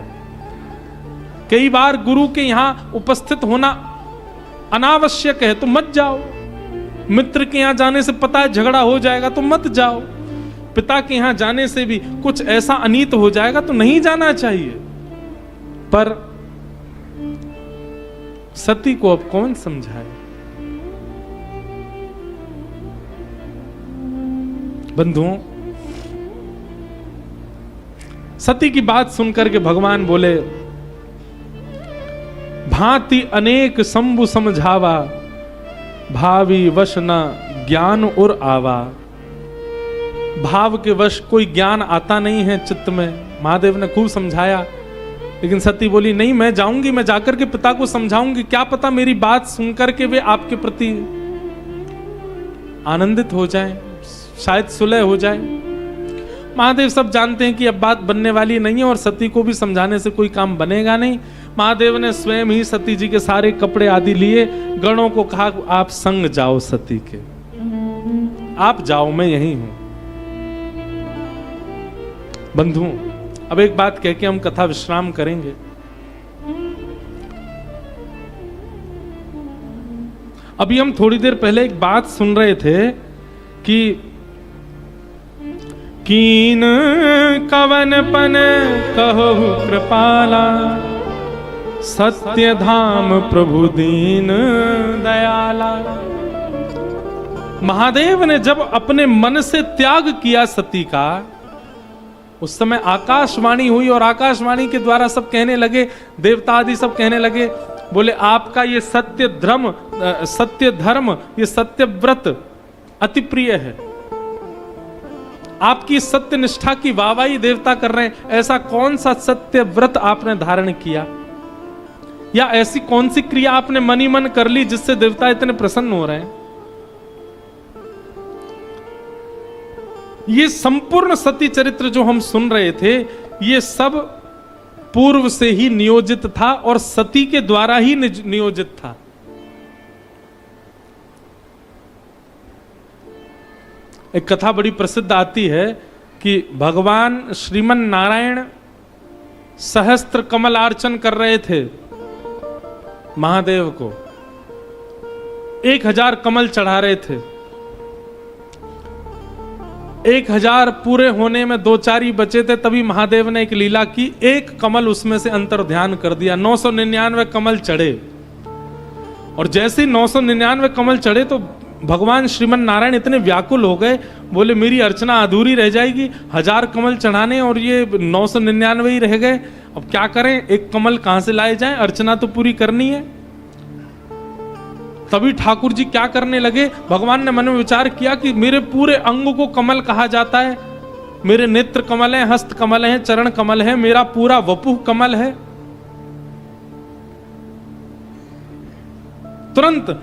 Speaker 1: कई बार गुरु के यहां उपस्थित होना अनावश्यक है तो मत जाओ। मित्र के यहां जाने से पता है झगड़ा हो जाएगा तो मत जाओ। पिता के यहां जाने से भी कुछ ऐसा अनीत हो जाएगा तो नहीं जाना चाहिए। पर सती को अब कौन समझाए? बंधुओं, सती की बात सुनकर के भगवान बोले, भांति अनेक शंभु समझावा, भावी वश न ज्ञान और आवा। भाव के वश कोई ज्ञान आता नहीं है चित्त में। महादेव ने खूब समझाया, लेकिन सती बोली नहीं, मैं जाऊंगी, मैं जाकर के पिता को समझाऊंगी, क्या पता मेरी बात सुनकर के वे आपके प्रति आनंदित हो जाएं, शायद सुलह हो जाए। महादेव सब जानते हैं कि अब बात बनने वाली नहीं है और सती को भी समझाने से कोई काम बनेगा नहीं। महादेव ने स्वयं ही सती जी के सारे कपड़े आदि लिए, गणों को कहा आप संग जाओ सती के, आप जाओ मैं यही हूं। बंधुओं, अब एक बात कह के हम कथा विश्राम करेंगे। अभी हम थोड़ी देर पहले एक बात सुन रहे थे कि कीन कवन पन कहु कृपाला, सत्य धाम प्रभु दीन दयाला। महादेव ने जब अपने मन से त्याग किया सती का, उस समय आकाशवाणी हुई और आकाशवाणी के द्वारा सब कहने लगे, देवता आदि सब कहने लगे, बोले आपका ये सत्य धर्म, ये सत्य व्रत अति प्रिय है, आपकी सत्य निष्ठा की वाहवाही देवता कर रहे हैं। ऐसा कौन सा सत्य व्रत आपने धारण किया, या ऐसी कौन सी क्रिया आपने मन ही मन कर ली जिससे देवता इतने प्रसन्न हो रहे हैं। ये संपूर्ण सती चरित्र जो हम सुन रहे थे, ये सब पूर्व से ही नियोजित था और सती के द्वारा ही नियोजित था। एक कथा बड़ी प्रसिद्ध आती है कि भगवान श्रीमन नारायण सहस्त्र कमलार्चन कर रहे थे महादेव को, 1000 कमल चढ़ा रहे थे। 1000 पूरे होने में 2-4 ही बचे थे, तभी महादेव ने एक लीला की, एक कमल उसमें से अंतर ध्यान कर दिया। 999 कमल चढ़े, और जैसे ही 999 कमल चढ़े तो भगवान श्रीमन नारायण इतने व्याकुल हो गए, बोले मेरी अर्चना अधूरी रह जाएगी, 1000 कमल चढ़ाने और ये 999 ही रह गए, अब क्या करें, एक कमल कहां से लाए जाएं, अर्चना तो पूरी करनी है। तभी ठाकुर जी क्या करने लगे, भगवान ने मन में विचार किया कि मेरे पूरे अंग को कमल कहा जाता है, मेरे नेत्र कमल हैं, हस्त कमल हैं, चरण कमल हैं, मेरा पूरा वपुः कमल है। तुरंत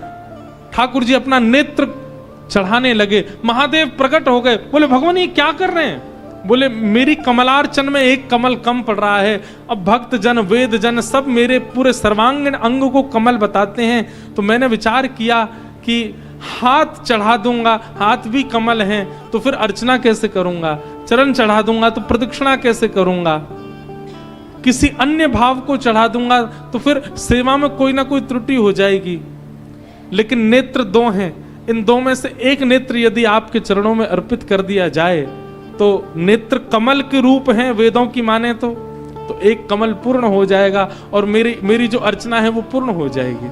Speaker 1: ठाकुर जी अपना नेत्र चढ़ाने लगे, महादेव प्रकट हो गए, बोले भगवान ये क्या कर रहे हैं, बोले मेरी कमलार्चन में एक कमल कम पड़ रहा है, अब भक्त जन वेद जन सब मेरे पूरे सर्वांगीण अंग को कमल बताते हैं, तो मैंने विचार किया कि हाथ चढ़ा दूंगा, हाथ भी कमल हैं, तो फिर अर्चना कैसे करूंगा, चरण चढ़ा दूंगा तो प्रदक्षिणा कैसे करूंगा, किसी अन्य भाव को चढ़ा दूंगा तो फिर सेवा में कोई ना कोई त्रुटि हो जाएगी। लेकिन नेत्र 2 हैं, इन 2 में से एक नेत्र यदि आपके चरणों में अर्पित कर दिया जाए तो नेत्र कमल के रूप हैं वेदों की माने तो एक कमल पूर्ण हो जाएगा और मेरी जो अर्चना है वो पूर्ण हो जाएगी।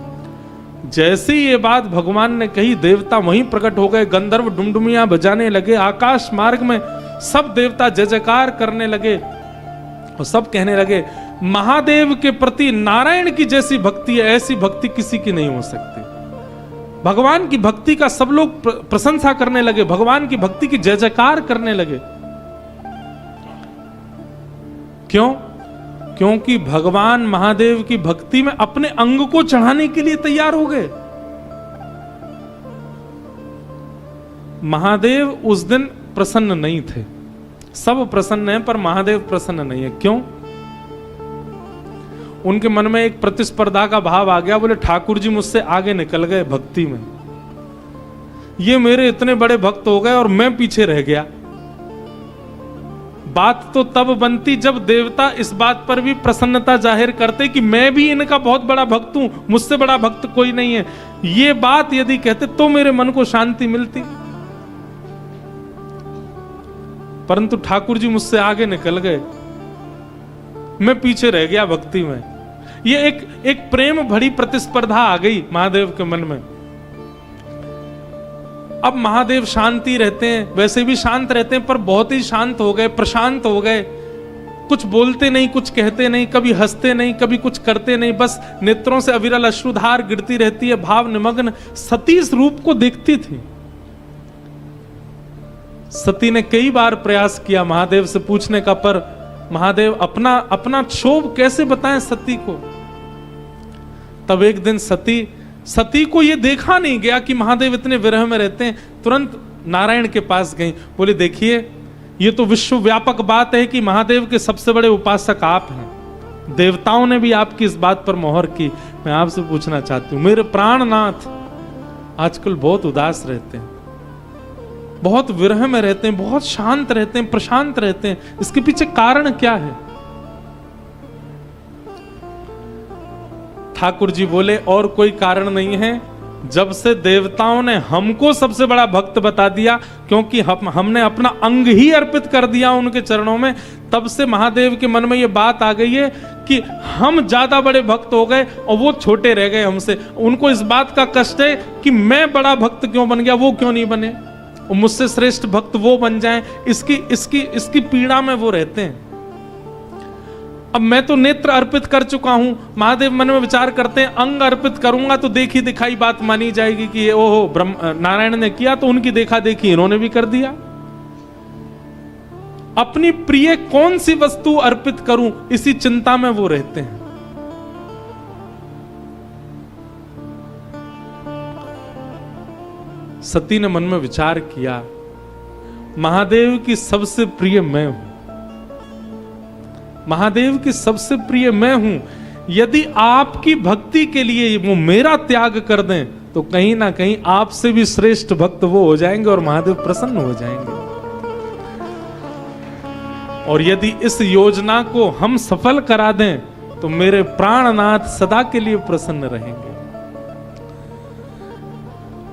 Speaker 1: जैसे ही ये बात भगवान ने कही, देवता वहीं प्रकट हो गए, गंधर्व डुमडुमियां बजाने लगे, आकाश मार्ग में सब देवता जय जयकार करने लगे और सब कहने लगे महादेव के प्रति नारायण की जैसी भक्ति है, ऐसी भक्ति किसी की नहीं हो सकती। भगवान की भक्ति का सब लोग प्रशंसा करने लगे, भगवान की भक्ति की जय जयकार करने लगे। क्यों? क्योंकि भगवान महादेव की भक्ति में अपने अंग को चढ़ाने के लिए तैयार हो गए। महादेव उस दिन प्रसन्न नहीं थे, सब प्रसन्न हैं पर महादेव प्रसन्न नहीं है। क्यों? उनके मन में एक प्रतिस्पर्धा का भाव आ गया, बोले ठाकुर जी मुझसे आगे निकल गए भक्ति में, ये मेरे इतने बड़े भक्त हो गए और मैं पीछे रह गया। बात तो तब बनती जब देवता इस बात पर भी प्रसन्नता जाहिर करते कि मैं भी इनका बहुत बड़ा भक्त हूं, मुझसे बड़ा भक्त कोई नहीं है। ये बात यदि कहते तो मेरे मन को शांति मिलती, परंतु ठाकुर जी मुझसे आगे निकल गए, मैं पीछे रह गया भक्ति में। ये एक प्रेम भरी प्रतिस्पर्धा आ गई महादेव के मन में। अब महादेव शांति रहते हैं, वैसे भी शांत रहते हैं, पर बहुत ही शांत हो गए, प्रशांत हो गए, कुछ बोलते नहीं, कुछ कहते नहीं, कभी हंसते नहीं, कभी कुछ करते नहीं, बस नेत्रों से अविरल अश्रुधार गिरती रहती है, भाव निमग्न सती इस रूप को देखती थी। सती ने कई बार प्रयास किया महादेव से पूछने का, पर महादेव अपना क्षोभ कैसे बताएं सती को। तब एक दिन सती को यह देखा नहीं गया कि महादेव इतने विरह में रहते हैं, तुरंत नारायण के पास गई, बोले देखिए ये तो विश्व व्यापक बात है कि महादेव के सबसे बड़े उपासक आप हैं, देवताओं ने भी आपकी इस बात पर मोहर की। मैं आपसे पूछना चाहती हूं, मेरे प्राणनाथ आजकल बहुत उदास रहते हैं, बहुत विरह में रहते हैं, बहुत शांत रहते हैं, प्रशांत रहते हैं, इसके पीछे कारण क्या है? ठाकुर जी बोले और कोई कारण नहीं है, जब से देवताओं ने हमको सबसे बड़ा भक्त बता दिया, क्योंकि हमने अपना अंग ही अर्पित कर दिया उनके चरणों में, तब से महादेव के मन में ये बात आ गई है कि हम ज्यादा बड़े भक्त हो गए और वो छोटे रह गए हमसे। उनको इस बात का कष्ट है कि मैं बड़ा भक्त क्यों बन गया, वो क्यों नहीं बने, और मुझसे श्रेष्ठ भक्त वो बन जाएं, इसकी पीड़ा में वो रहते हैं। अब मैं तो नेत्र अर्पित कर चुका हूं, महादेव मन में विचार करते हैं अंग अर्पित करूंगा तो देखी दिखाई बात मानी जाएगी कि ओहो ब्रह्म नारायण ने किया तो उनकी देखा देखी इन्होंने भी कर दिया। अपनी प्रिय कौन सी वस्तु अर्पित करूं, इसी चिंता में वो रहते हैं। सती ने मन में विचार किया, महादेव की सबसे प्रिय मैं हूं, महादेव की सबसे प्रिय मैं हूं, यदि आपकी भक्ति के लिए वो मेरा त्याग कर दें तो कहीं ना कहीं आपसे भी श्रेष्ठ भक्त वो हो जाएंगे और महादेव प्रसन्न हो जाएंगे। और यदि इस योजना को हम सफल करा दें तो मेरे प्राणनाथ सदा के लिए प्रसन्न रहेंगे।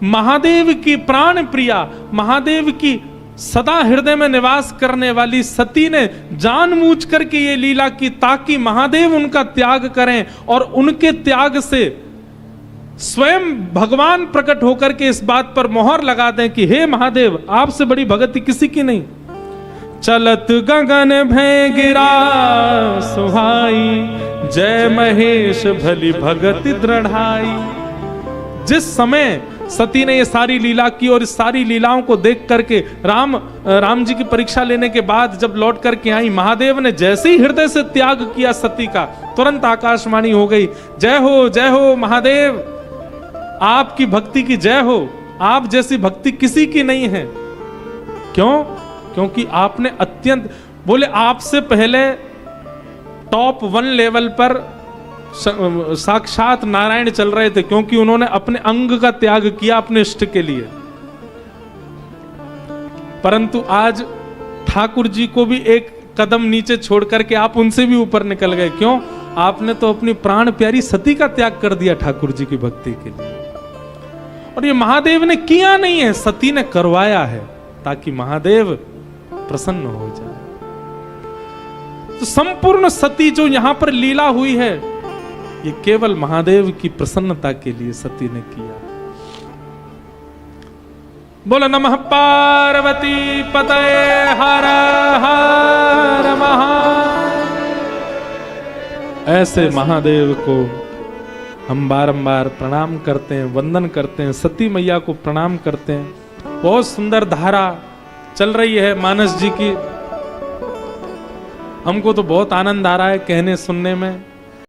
Speaker 1: महादेव की प्राण प्रिया, महादेव की सदा हृदय में निवास करने वाली सती ने जानबूझ करके ये लीला की ताकि महादेव उनका त्याग करें और उनके त्याग से स्वयं भगवान प्रकट होकर के इस बात पर मोहर लगा दें कि हे महादेव, आपसे बड़ी भक्ति किसी की नहीं। चलत गगन भय गिरा सुहाई, जय महेश भली भगति दृढ़ाई। जिस समय सती ने ये सारी लीला की और इस सारी लीलाओं को देख करके राम जी की परीक्षा लेने के बाद जब लौट करके आई, महादेव ने जैसे ही हृदय से त्याग किया सती का, तुरंत आकाशवाणी हो गई, जय हो महादेव, आपकी भक्ति की जय हो, आप जैसी भक्ति किसी की नहीं है। क्यों? क्योंकि आपने अत्यंत, बोले आपसे पहले टॉप 1 लेवल पर साक्षात नारायण चल रहे थे, क्योंकि उन्होंने अपने अंग का त्याग किया अपने इष्ट के लिए। परंतु आज ठाकुर जी को भी एक कदम नीचे छोड़ करके आप उनसे भी ऊपर निकल गए। क्यों? आपने तो अपनी प्राण प्यारी सती का त्याग कर दिया ठाकुर जी की भक्ति के लिए। और ये महादेव ने किया नहीं है, सती ने करवाया है ताकि महादेव प्रसन्न हो जाए। तो संपूर्ण सती जो यहां पर लीला हुई है, ये केवल महादेव की प्रसन्नता के लिए सती ने किया। बोलो नमः पार्वती पतये हर हर महादेव। ऐसे महादेव को हम बारंबार प्रणाम करते हैं, वंदन करते हैं, सती मैया को प्रणाम करते हैं। बहुत सुंदर धारा चल रही है मानस जी की, हमको तो बहुत आनंद आ रहा है कहने सुनने में।